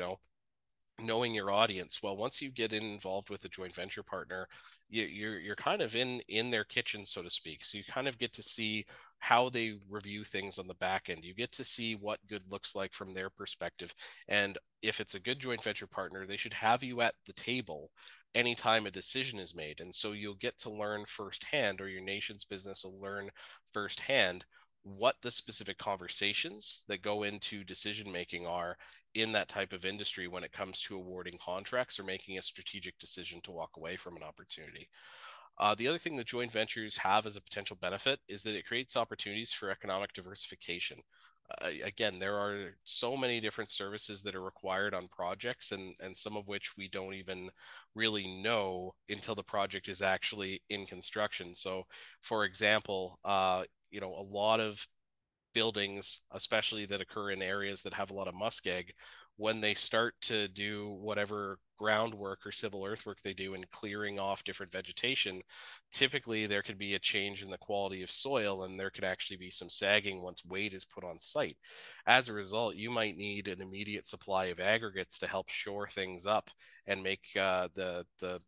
knowing your audience. Well, once you get involved with a joint venture partner, you're kind of in their kitchen, so to speak. So you kind of get to see how they review things on the back end. You get to see what good looks like from their perspective. And if it's a good joint venture partner, they should have you at the table anytime a decision is made. And so you'll get to learn firsthand, or your nation's business will learn firsthand, what the specific conversations that go into decision making are in that type of industry when it comes to awarding contracts or making a strategic decision to walk away from an opportunity. The other thing that joint ventures have as a potential benefit is that it creates opportunities for economic diversification. Again, there are so many different services that are required on projects, and some of which we don't even really know until the project is actually in construction. So, for example, a lot of buildings, especially that occur in areas that have a lot of muskeg, when they start to do whatever groundwork or civil earthwork they do in clearing off different vegetation, typically there could be a change in the quality of soil, and there could actually be some sagging once weight is put on site. As a result, you might need an immediate supply of aggregates to help shore things up and make the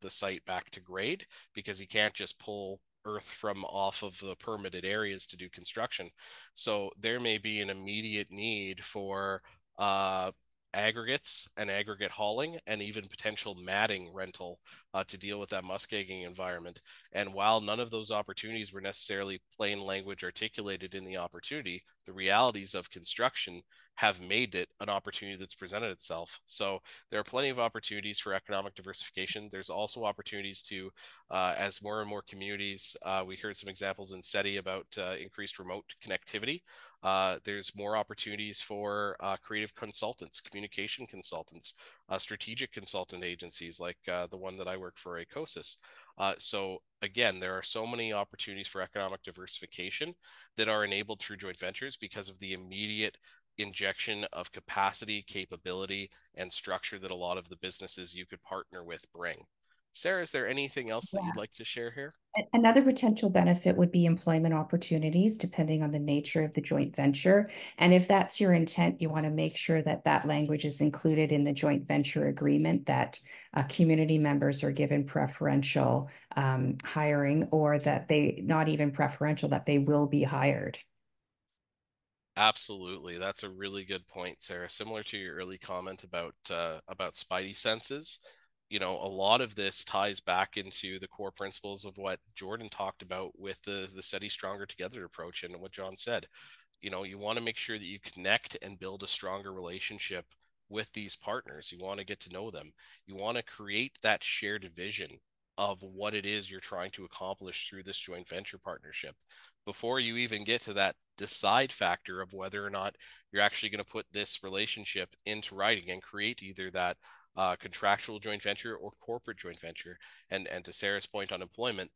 site back to grade, because you can't just pull earth from off of the permitted areas to do construction. So there may be an immediate need for aggregates and aggregate hauling, and even potential matting rental to deal with that muskegging environment. And while none of those opportunities were necessarily plain language articulated in the opportunity, the realities of construction have made it an opportunity that's presented itself. So there are plenty of opportunities for economic diversification. There's also opportunities to, as more and more communities, we heard some examples in SETI about increased remote connectivity. There's more opportunities for creative consultants, communication consultants, strategic consultant agencies like the one that I work for, ACOSIS. So again, there are so many opportunities for economic diversification that are enabled through joint ventures because of the immediate injection of capacity, capability, and structure that a lot of the businesses you could partner with bring. Sarah, is there anything else that you'd like to share here? Another potential benefit would be employment opportunities, depending on the nature of the joint venture. And if that's your intent, you want to make sure that that language is included in the joint venture agreement, that community members are given preferential hiring, or that they, not even preferential, that they will be hired. Absolutely. That's a really good point, Sarah. Similar to your early comment about spidey senses, you know, a lot of this ties back into the core principles of what Jordan talked about with the Steady Stronger Together approach and what John said. You know, you want to make sure that you connect and build a stronger relationship with these partners. You want to get to know them. You want to create that shared vision of what it is you're trying to accomplish through this joint venture partnership before you even get to that decide factor of whether or not you're actually going to put this relationship into writing and create either that contractual joint venture or corporate joint venture. And to Sarah's point on employment,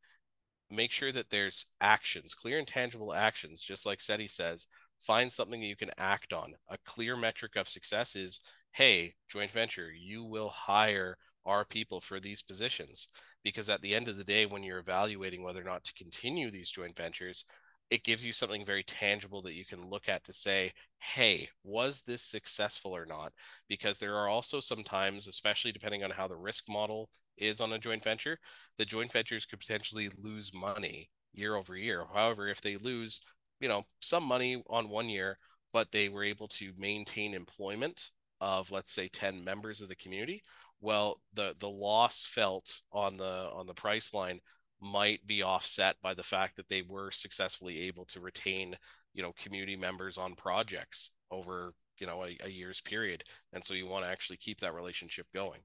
make sure that there's actions, clear and tangible actions, just like SETI says. Find something that you can act on. A clear metric of success is, hey, joint venture, you will hire our people for these positions. Because at the end of the day, when you're evaluating whether or not to continue these joint ventures, it gives you something very tangible that you can look at to say, hey, was this successful or not? Because there are also sometimes, especially depending on how the risk model is on a joint venture, the joint ventures could potentially lose money year over year. However, if they lose, you know, some money on 1 year, but they were able to maintain employment of, let's say, 10 members of the community, well, the loss felt on the price line might be offset by the fact that they were successfully able to retain, you know, community members on projects over, you know, a year's period. And so you want to actually keep that relationship going.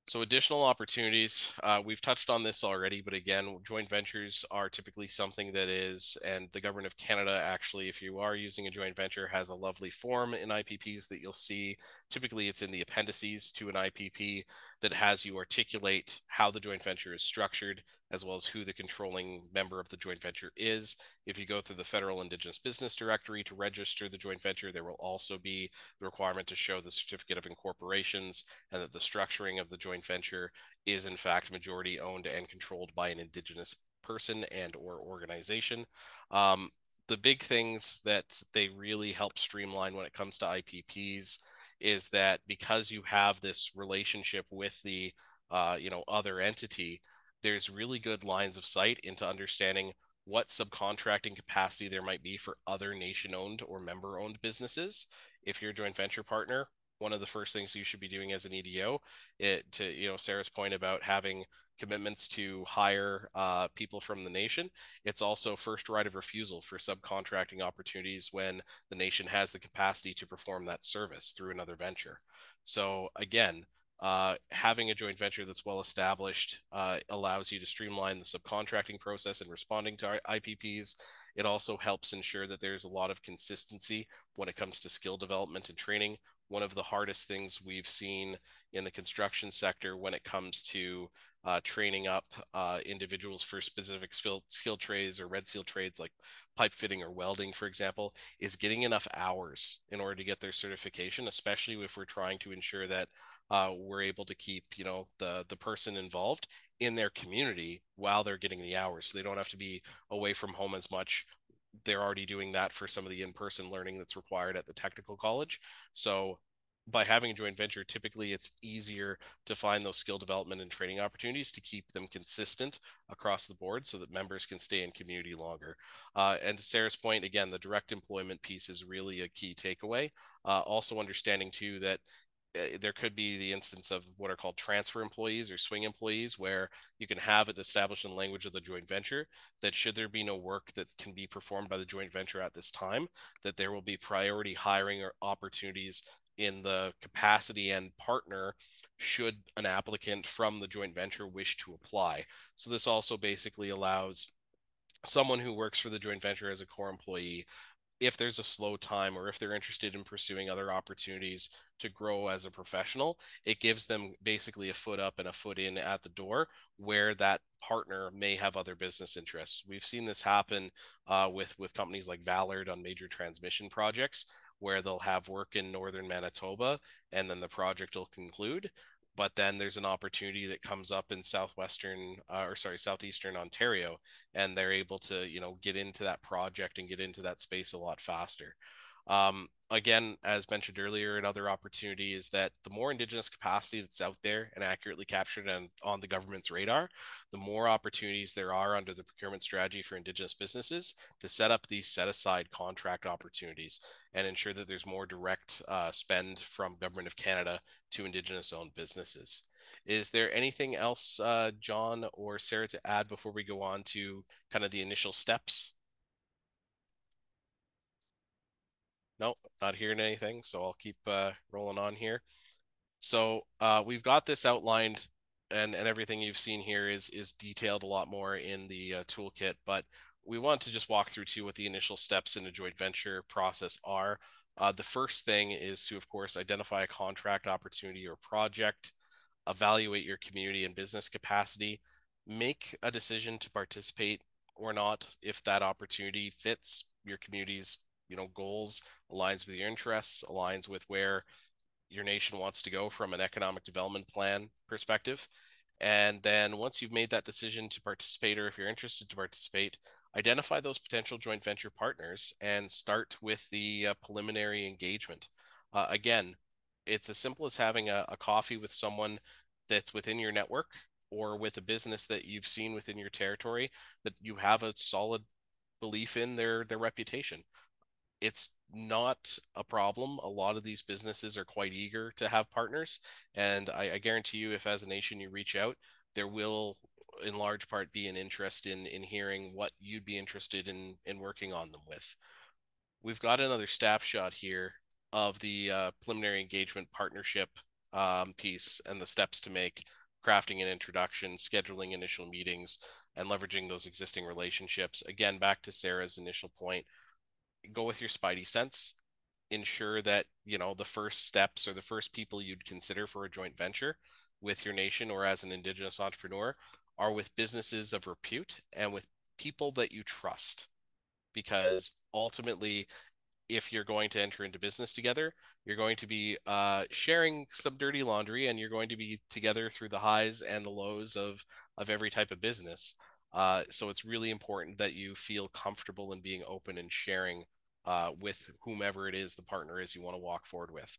So additional opportunities, we've touched on this already, but again, joint ventures are typically something that is, and the government of Canada actually, if you are using a joint venture, has a lovely form in IPPs that you'll see. Typically it's in the appendices to an IPP that has you articulate how the joint venture is structured, as well as who the controlling member of the joint venture is. If you go through the Federal Indigenous Business Directory to register the joint venture, there will also be the requirement to show the certificate of incorporations and that the structuring of the joint venture is in fact majority owned and controlled by an Indigenous person and or organization. The big things that they really help streamline when it comes to IPPs is that because you have this relationship with the you know, other entity, there's really good lines of sight into understanding what subcontracting capacity there might be for other nation-owned or member-owned businesses. If you're a joint venture partner, one of the first things you should be doing as an EDO, to, you know, Sarah's point about having commitments to hire people from the nation, it's also first right of refusal for subcontracting opportunities when the nation has the capacity to perform that service through another venture. So again, having a joint venture that's well established allows you to streamline the subcontracting process and responding to IPPs. It also helps ensure that there's a lot of consistency when it comes to skill development and training. One of the hardest things we've seen in the construction sector when it comes to training up individuals for specific skill trades or red seal trades like pipe fitting or welding, for example, is getting enough hours in order to get their certification, especially if we're trying to ensure that we're able to keep, you know, the person involved in their community while they're getting the hours, so they don't have to be away from home as much. They're already doing that for some of the in-person learning that's required at the technical college. So by having a joint venture, typically it's easier to find those skill development and training opportunities to keep them consistent across the board so that members can stay in community longer. And to Sarah's point, again, the direct employment piece is really a key takeaway. Also understanding too that there could be the instance of what are called transfer employees or swing employees, where you can have it established in the language of the joint venture that should there be no work that can be performed by the joint venture at this time, that there will be priority hiring or opportunities in the capacity and partner should an applicant from the joint venture wish to apply. So this also basically allows someone who works for the joint venture as a core employee, if there's a slow time or if they're interested in pursuing other opportunities to grow as a professional, it gives them basically a foot up and a foot in at the door where that partner may have other business interests. We've seen this happen with companies like Ballard on major transmission projects, where they'll have work in northern Manitoba and then the project will conclude. But then there's an opportunity that comes up in southeastern Ontario, and they're able to, you know, get into that project and get into that space a lot faster. Again, as mentioned earlier, another opportunity is that the more Indigenous capacity that's out there and accurately captured on the government's radar, the more opportunities there are under the procurement strategy for Indigenous businesses to set up these set-aside contract opportunities and ensure that there's more direct spend from Government of Canada to Indigenous-owned businesses. Is there anything else, John or Sarah, to add before we go on to kind of the initial steps? Nope, not hearing anything, so I'll keep rolling on here. So we've got this outlined, and everything you've seen here is detailed a lot more in the toolkit, but we want to just walk through what the initial steps in a joint venture process are. The first thing is to, of course, identify a contract opportunity or project, evaluate your community and business capacity, make a decision to participate or not if that opportunity fits your community's goals, aligns with your interests, aligns with where your nation wants to go from an economic development plan perspective. And then once you've made that decision to participate, or if you're interested to participate, identify those potential joint venture partners and start with the preliminary engagement. Again, it's as simple as having a coffee with someone that's within your network or with a business that you've seen within your territory that you have a solid belief in their reputation. It's not a problem. A lot of these businesses are quite eager to have partners. And I guarantee you, if as a nation you reach out, there will in large part be an interest in hearing what you'd be interested in working on them with. We've got another snapshot here of the preliminary engagement partnership piece and the steps to make, crafting an introduction, scheduling initial meetings, and leveraging those existing relationships. Again, back to Sarah's initial point, go with your spidey sense. Ensure that the first steps or the first people you'd consider for a joint venture with your nation or as an Indigenous entrepreneur are with businesses of repute and with people that you trust, because ultimately, if you're going to enter into business together, you're going to be sharing some dirty laundry, and you're going to be together through the highs and the lows of every type of business. So it's really important that you feel comfortable in being open and sharing with whomever it is the partner is you want to walk forward with.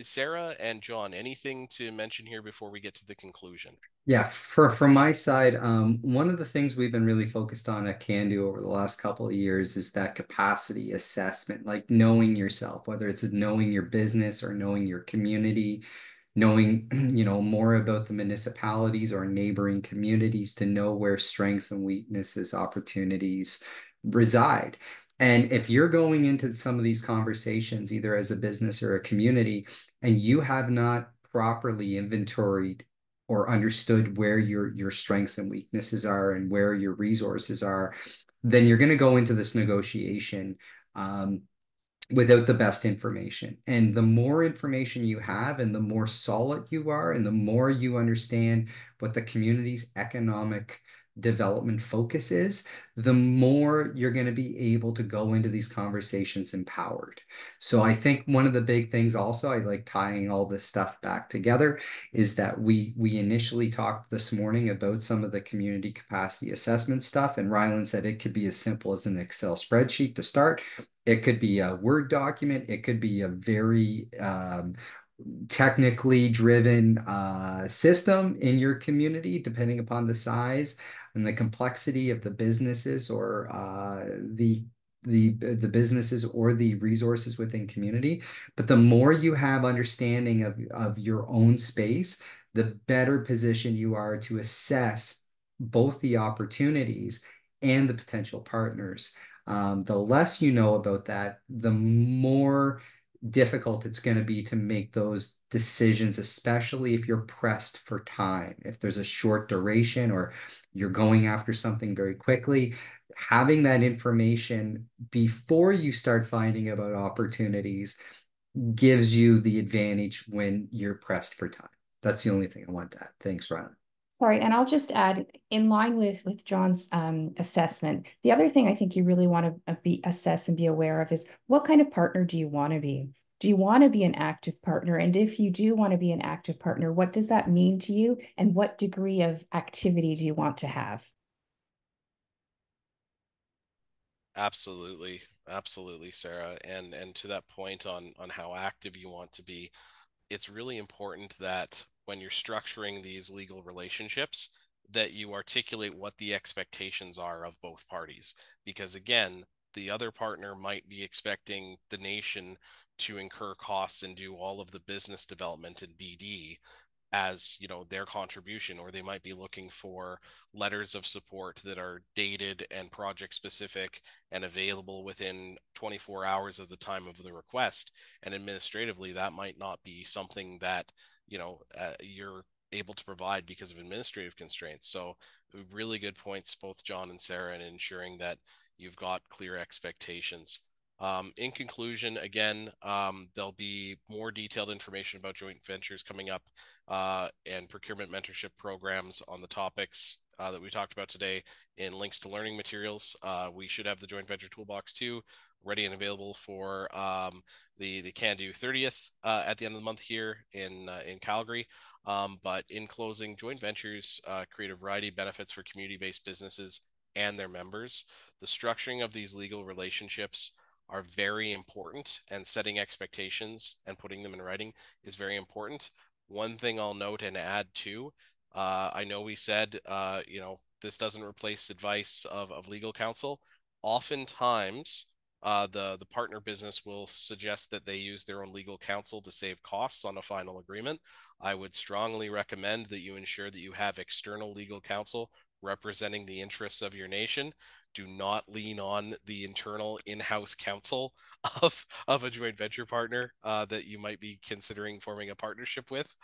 Sarah and John, anything to mention here before we get to the conclusion? Yeah, from my side, one of the things we've been really focused on at Can-Do over the last couple of years is that capacity assessment, like knowing yourself, whether it's knowing your business or knowing your community, knowing more about the municipalities or neighboring communities to know where strengths and weaknesses, opportunities reside. And if you're going into some of these conversations, either as a business or a community, and you have not properly inventoried or understood where your strengths and weaknesses are and where your resources are, then you're going to go into this negotiation without the best information. And the more information you have and the more solid you are and the more you understand what the community's economic development focus is, the more you're going to be able to go into these conversations empowered. So I think one of the big things also, I like tying all this stuff back together, is that we initially talked this morning about some of the community capacity assessment stuff, and Rylan said it could be as simple as an Excel spreadsheet to start. It could be a Word document. It could be a very technically driven system in your community, depending upon the size and the complexity of the businesses or the businesses or the resources within community. But the more you have understanding of your own space, the better position you are to assess both the opportunities and the potential partners. The less you know about that, the more difficult it's going to be to make those decisions, especially if you're pressed for time. If there's a short duration or you're going after something very quickly, having that information before you start finding about opportunities gives you the advantage when you're pressed for time. That's the only thing I want to add. Thanks, Ryan. Sorry, and I'll just add, in line with John's assessment, the other thing I think you really want to assess and be aware of is what kind of partner do you want to be? Do you want to be an active partner? And if you do want to be an active partner, what does that mean to you? And what degree of activity do you want to have? Absolutely. Absolutely, Sarah. And to that point on how active you want to be, it's really important that when you're structuring these legal relationships, that you articulate what the expectations are of both parties. Because again, the other partner might be expecting the nation to incur costs and do all of the business development and BD as, you know, their contribution, or they might be looking for letters of support that are dated and project specific and available within 24 hours of the time of the request. And administratively, that might not be something that, you know, you're able to provide because of administrative constraints. So really good points, both John and Sarah, in ensuring that you've got clear expectations. In conclusion, again, there'll be more detailed information about joint ventures coming up, and procurement mentorship programs on the topics that we talked about today in links to learning materials. We should have the joint venture toolbox too, ready and available for the Can Do 30th at the end of the month here in Calgary. But in closing, joint ventures create a variety of benefits for community-based businesses and their members. The structuring of these legal relationships are very important, and setting expectations and putting them in writing is very important. One thing I'll note and add to, I know we said, you know, this doesn't replace advice of legal counsel. Oftentimes, the partner business will suggest that they use their own legal counsel to save costs on a final agreement. I would strongly recommend that you ensure that you have external legal counsel representing the interests of your nation. Do not lean on the internal in-house counsel of a joint venture partner that you might be considering forming a partnership with,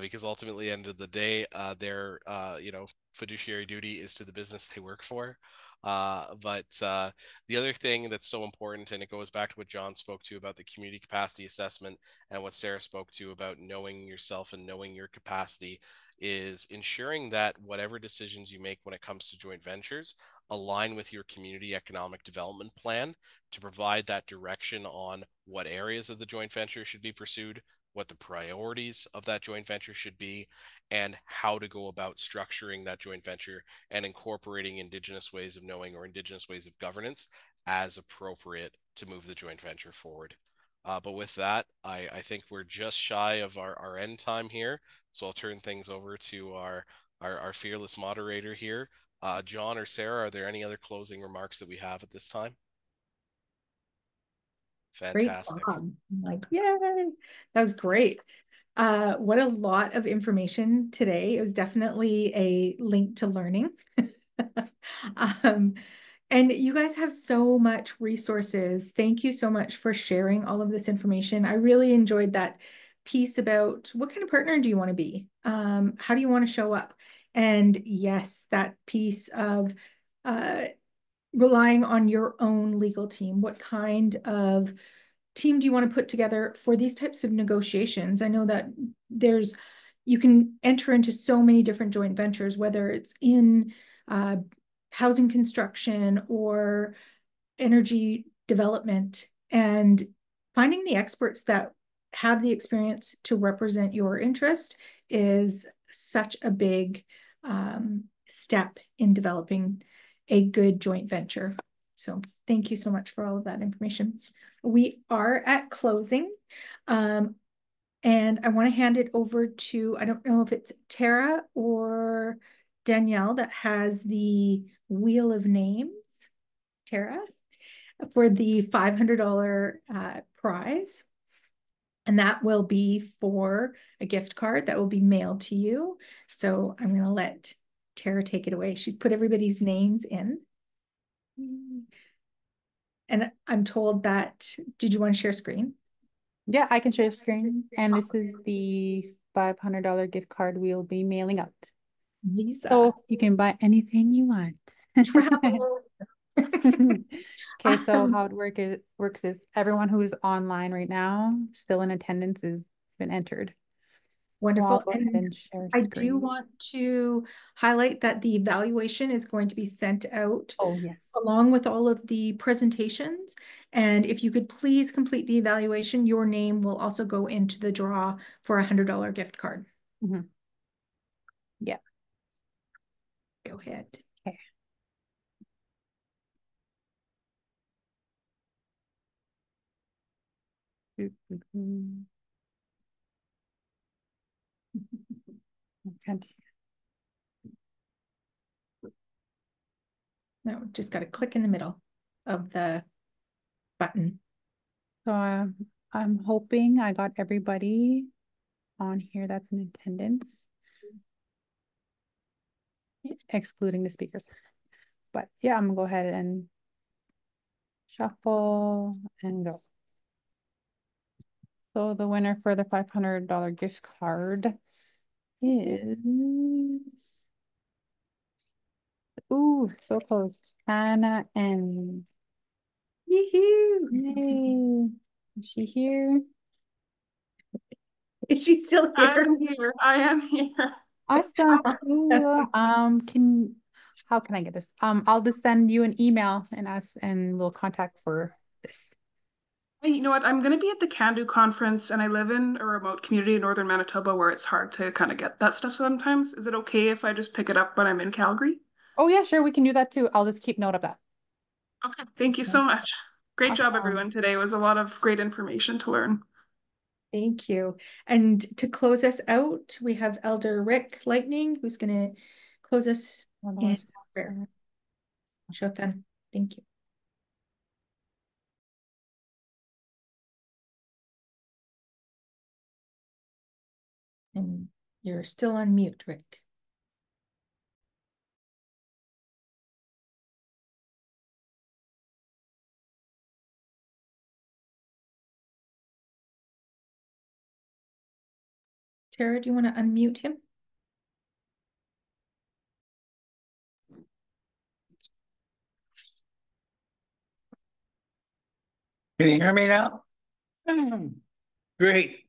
because ultimately, end of the day, their you know, fiduciary duty is to the business they work for. But the other thing that's so important, and it goes back to what John spoke to about the community capacity assessment and what Sarah spoke to about knowing yourself and knowing your capacity, is ensuring that whatever decisions you make when it comes to joint ventures align with your community economic development plan to provide that direction on what areas of the joint venture should be pursued, what the priorities of that joint venture should be, and how to go about structuring that joint venture and incorporating Indigenous ways of knowing or Indigenous ways of governance as appropriate to move the joint venture forward. But with that, I think we're just shy of our end time here. So I'll turn things over to our fearless moderator here. John or Sarah, are there any other closing remarks that we have at this time? Fantastic. Great job. I'm like, yay, that was great. What a lot of information today. It was definitely a link to learning. And you guys have so much resources. Thank you so much for sharing all of this information. I really enjoyed that piece about what kind of partner do you want to be? How do you want to show up? And yes, that piece of relying on your own legal team. What kind of team do you want to put together for these types of negotiations? I know that you can enter into so many different joint ventures, whether it's in housing construction or energy development, and finding the experts that have the experience to represent your interest is such a big step in developing a good joint venture. So thank you so much for all of that information. We are at closing. And I want to hand it over to, I don't know if it's Tara or Danielle that has the wheel of names. Tara, for the $500 prize. And that will be for a gift card that will be mailed to you. So I'm going to let Tara take it away. She's put everybody's names in. And I'm told that, did you want to share screen? Yeah, I can share screen. And this is the $500 gift card we'll be mailing out. Lisa. So you can buy anything you want. Travel. Okay, so how it works is everyone who is online right now, still in attendance, has been entered. Wonderful. So and share I screen. do want to highlight that the evaluation is going to be sent out along with all of the presentations. And if you could please complete the evaluation, your name will also go into the draw for a $100 gift card. Mm-hmm. Yeah. Go ahead. Okay. Can't. No, just got to click in the middle of the button. So I'm hoping I got everybody on here that's in attendance, excluding the speakers. But yeah, I'm gonna go ahead and shuffle and go. So the winner for the $500 gift card is, ooh, so close. Anna and yay. Is she here? Is she still here? I'm here. I am here. Awesome. Ooh, how can I get this? I'll just send you an email and we'll contact for this. Hey, you know what? I'm going to be at the Can-Do conference, and I live in a remote community in northern Manitoba where it's hard to kind of get that stuff sometimes. Is it okay if I just pick it up when I'm in Calgary? Oh yeah, sure, we can do that too. I'll just keep note of that. Okay, thank you so much. Great job, Awesome. everyone, today. It was a lot of great information to learn. Thank you. And to close us out, we have Elder Rick Lightning, who's going to close us in prayer. Shothan, thank you. And you're still on mute, Rick. Tara, do you want to unmute him? Can you hear me now? Great.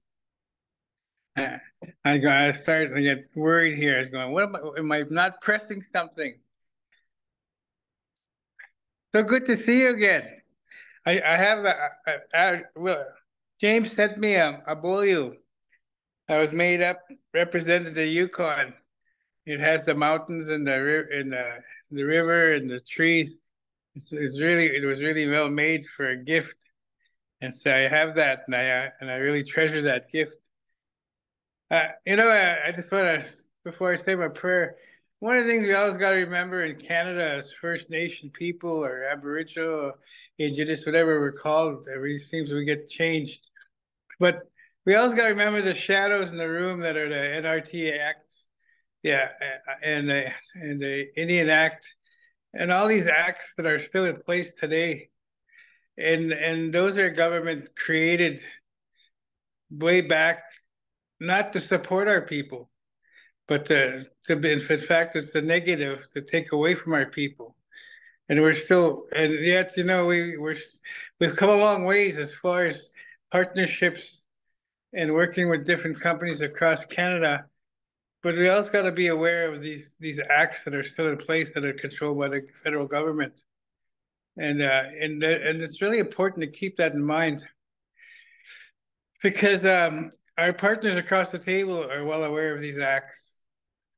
I started to get worried here. I was going, what am I not pressing something? So good to see you again. I have well, James sent me a bolio. I was made up, represented the Yukon. It has the mountains and the river and the trees. It was really well made for a gift. And so I have that, and I really treasure that gift. I just want to, before I say my prayer, one of the things we always got to remember in Canada as First Nation people or Aboriginal, or Indigenous, whatever we're called, it seems we get changed. But we always got to remember the shadows in the room that are the NRT Act, yeah, and the Indian Act, and all these acts that are still in place today. And those are government created way back, not to support our people, but in fact, it's the negative to take away from our people. And we're still, and yet, we've come a long ways as far as partnerships and working with different companies across Canada. But we also got to be aware of these acts that are still in place that are controlled by the federal government. And it's really important to keep that in mind, because our partners across the table are well aware of these acts,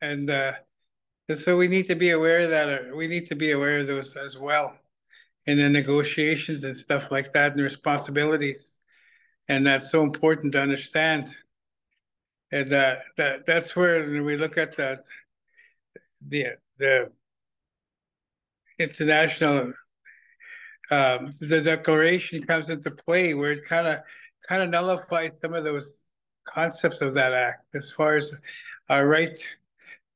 and so we need to be aware of that. We need to be aware of those as well in the negotiations and stuff like that, and the responsibilities. And that's so important to understand. And that's where we look at the international the declaration comes into play, where it kind of nullifies some of those concepts of that act as far as our right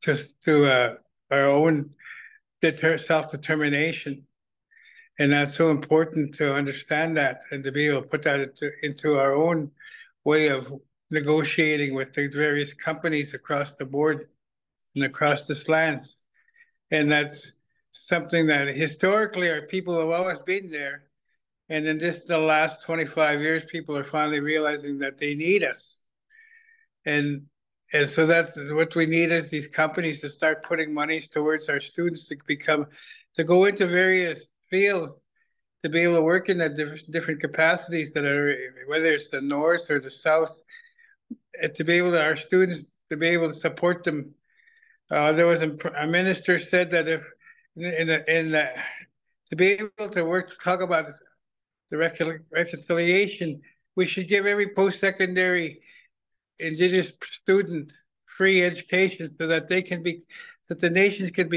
to our own self-determination. And that's so important to understand that and to be able to put that into our own way of negotiating with the various companies across the board and across this land. And that's something that historically our people have always been there. And in just the last 25 years, people are finally realizing that they need us. And so that's what we need, is these companies to start putting monies towards our students to go into various fields, to be able to work in the different capacities that are, whether it's the north or the south, to be able to, our students, to be able to support them. There was a minister said that if to be able to talk about the reconciliation, we should give every post-secondary Indigenous student free education so that they can be, that the nation can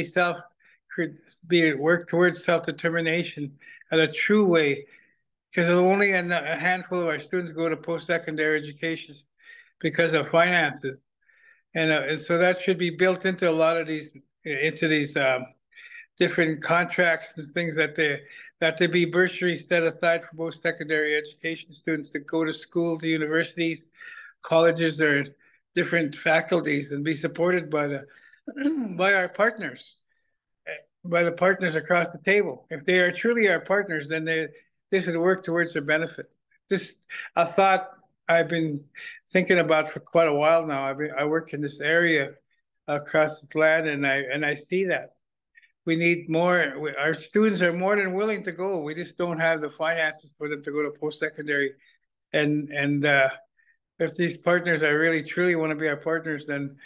work towards self-determination in a true way. Because only a handful of our students go to post-secondary education because of finances. And so that should be built into a lot of these, different contracts and things that there be bursaries set aside for post-secondary education students to go to school, to universities, colleges, or different faculties, and be supported by by our partners, by the partners across the table. If they are truly our partners, then this would work towards their benefit. This a thought I've been thinking about for quite a while now. I work in this area across the land, and I see that we need more. Our students are more than willing to go. We just don't have the finances for them to go to post-secondary. And if these partners are really truly want to be our partners, then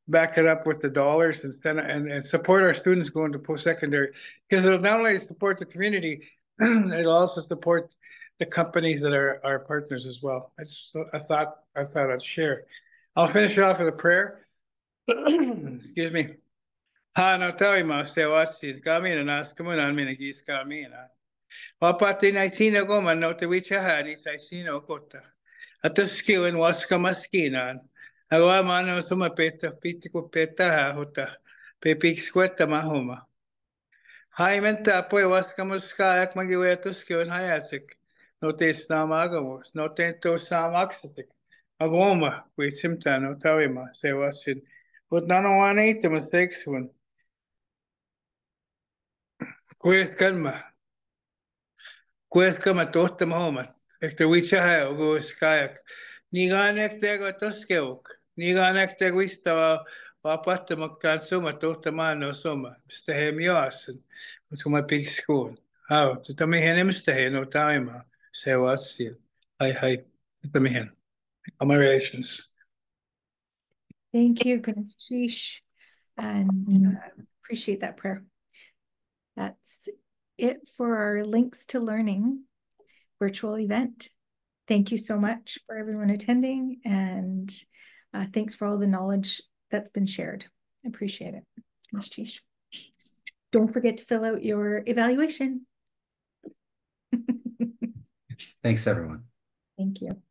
back it up with the dollars and support our students going to post-secondary, because it'll not only support the community, it'll also support the companies that are our partners as well. I thought I'd share. I'll finish off with a prayer. Excuse me. Ha no tawi ma se wasi kami na nas kumunan minagis kami na. Wapati na sino ko man no te wichahani sa sino kota. Atos kiwen was kamaskinan. Awa mano sumapeta piti ko peta ha hota. Pepix kweta mahuma. Hai menta po was kamaskayak magiwetos kiwen hayasik. No te snamagamos. No te to samaksitik. Agoma we simta no tawi ma se wasin. But nano one eight the mistakes one. Kuya kalma. Kueska tohta mahomat. Ekte wichaha ogo skayak. Niganek tego toskeok. Niganek tego istava wapasta maktan suma tohta mano suma. Mistahe mioasen. Utuma pig school. How? Tutamihen mistahe no taima. Sewasia. Hi. Tutamihen. Commemorations. Thank you, Ganesh, and appreciate that prayer. That's it for our Links to Learning virtual event. Thank you so much for everyone attending, and thanks for all the knowledge that's been shared. I appreciate it. Ganesh. Don't forget to fill out your evaluation. Thanks, everyone. Thank you.